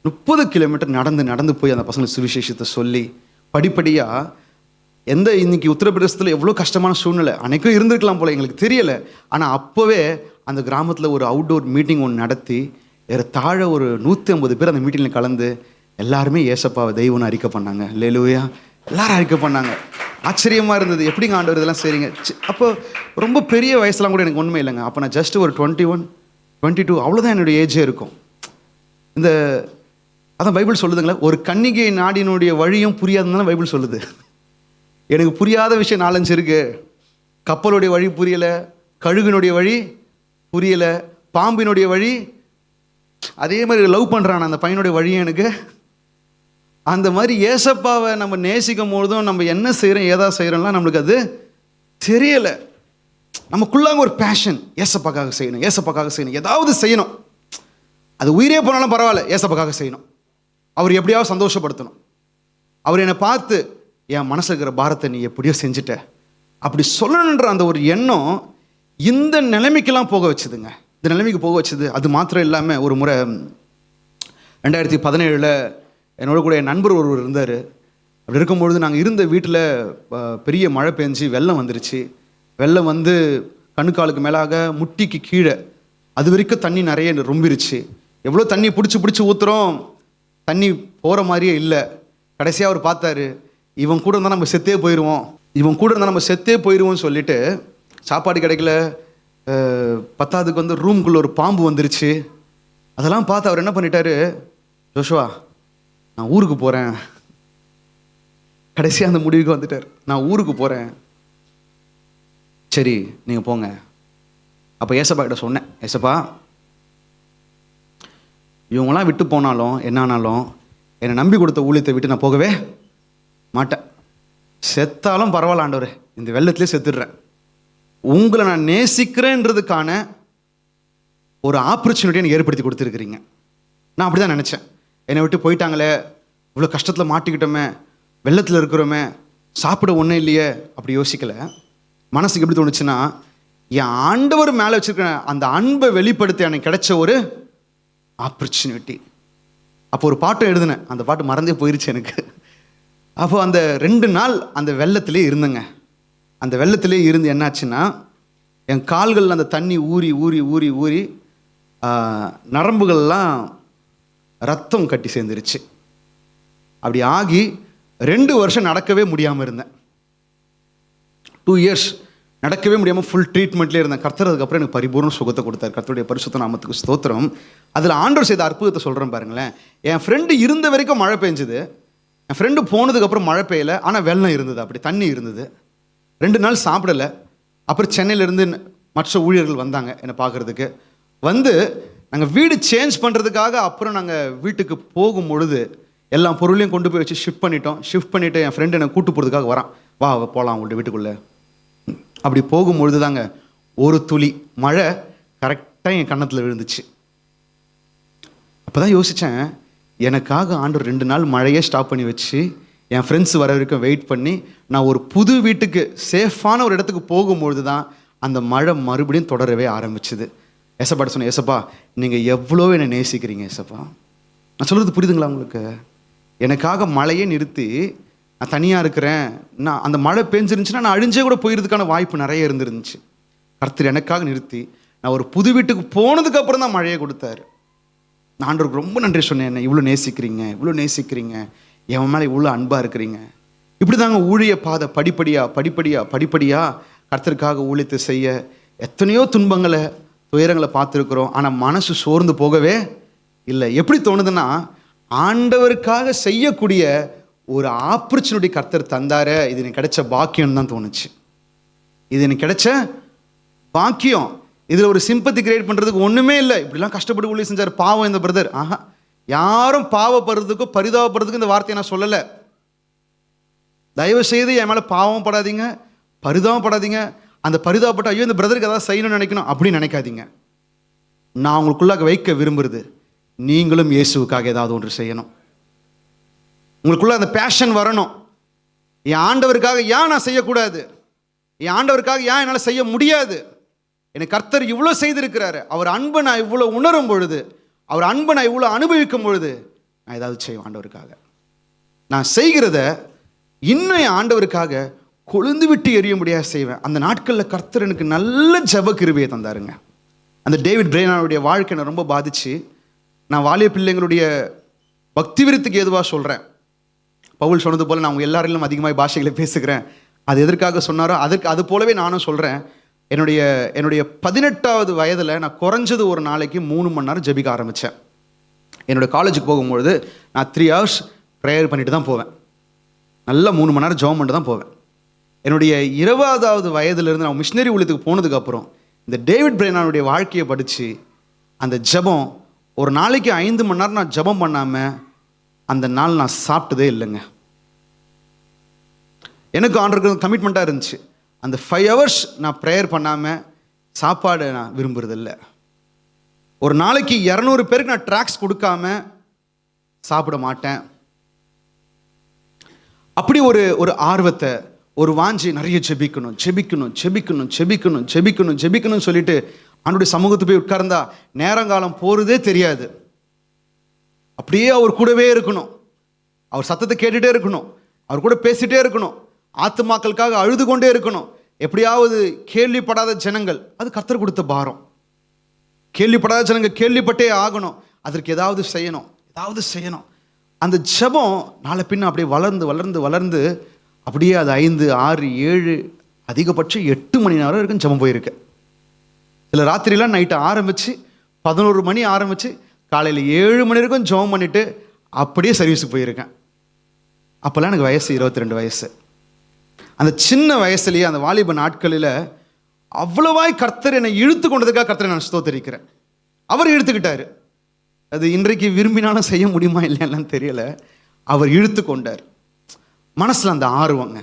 30 கிலோமீட்டர் நடந்து போய் அந்த பசங்களுக்கு சுவிசேஷத்தை சொல்லி படிப்படியாக இன்னைக்கு உத்தரப்பிரதேசத்தில் எவ்வளோ கஷ்டமான சூழ்நிலை அன்றைக்கும் இருந்திருக்கலாம் போல், எங்களுக்கு தெரியலை. ஆனால் அப்போவே அந்த கிராமத்தில் ஒரு அவுட்டோர் மீட்டிங் ஒன்று நடத்தி ஏறத்தாழ ஒரு 150 பேர் அந்த மீட்டிங்கில் கலந்து எல்லாருமே ஏசப்பாவை தெய்வம்னு அறிக்கை பண்ணாங்க. அல்லேலூயா. எல்லாரும் அறிக்கை பண்ணாங்க. ஆச்சரியமாக இருந்தது, எப்படிங்க ஆண்டவர் இதெல்லாம் செய்றீங்க. அப்போ ரொம்ப பெரிய வயசுலாம் கூட எனக்கு உண்மை இல்லைங்க. அப்போ நான் ஜஸ்ட் ஒரு 21, 22 அவ்வளோதான் என்னுடைய ஏஜே இருக்கும். அதான் பைபிள் சொல்லுதுங்களே, ஒரு கன்னிகை நாடினுடைய வழியும் புரியாதுன்னு தான் பைபிள் சொல்லுது. எனக்கு புரியாத விஷயம் 4-5 இருக்கு. கப்பலுடைய வழி புரியலை, கழுகுனுடைய வழி புரியலை, பாம்பினுடைய வழி, அதே மாதிரி லவ் பண்ணுறான் அந்த பையனுடைய வழியும் எனக்கு. அந்த மாதிரி ஏசப்பாவை நம்ம நேசிக்கும் பொழுதும் நம்ம என்ன செய்கிறோம் ஏதா செய்கிறோம்லாம் நம்மளுக்கு அது தெரியலை. நமக்குள்ளாக ஒரு பேஷன், ஏசப்பாக்காக செய்யணும், ஏதாவது செய்யணும். அது உயிரே போனாலும் பரவாயில்ல, ஏசப்பாக்காக செய்யணும். அவர் எப்படியாவது சந்தோஷப்படுத்தணும். அவர் என்னை பார்த்து என் மனசில் இருக்கிற பாரத்தை நீ எப்படியோ செஞ்சுட்ட அப்படி சொல்லணுன்ற அந்த ஒரு எண்ணம் இந்த நிலைமைக்கெல்லாம் போக வச்சுதுங்க. இந்த நிலைமைக்கு போக வச்சுது. அது மாத்திரம் இல்லாமல் ஒரு முறை 2017 என்னோட கூட என் நண்பர் ஒருவர் இருந்தார். அப்படி இருக்கும்பொழுது நாங்கள் இருந்த வீட்டில் பெரிய மழை பெஞ்சு வெள்ளம் வந்துருச்சு. வெள்ளம் வந்து கணுக்காலுக்கு மேலாக முட்டிக்கு கீழே அது வரைக்கும் தண்ணி நிறைய ரொம்பிருச்சு. எவ்வளோ தண்ணி பிடிச்சி ஊற்றுறோம், தண்ணி போகிற மாதிரியே இல்லை. கடைசியாக அவர் பார்த்தாரு, இவன் கூட இருந்தால் நம்ம செத்தே போயிடுவோம்னு சொல்லிட்டு சாப்பாடு கிடைக்கல. 10ஆவதுக்கு வந்து ரூம்குள்ளே ஒரு பாம்பு வந்துருச்சு. அதெல்லாம் பார்த்து அவர் என்ன பண்ணிட்டாரு, ஜோஷுவா நான் ஊருக்கு போகிறேன். கடைசியாக அந்த முடிவுக்கு வந்துட்டார், நான் ஊருக்கு போகிறேன். சரி நீங்கள் போங்க. அப்போ ஏசப்பா கிட்ட சொன்னேன், ஏசப்பா இவங்களாம் விட்டு போனாலும் என்னானாலும் என்னை நம்பி கொடுத்த ஊழியத்தை விட்டு நான் போகவே மாட்டேன். செத்தாலும் பரவாயில்ல ஆண்டவரே, இந்த வெள்ளத்திலே செத்துடுறேன். உங்களை நான் நேசிக்கிறேன்றதுக்கான ஒரு ஆப்பர்ச்சுனிட்டியை எனக்கு ஏற்படுத்தி கொடுத்துருக்குறீங்க. நான் அப்படி தான் நினச்சேன். என்னை விட்டு போயிட்டாங்களே, இவ்வளோ கஷ்டத்தில் மாட்டிக்கிட்டோமே, வெள்ளத்தில் இருக்கிறோமே, சாப்பிட ஒன்றும் இல்லையே, அப்படி யோசிக்கலை. மனசுக்கு எப்படி தோணுச்சுன்னா, என் ஆண்டவர் மேலே வச்சிருக்கிற அந்த அன்பை வெளிப்படுத்த எனக்கு கிடைச்ச ஒரு ஆப்பர்ச்சுனிட்டி. அப்போ ஒரு பாட்டும் எழுதினேன், அந்த பாட்டு மறந்தே போயிருச்சு எனக்கு. அப்போ அந்த 2 நாள் அந்த வெள்ளத்திலே இருந்தேங்க. அந்த வெள்ளத்திலே இருந்து என்னாச்சுன்னா, என் கால்களில் அந்த தண்ணி ஊறி ஊறி ஊறி ஊறி நரம்புகள்லாம் ரத்தம் கட்டி சேர்ந்துருச்சு. அப்படி ஆகி 2 வருஷம் நடக்கவே முடியாமல் இருந்தேன். 2 இயர்ஸ் நடக்கவே முடியாமல் ஃபுல் ட்ரீட்மெண்ட்லேயே இருந்தேன். கர்த்தர் அதுக்கப்புறம் எனக்கு பரிபூர்ண சுகத்தை கொடுத்தார். கர்த்தருடைய பரிசுத்த நாமத்துக்கு ஸ்தோத்திரம். அதில் ஆண்டவர் செய்த அற்புதத்தை சொல்கிறேன் பாருங்களேன். என் ஃப்ரெண்டு இருந்த வரைக்கும் மழை பெஞ்சுது, என் ஃப்ரெண்டு போனதுக்கப்புறம் மழை பெய்யலை, ஆனால் வெள்ளம் இருந்தது, அப்படி தண்ணி இருந்தது. 2 நாள் சாப்பிடலை. அப்புறம் சென்னையிலேருந்து மற்ற ஊழியர்கள் வந்தாங்க என்னை பார்க்குறதுக்கு. வந்து நாங்கள் வீடு சேஞ்ச் பண்ணுறதுக்காக அப்புறம் நாங்கள் வீட்டுக்கு போகும் பொழுது எல்லா பொருளையும் கொண்டு போய் வச்சு ஷிஃப்ட் பண்ணிட்டோம். ஷிஃப்ட் பண்ணிவிட்டு என் ஃப்ரெண்டு என்னை கூட்டு போகிறதுக்காக வரான், வா போகலாம் உங்கள்கிட்ட வீட்டுக்குள்ளே. அப்படி போகும்பொழுது தாங்க ஒரு துளி மழை கரெக்டாக என் கன்னத்தில் விழுந்துச்சு. அப்போ தான் யோசித்தேன், எனக்காக ஆண்டவர் 2 நாள் மழையே ஸ்டாப் பண்ணி வச்சு என் ஃப்ரெண்ட்ஸ் வர வரைக்கும் வெயிட் பண்ணி நான் ஒரு புது வீட்டுக்கு சேஃபான ஒரு இடத்துக்கு போகும்பொழுது தான் அந்த மழை மறுபடியும் தொடரவே ஆரம்பிச்சுது. ஏசப்பாட்ட சொன்னேன், ஏசப்பா நீங்கள் எவ்வளோ என்னை நேசிக்கிறீங்க ஏசப்பா. நான் சொல்கிறது புரியுதுங்களா உங்களுக்கு? எனக்காக மழையே நிறுத்தி நான் தனியாக இருக்கிறேன், நான் அந்த மழை பெஞ்சிருந்துச்சுன்னா நான் அழிஞ்சே கூட போயிருதுக்கான வாய்ப்பு நிறைய இருந்துருந்துச்சு. கர்த்தர் எனக்காக நிறுத்தி நான் ஒரு புது வீட்டுக்கு போனதுக்கப்புறம் தான் மழையை கொடுத்தாரு. நான் ஆண்டவருக்கு ரொம்ப நன்றி சொன்னேன், என்ன இவ்வளோ நேசிக்கிறீங்க, இவ்வளோ நேசிக்கிறீங்க, என் மேலே இவ்வளோ அன்பாக இருக்கிறீங்க. இப்படி தாங்க ஊழிய பாதை படிப்படியாக கர்த்தருக்காக ஊழியத்தை செய்ய எத்தனையோ துன்பங்களை துயரங்களை பார்த்துருக்குறோம். ஆனால் மனசு சோர்ந்து போகவே இல்லை. எப்படி தோணுதுன்னா, ஆண்டவருக்காக செய்யக்கூடிய ஒரு ஆப்பர்ச்சுனிட்டி கர்த்தர் தந்தார, இது எனக்கு கிடைச்ச பாக்கியம் தான் தோணுச்சு. இது எனக்கு கிடைச்ச பாக்கியம். இதில் ஒரு சிம்பத்தி கிரியேட் பண்ணுறதுக்கு ஒன்றுமே இல்லை. இப்படிலாம் கஷ்டப்பட்டு ஊழியம் செஞ்சார், பாவம் இந்த பிரதர். யாரும் பாவப்படுறதுக்கும் பரிதாபப்படுறதுக்கும் இந்த வார்த்தையை நான் சொல்லலை. தயவு செய்து என் மேலே பாவம் படாதீங்க, பரிதாபப்படாதீங்க. அந்த பரிதாபப்பட்ட ஐயோ இந்த பிரதருக்கு ஏதாவது செய்யணும்னு நினைக்கணும் அப்படின்னு நினைக்காதீங்க. நான் உங்களுக்குள்ளாக வைக்க விரும்புறது, நீங்களும் இயேசுவுக்காக ஏதாவது ஒன்று செய்யணும். உங்களுக்குள்ள அந்த பேஷன் வரணும். என் ஆண்டவருக்காக ஏன் நான் செய்யக்கூடாது, என் ஆண்டவருக்காக ஏன் என்னால் செய்ய முடியாது, எனக்கு கர்த்தர் இவ்வளோ செய்திருக்கிறாரு, அவர் அன்பை நான் இவ்வளோ உணரும் பொழுது, அவர் அன்பை நான் இவ்வளோ அனுபவிக்கும் பொழுது நான் ஏதாவது செய்வேன் ஆண்டவருக்காக. நான் செய்கிறத இன்னும் என் ஆண்டவருக்காக கொழுந்து விட்டு எரிய முடியாது செய்வேன். அந்த நாட்களில் கர்த்தர் எனக்கு நல்ல ஜெப கிருபையை தந்தாருங்க. அந்த டேவிட் பிரைனானுடைய வாழ்க்கை என்னை ரொம்ப பாதிச்சு. நான் வாலிய பிள்ளைங்களுடைய பக்தி விருத்துக்கு ஏதுவாக சொல்கிறேன். பவுல் சொன்னது போல் நான் அவங்க எல்லாரிலும் அதிகமாக பாஷைகளை பேசுகிறேன். அது எதற்காக சொன்னாரோ அது போலவே நானும் சொல்கிறேன். என்னுடைய 18வது வயதில் நான் குறைஞ்சது ஒரு நாளைக்கு 3 மணி நேரம் ஜெபிக்க ஆரம்பித்தேன். என்னுடைய காலேஜுக்கு போகும்பொழுது நான் 3 hours ப்ரேயர் பண்ணிட்டு தான் போவேன். நல்லா 3 மணி நேரம் ஜெபம் பண்ணிட்டு தான் போவேன். என்னுடைய 20வது வயதிலிருந்து நான் மிஷினரி ஊழியத்துக்கு போனதுக்கப்புறம் இந்த டேவிட் பிரைனானுடைய வாழ்க்கையை படித்து அந்த ஜெபம், ஒரு நாளைக்கு 5 மணி நேரம் நான் ஜெபம் பண்ணாமல் அந்த நாள் நான் சாப்பிட்டதே இல்லைங்க. எனக்கு ஆண்டவருக்கு கமிட்மெண்ட்டாக இருந்துச்சு. அந்த 5 hours நான் ப்ரேயர் பண்ணாமல் சாப்பாடு நான் விரும்புறதில்லை. ஒரு நாளைக்கு 200 பேருக்கு நான் ட்ராக்ஸ் கொடுக்காம சாப்பிட மாட்டேன். அப்படி ஒரு ஆர்வத்தை, ஒரு வாஞ்சி, நிறைய ஜெபிக்கணும் சொல்லிட்டு அவனுடைய சமூகத்தை போய் உட்கார்ந்தா நேரங்காலம் போகிறதே தெரியாது. அப்படியே அவர் கூடவே இருக்கணும், அவர் சத்தத்தை கேட்டுகிட்டே இருக்கணும், அவர் கூட பேசிகிட்டே இருக்கணும், ஆத்துமாக்களுக்காக அழுது கொண்டே இருக்கணும். எப்படியாவது கேள்விப்படாத ஜனங்கள், அது கர்த்தர் கொடுத்த பாரம். கேள்விப்படாத ஜனங்கள் கேள்விப்பட்டே ஆகணும், அதற்கு ஏதாவது செய்யணும். அந்த ஜெபம் நாளை பின்ன அப்படியே வளர்ந்து அப்படியே அது 5, 6, 7 அதிகபட்சம் 8 மணி நேரம் வரைக்கும் ஜெபம் போயிருக்கு. சில ராத்திரிலாம் நைட்டு ஆரம்பித்து 11 மணி ஆரம்பித்து காலையில் 7 மணி வரைக்கும் ஜெபம் பண்ணிவிட்டு அப்படியே சர்வீஸுக்கு போயிருக்கேன். அப்போல்லாம் எனக்கு வயசு 22 வயசு. அந்த சின்ன வயசுலேயே அந்த வாலிப நாட்களில் அவ்வளவாய் கர்த்தர் என்னை இழுத்து கொண்டதுக்காக கர்த்தரை நான் ஸ்தோத்திரிக்கிறேன். அவர் இழுத்துக்கிட்டார். அது இன்றைக்கு விரும்பினாலும் செய்ய முடியுமா இல்லையான்னு தெரியலை. அவர் இழுத்து கொண்டார். மனசில் அந்த ஆர்வங்க,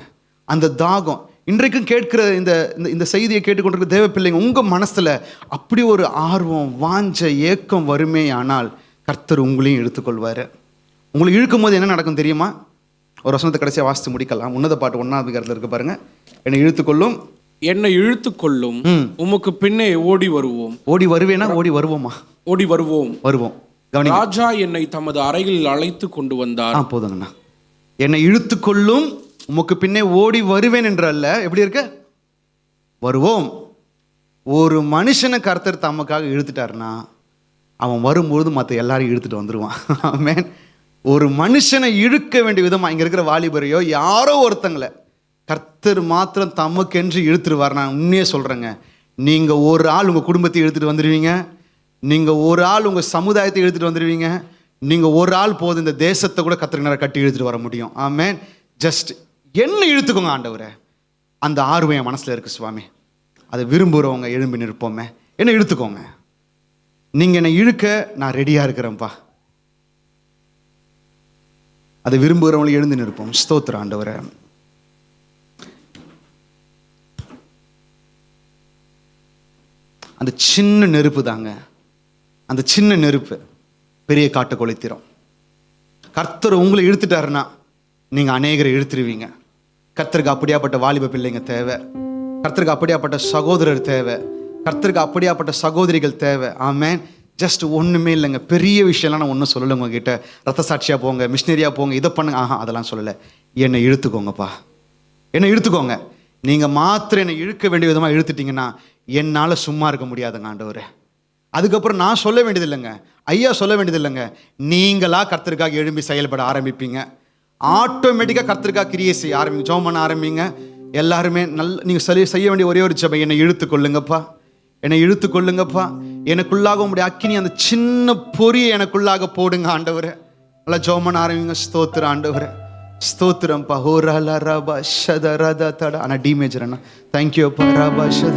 அந்த தாகம், இன்றைக்கும் கேட்கிற இந்த செய்தியை கேட்டுக்கொண்டிருக்கிற தேவ பிள்ளைங்க, உங்கள் மனசில் அப்படி ஒரு ஆர்வம், வாஞ்ச, ஏக்கம் வருமே ஆனால் கர்த்தர் உங்களையும் இழுத்துக்கொள்வார். உங்களை இழுக்கும் போது என்ன நடக்கும் தெரியுமா? ஒரு வசனத்தை கடைசியாக வாசித்து முடிக்கலாம். உன்னத பாட்டு 1ஆம் அதிகாரத்தில் இருக்க பாருங்க. என்னை இழுத்துக்கொள்ளும் என்னை இழுத்து கொள்ளும், உமக்கு பின்னே ஓடி வருவோம். ஓடி வருவேனா ஓடி வருவோமா? ஓடி வருவோம். வருவோம். கவனிங்க. ராஜா என்னை தமது அறையில் அழைத்து கொண்டு வந்தார். போதுங்கண்ணா. என்னை இழுத்து கொள்ளும், உமக்கு பின்னே ஓடி வருவேன் என்று அல்ல. எப்படி இருக்க? வருவோம். ஒரு மனுஷனை கர்த்தர் தமக்காக இழுத்துட்டாருன்னா அவன் வரும்போது மற்ற எல்லாரையும் இழுத்துட்டு வந்துடுவான். ஆமென். ஒரு மனுஷனை இழுக்க வேண்டிய விதமாக இங்கே இருக்கிற வாலிபரையோ யாரோ ஒருத்தங்களை கர்த்தர் மாத்திரம் தமக்கென்று இழுத்துருவார். நான் உண்மையே சொல்கிறேங்க. நீங்கள் ஒரு ஆள் உங்கள் குடும்பத்தை இழுத்துட்டு வந்துடுவீங்க. நீங்கள் ஒரு ஆள் உங்கள் சமுதாயத்தை இழுத்துட்டு வந்துடுவீங்க. நீங்கள் ஒரு ஆள் போது இந்த தேசத்தை கூட கர்த்தருக்கு கட்டி இழுத்துட்டு வர முடியும். ஆமென். ஜஸ்ட் என்ன இழுத்துக்கோங்க ஆண்டவரே. அந்த ஆர்வம் என் மனசில் இருக்குது சுவாமி. அதை விரும்புகிறவங்க எழும்பி நிற்போமே. என்ன இழுத்துக்கோங்க. நீங்கள் என்னை இழுக்க நான் ரெடியாக இருக்கிறேன்ப்பா. அதை விரும்புகிறவங்களை எழுந்து நிற்போம். ஸ்தோத்திரம் ஆண்டவரே. அந்த சின்ன நெருப்பு தாங்க, அந்த சின்ன நெருப்பு பெரிய காட்டை கொளுத்திரும். கர்த்தர் உங்களை இழுத்துட்டாருன்னா நீங்கள் அநேகரை இழுத்துருவீங்க. கர்த்தருக்கு அப்படியாப்பட்ட வாலிப பிள்ளைங்க தேவை. கர்த்தருக்கு அப்படியாப்பட்ட சகோதரர் தேவை. கர்த்தருக்கு அப்படியாப்பட்ட சகோதரிகள் தேவை. ஆமென். ஜஸ்ட் ஒன்றுமே இல்லைங்க. பெரிய விஷயம்லாம் நான் ஒன்றும் சொல்லலை உங்ககிட்ட. ரத்த சாட்சியாக போங்க, மிஷினரியாக போங்க, இதை பண்ணுங்க, அதெல்லாம் சொல்லலை. என்னை இழுத்துக்கோங்கப்பா, என்னை இழுத்துக்கோங்க. நீங்கள் மாத்திரம் என்னை இழுக்க வேண்டிய விதமாக இழுத்துட்டிங்கன்னா என்னால் சும்மா இருக்க முடியாதுங்க ஆண்டவரே. அதுக்கப்புறம் நான் சொல்ல வேண்டியது இல்லைங்க, ஐயா சொல்ல வேண்டியது இல்லைங்க. நீங்களாக கர்த்தருக்காக எழும்பி செயல்பட ஆரம்பிப்பீங்க. ஆட்டோமேட்டிக்காக கர்த்தருக்காக கிரியை செய்ய ஆரம்பிங்க. ஜெபம் பண்ண ஆரம்பிங்க. எல்லாருமே நீங்கள் செய்ய வேண்டிய ஒரே ஒரு ஜெபம், என்னை இழுத்துக்கொள்ளுங்கப்பா, என்னை இழுத்துக்கொள்ளுங்கப்பா. எனக்குள்ளாக உங்களுடைய அக்கினி அந்த சின்ன பொறியை எனக்குள்ளாக போடுங்க ஆண்டவரே. நல்லா ஜெபம் பண்ண ஆரம்பிங்க. ஸ்தோத்திரம் ஆண்டவரே, ஸ்தோத்திரம் பா. ஹோ ரல ரபா ஷத ரத தட. ஆனால் டீமேஜர் அண்ணா தேங்க்யூ பா. ரபா ஷத.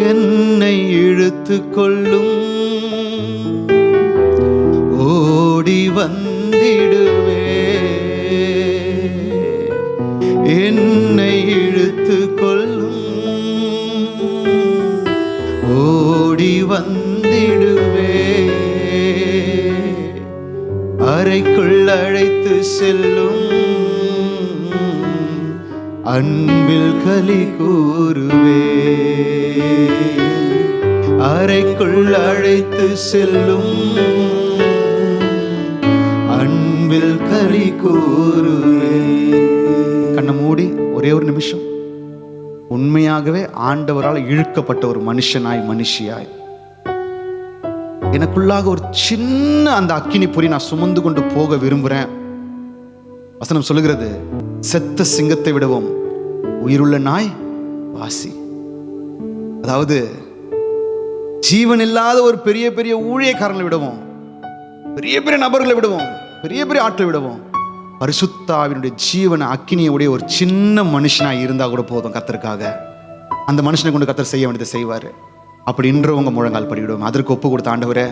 என்னை இழுத்துக்கொள்ளும், ஓடி வந்திடுவே. என்னை இழுத்துக்கொள்ளும், ஓடி வந்திடுவே. அறைக்குள் அழைத்து செல்லும், அன்பில் களி கூறுவே. அறைக்குள் அழைத்து செல்லும், அன்பில் களி கூறுவே. கண்ணை மூடி ஒரே ஒரு நிமிஷம் உண்மையாகவே ஆண்டவரால் இழுக்கப்பட்ட ஒரு மனுஷனாய் மனுஷியாய் எனக்குள்ளாக ஒரு சின்ன அந்த அக்கினி பொறி நான் சுமந்து கொண்டு போக விரும்புகிறேன். வசனம் சொல்லுகிறது, செத்த சிங்கத்தை விடவும் உயிருள்ள நாய் வாசி. அதாவது ஜீவன் இல்லாத ஒரு பெரிய பெரிய ஊழியக்காரங்களை விடவும், பெரிய பெரிய நபர்களை விடவும், பெரிய பெரிய ஆட்களை விடவும் பரிசுத்த ஆவியினுடைய ஜீவன அக்கினியுடைய ஒரு சின்ன மனுஷனாக இருந்தால் கூட போதும். கர்த்தருக்காக அந்த மனுஷனை கொண்டு கர்த்தர் செய்ய வேண்டியதை செய்வார். அப்படி இன்றவங்க முழங்கால் படிவிடுவோம். அதற்கு ஒப்பு கொடுத்த ஆண்டவரே,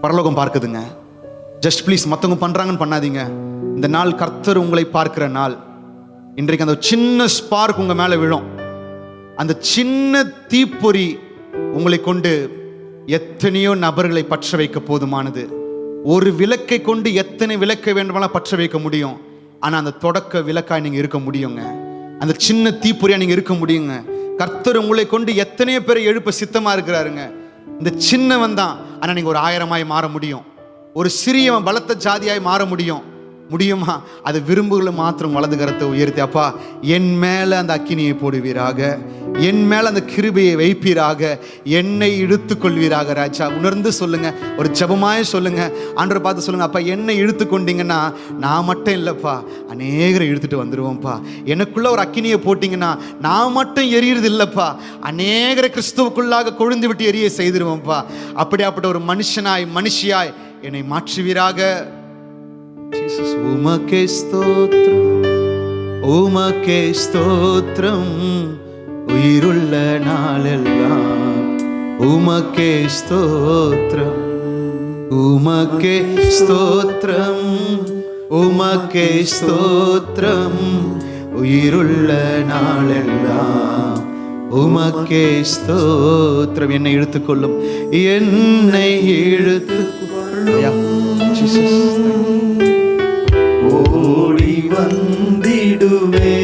பரலோகம் பார்க்குதுங்க. ஜஸ்ட் ப்ளீஸ் மற்றவங்க பண்ணுறாங்கன்னு பண்ணாதீங்க. இந்த நாள் கர்த்தர் உங்களை பார்க்கிற நாள். இன்றைக்கு அந்த சின்ன ஸ்பார்க் உங்கள் மேலே விழும். அந்த சின்ன தீப்பொறி உங்களை கொண்டு எத்தனையோ நபர்களை பற்ற வைக்க போதுமானது. ஒரு விளக்கை கொண்டு எத்தனை விளக்கை வேண்டுமானால் பற்ற வைக்க முடியும். ஆனால் அந்த தொடக்க விளக்காய் நீங்கள் இருக்க முடியுங்க. அந்த சின்ன தீப்பொறியாக நீங்கள் இருக்க முடியுங்க. கர்த்தர் உங்களை கொண்டு எத்தனையோ பேரை எழுப்ப சித்தமாக இருக்கிறாருங்க. இந்த சின்னவன் தான், ஆனால் நீங்கள் ஒரு 1000ஆய் மாற முடியும். ஒரு சிறியவன் பலத்த ஜாதியாய் மாற முடியும். முடியுமா? அது விரும்புகளை மாத்திரம் வலது கரத்தை உயர்த்தி, அப்பா என் மேலே அந்த அக்கினியை போடுவீராக, என் மேலே அந்த கிருபையை வைப்பீராக, என்னை இழுத்து கொள்வீராக. ராஜா உணர்ந்து சொல்லுங்க, ஒரு ஜெபமாய் சொல்லுங்க. ஆண்டவரை பார்த்து சொல்லுங்க, அப்பா என்னை இழுத்து கொண்டீங்கன்னா நான் மட்டும் இல்லைப்பா, அநேகரை இழுத்துட்டு வந்துடுவோம்ப்பா. எனக்குள்ள ஒரு அக்கினியை போட்டிங்கன்னா நான் மட்டும் எரியுறது இல்லைப்பா, அநேகரை கிறிஸ்துவுக்குள்ளாக கொழுந்து விட்டு எரிய செய்திருவோம்ப்பா. அப்படியாப்பட்ட ஒரு மனுஷனாய் மனுஷியாய் என்னை மாற்றுவீராக. உமக்கே ஸ்தோத்திரம், உமக்கே ஸ்தோத்திரம், உயிருள்ள நாளெல்லாம் உமக்கே ஸ்தோத்திரம், உமக்கே ஸ்தோத்திரம், உமக்கே ஸ்தோத்திரம், உயிருள்ள நாளெல்லாம் உமக்கே ஸ்தோத்திரம். என்னை இழுத்துக்கொள்ளும், என்னை இழுத்துக்கொள்ளும். ஓடி வந்திடுவே.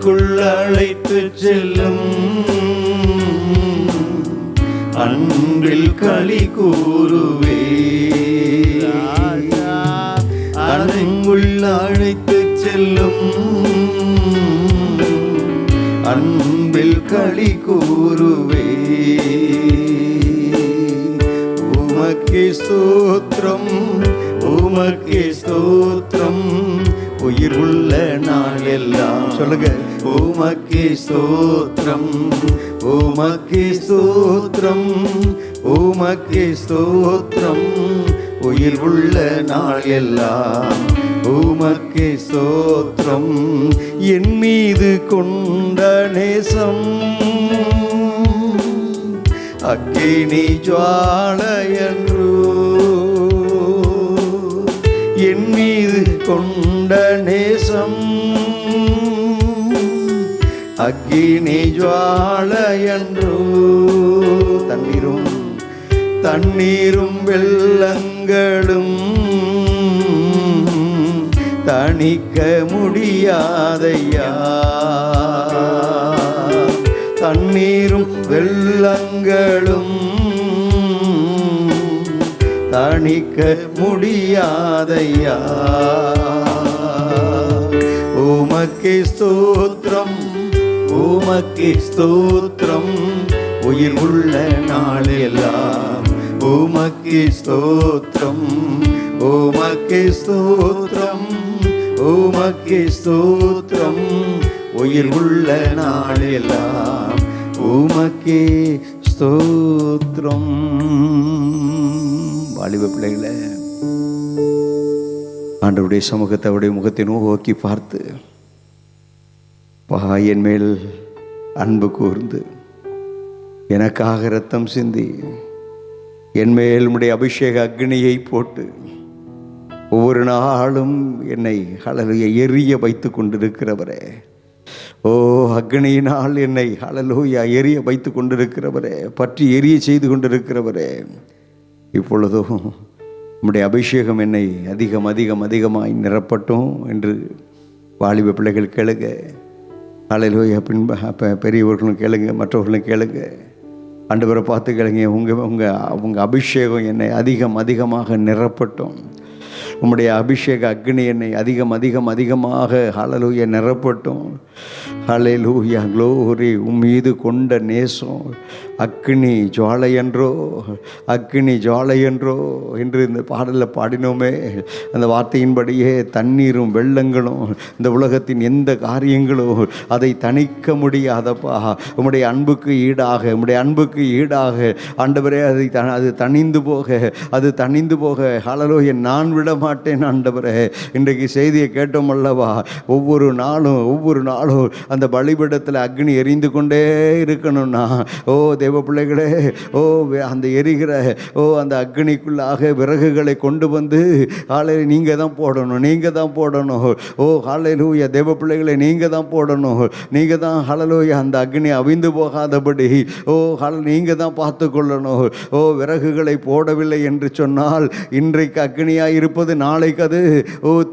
தனக்குள் அழைத்து செல்லும் அன்பில் களி கூறுவே. தனக்குள் அழைத்து செல்லும் அன்பில் களி கூறுவே. உமக்கே ஸ்தோத்திரம், உமக்கே ஸ்தோத்திரம், உயிர் உள்ள நாள் எல்லாம். சொல்லுங்க. உமக்கே ஸ்தோத்திரம், உமக்கே ஸ்தோத்திரம், உமக்கே ஸ்தோத்திரம், உயிர் உள்ள நாள் எல்லாம். உமக்கே ஸ்தோத்திரம். என் மீது கொண்ட நேசம் அக்கினி ஜுவாலையன்றோ. என் மீது கொண்ட நேசம் அக்கினி ஜுவாலையன்றோ. தண்ணீரும் தண்ணீரும் வெள்ளங்களும் தணிக்க முடியாதையா. தண்ணீரும் வெள்ளங்களும் தணிக்க முடியாதையா. உமக்கே ஸ்தோத்திரம், உமக்கே ஸ்தோத்திரம், உயிர் உள்ள நாளெல்லாம். உமக்கே ஸ்தோத்திரம், உமக்கே ஸ்தோத்திரம், உமக்கே ஸ்தோத்திரம், உயிர் உள்ள நாளெல்லாம். உமக்கே ஸ்தோத்திரம். வாலிப பிள்ளைகளை ஆண்டவருடைய சமூகத்தை அவருடைய முகத்தை நோக்கி பார்த்து, என் மேல் அன்பு கூர்ந்து எனக்காக இரத்தம் சிந்தி என் மேல் உம்முடைய அபிஷேக அக்னியை போட்டு ஒவ்வொரு நாளும் என்னை ஹல்லேலூயா எரிய வைத்து கொண்டிருக்கிறவரே, ஓ அக்னியினால் என்னை ஹல்லேலூயா எரிய வைத்து கொண்டிருக்கிறவரே, பற்றி எரிய செய்து கொண்டிருக்கிறவரே, இப்பொழுதும் உம்முடைய அபிஷேகம் என்னை அதிகம் அதிகம் அதிகமாய் நிரப்பட்டும் என்று வாலிப பிள்ளைகள் கேளுங்க. ஹல்லேலூயா. பெரியவர்களும் கேளுங்க, மற்றவர்களும் கேளுங்க. ஆண்டவரை பார்த்து கேளுங்க. உங்கள் அபிஷேகம் என்னை அதிகம் அதிகமாக நிரப்பட்டும். உம்முடைய அபிஷேக அக்னி என்னை அதிகம் அதிகம் அதிகமாக ஹல்லேலூயா நிரப்பட்டும். ஹல்லேலூயா. க்ளோரி. மீது கொண்ட நேசம் அக்னி ஜுவாலையன்றோ, அக்னி ஜுவாலையன்றோ என்று இந்த பாடலில் பாடினோமே. அந்த வார்த்தையின்படியே தண்ணீரும் வெள்ளங்களும் இந்த உலகத்தின் எந்த காரியங்களும் அதை தணிக்க முடியாதப்பா. உம்முடைய அன்புக்கு ஈடாக, உம்முடைய அன்புக்கு ஈடாக ஆண்டவரே அது தணிந்து போக, அது தணிந்து போக ஹல்லேலூயா நான் விட மாட்டேன் ஆண்டவரே. இன்றைக்கு செய்தியை கேட்டோம் அல்லவா, ஒவ்வொரு நாளும் அந்த பலிபீடத்தில் அக்னி எரிந்து கொண்டே இருக்கணும்னா, ஓ தேவ பிள்ளைகளே, ஓ அந்த எரிகிற அந்த அக்னிக்குள்ளாக விறகுகளை கொண்டு வந்து ஹல்லேலூயா நீங்கள் தான் போடணும், நீங்கள் தான் போடணும். ஓ ஹல்லேலூயா. தேவ பிள்ளைகளை நீங்கள் தான் போடணும், நீங்கள் தான் ஹல்லேலூயா அந்த அக்னி அவிந்து போகாதபடி ஓ நீங்கள் தான் பார்த்து கொள்ளணும். ஓ விறகுகளை போடவில்லை என்று சொன்னால் இன்றைக்கு அக்னியாக இருப்பது நாளைக்கு அது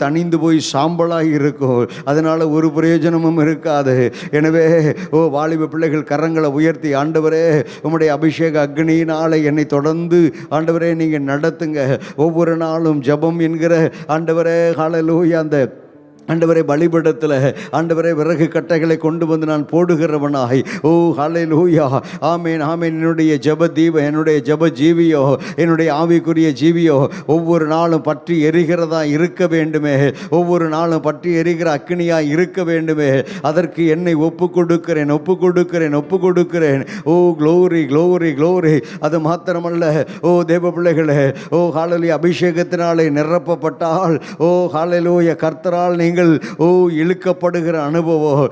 தணிந்து போய் சாம்பலாக இருக்கும். அதனால் ஒரு பிரயோஜனமும் இருக்காது. எனவே வாலிப பிள்ளைகள் கரங்களை உயர்த்தி, ஆண்டவரே உம்முடைய அபிஷேக அக்னியினாலே என்னை தொடர்ந்து ஆண்டவரே நீங்கள் நடத்துங்க. ஒவ்வொரு நாளும் ஜெபம் என்கிற ஆண்டவரே ஹல்லேலூயா அந்த ஆண்டவரே பலிபீடத்தில் ஆண்டவரே விறகு கட்டைகளை கொண்டு வந்து நான் போடுகிறவனாய், ஓ ஹல்லேலூயா, ஆமேன் ஆமேன். என்னுடைய ஜெப தீபம், என்னுடைய ஜெப ஜீவியோ, என்னுடைய ஆவிக்குரிய ஜீவியோ ஒவ்வொரு நாளும் பற்றி எரிகிறதா இருக்க வேண்டுமே, ஒவ்வொரு நாளும் பற்றி எரிகிற அக்னியாக இருக்க வேண்டுமே. அதற்கு என்னை ஒப்பு கொடுக்கிறேன். ஓ க்ளோரி க்ளோரி க்ளோரி. அது மாத்திரமல்ல, ஓ தேவ பிள்ளைகளே, ஓ ஹல்லேலூயா அபிஷேகத்தினாலே நிரப்பப்பட்டால், ஓ ஹல்லேலூயா கர்த்தரால் நீங்கள் இழுக்கப்படுகிற அனுபவம்,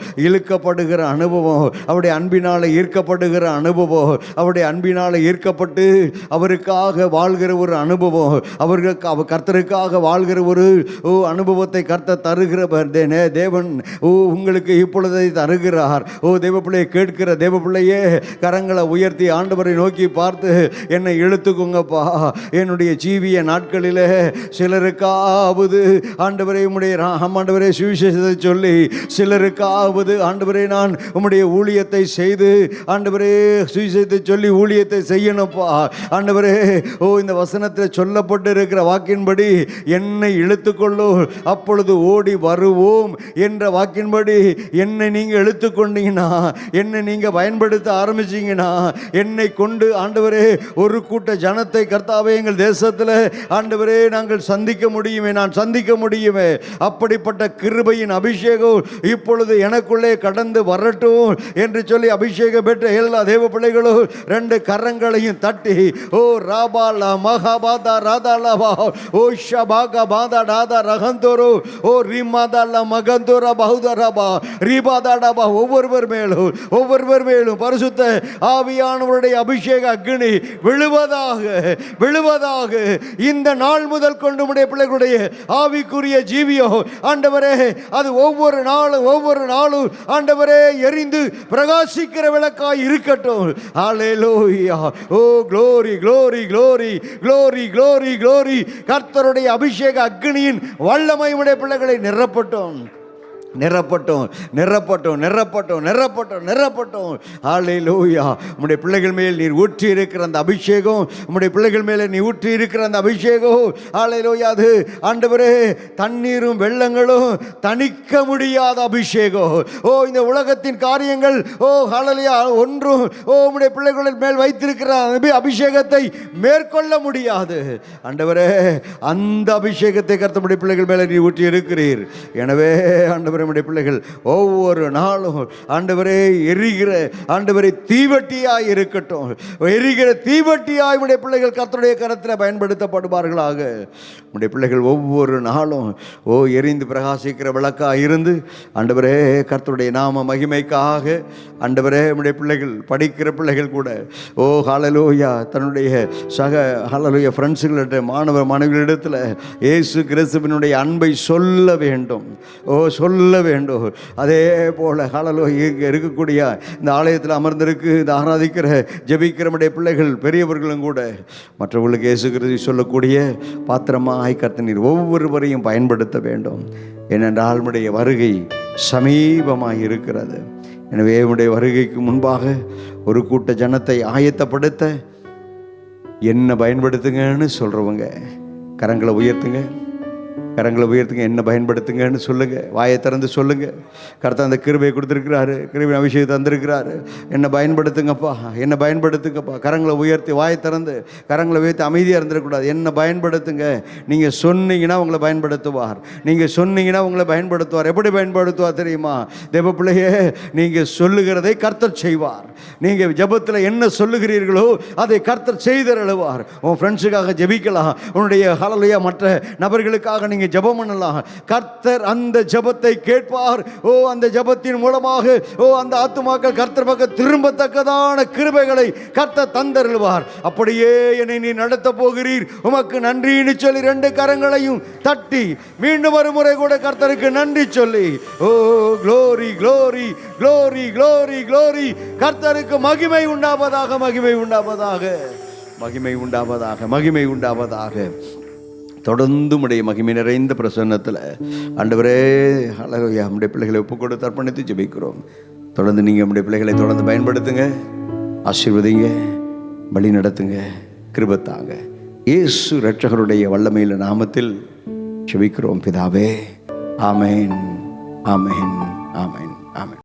அவருடைய அன்பினாலே ஈர்க்கப்படுகிற அனுபவம், அவருடைய அன்பினாலே ஈர்க்கப்பட்டு அவருக்காக வாழ்கிற ஒரு அனுபவம், கர்த்தருக்காக வாழ்கிற ஒரு அனுபவத்தை கர்த்தர் தருகிறவர் தேவன் உங்களுக்கு இப்பொழுதை தருகிறார். தேவ பிள்ளையை கேட்கிற தேவ பிள்ளையே கரங்களை உயர்த்தி ஆண்டவரை நோக்கி பார்த்து, என்னை இழுத்துக்குங்கப்பா. என்னுடைய ஜீவிய நாட்களிலே சிலருக்காவது ஆண்டவரை உம்முடைய ஆண்டவரே சுவிசேஷத்தை சொல்லி சிலருக்காவது ஆண்டவரே நான் உம்முடைய ஊழியத்தை செய்து ஆண்டவரே சுவிசேஷத்தை சொல்லி ஊழியத்தை செய்யணும்ப்பா. ஆண்டவரே இந்த வசனத்தில் சொல்லப்பட்டு இருக்கிற வாக்கின்படி என்னை இழுத்துக்கொள்ளோ, அப்பொழுது ஓடி வருவோம் என்ற வாக்கின்படி என்னை நீங்கள் இழுத்துக்கொண்டீங்கன்னா, என்னை நீங்கள் பயன்படுத்த ஆரம்பிச்சிங்கன்னா, என்னை கொண்டு ஆண்டவரே ஒரு கூட்ட ஜனத்தை கர்த்தாவே எங்கள் தேசத்தில் ஆண்டவரே நாங்கள் சந்திக்க முடியுமே, நான் சந்திக்க முடியுமே. அப்படிப்பட்ட கிருபையின் அபிஷேகம் இப்பொழுது எனக்குள்ளே கடந்து வரட்டும் என்று சொல்லி அபிஷேகம் பெற்ற எல்லா தேவ பிள்ளைகளும் 2 கரங்களையும் தட்டி ஓ ராபாலா மகாபாதா ராதாலா ஓ ஷபாகா பாதா டாதா ரகந்தோரோ ஓ ரிமாதாலா மகந்தோரா பௌதராபா ரிபாதாடாபா ஒவ்வொருவர் மேலும் பரிசுத்த ஆவியானவருடைய அபிஷேக அக்னி விழுவதாக இந்த நாள் முதல் கொண்டு உடைய பிள்ளைகளுடைய ஆவிக்குரிய ஜீவியோ ஆண்டவரே அது ஒவ்வொரு நாளும் ஆண்டவரே எரிந்து பிரகாசிக்கிற விளக்காய் இருக்கட்டும். ஹல்லேலூயா. ஓ glory glory glory glory glory glory. கர்த்தருடைய அபிஷேக அக்னியின் வல்லமை உடைய பிள்ளைகளை நிரப்பட்டும். ஹல்லேலூயா. உம்முடைய பிள்ளைகள் மேல் நீர் ஊற்றி இருக்கிற அந்த அபிஷேகம், உம்முடைய பிள்ளைகள் மேலே நீ ஊற்றி இருக்கிற அந்த அபிஷேகம் ஹல்லேலூயா, அது ஆண்டவரே தண்ணீரும் வெள்ளங்களும் தணிக்க முடியாத அபிஷேகம். இந்த உலகத்தின் காரியங்கள் ஹல்லேலூயா ஒன்றும் உம்முடைய பிள்ளைகளின் மேல் வைத்திருக்கிற அபிஷேகத்தை மேற்கொள்ள முடியாது. ஆண்டவரே அந்த அபிஷேகத்தை கர்த்தருடைய பிள்ளைகள் மேலே நீ ஊற்றி இருக்கிறீர். எனவே ஆண்டவரே பிள்ளைகள் ஒவ்வொரு நாளும் ஆண்டவரே எரிகிற ஆண்டவரே தீவட்டியாய் இருக்கட்டும். எரிகிற தீவட்டியாய் உடைய பிள்ளைகள் கர்த்தருடைய கரத்தில் பயன்படுத்தப்படுவார்களாக. உடைய பிள்ளைகள் ஒவ்வொரு நாளும் எரிந்து பிரகாசிக்கிற விளக்காக இருந்து ஆண்டவரே கர்த்தருடைய நாம மகிமைக்காக ஆண்டவரே உடைய பிள்ளைகள் படிக்கிற பிள்ளைகள் கூட ஹல்லேலூயா தன்னுடைய சக ஹல்லேலூயா ஃப்ரெண்ட்ஸுகளிட்ட மாணவ மாணவிகளிடத்தில் இயேசு கிறிஸ்துவினுடைய அன்பை சொல்ல வேண்டும். அதே போல ஹல்லேலூயா இருக்கக்கூடிய இந்த ஆலயத்தில் அமர்ந்திருக்கு இந்த ஆராதிக்கிற ஜெபிக்கிற பிள்ளைகள் பெரியவர்களும் கூட மற்றவர்களுக்கு இயேசு கிறிஸ்து சொல்லக்கூடிய பாத்திரமாய் கர்த்தர் நீர் ஒவ்வொருவரையும் பயன்படுத்த வேண்டும். ஏனென்றால் உம்முடைய வருகை சமீபமாக இருக்கிறது. எனவே உம்முடைய வருகைக்கு முன்பாக ஒரு கூட்ட ஜனத்தை ஆயத்தப்படுத்த என்ன பயன்படுத்துங்கன்னு சொல்றவங்க கரங்களை உயர்த்துங்க, என்ன பயன்படுத்துங்கன்னு சொல்லுங்க, வாயை திறந்து சொல்லுங்க. கர்த்தர் அந்த கிருபையை கொடுத்துருக்கிறாரு, கிருபை அபிஷேகத்தை தந்திருக்கிறாரு. என்ன பயன்படுத்துங்கப்பா. கரங்களை உயர்த்தி வாயை திறந்து கரங்களை உயர்த்தி அமைதியாக இருந்துடக்கூடாது. என்ன பயன்படுத்துங்க. நீங்கள் சொன்னீங்கன்னா உங்களை பயன்படுத்துவார். எப்படி பயன்படுத்துவார் தெரியுமா? தேவ பிள்ளையே, நீங்கள் சொல்லுகிறதை கர்த்தர் செய்வார். நீங்கள் ஜெபத்தில் என்ன சொல்லுகிறீர்களோ அதை கர்த்தர் செய்தருளுவார். உன் ஃப்ரெண்ட்ஸுக்காக ஜெபிக்கலாம், உன்னுடைய ஹல்லேலூயா மற்ற நபர்களுக்காக நீங்கள் ஜெபம் பண்ணலாம். கர்த்தர் அந்த ஜெபத்தை கேட்பார். அந்த ஜெபத்தின் மூலமாக அந்த ஆத்துமாக்கள் கர்த்தர் பக்கம் திரும்பத்தக்கதான கிருபைகளை கர்த்தர் தந்தருள்வார். அப்படியே என்னை நீ நடத்த போகிறீர், உமக்கு நன்றின்னு சொல்லி 2 கரங்களையும் தட்டி மீண்டும் ஒரு முறை கூட கர்த்தருக்கு நன்றி சொல்லி glory glory glory glory glory. கர்த்தருக்கு மகிமை உண்டாவதாக. தொடர்ந்து உடைய மகிமை நிறைந்த பிரசன்னத்தில் ஆண்டவரே ஹல்லேலூயா நம்முடைய பிள்ளைகளை ஒப்புக் கொடுத்து அர்ப்பணித்து ஜெபிக்கிறோம். தொடர்ந்து நீங்கள் நம்முடைய பிள்ளைகளை தொடர்ந்து பயன்படுத்துங்க, ஆசீர்வதிங்க, வழி நடத்துங்க, கிருபைத்தாங்க. இயேசு இரட்சகருடைய வல்லமையில் நாமத்தில் ஜெபிக்கிறோம் பிதாவே. ஆமென், ஆமென், ஆமென், ஆமென்.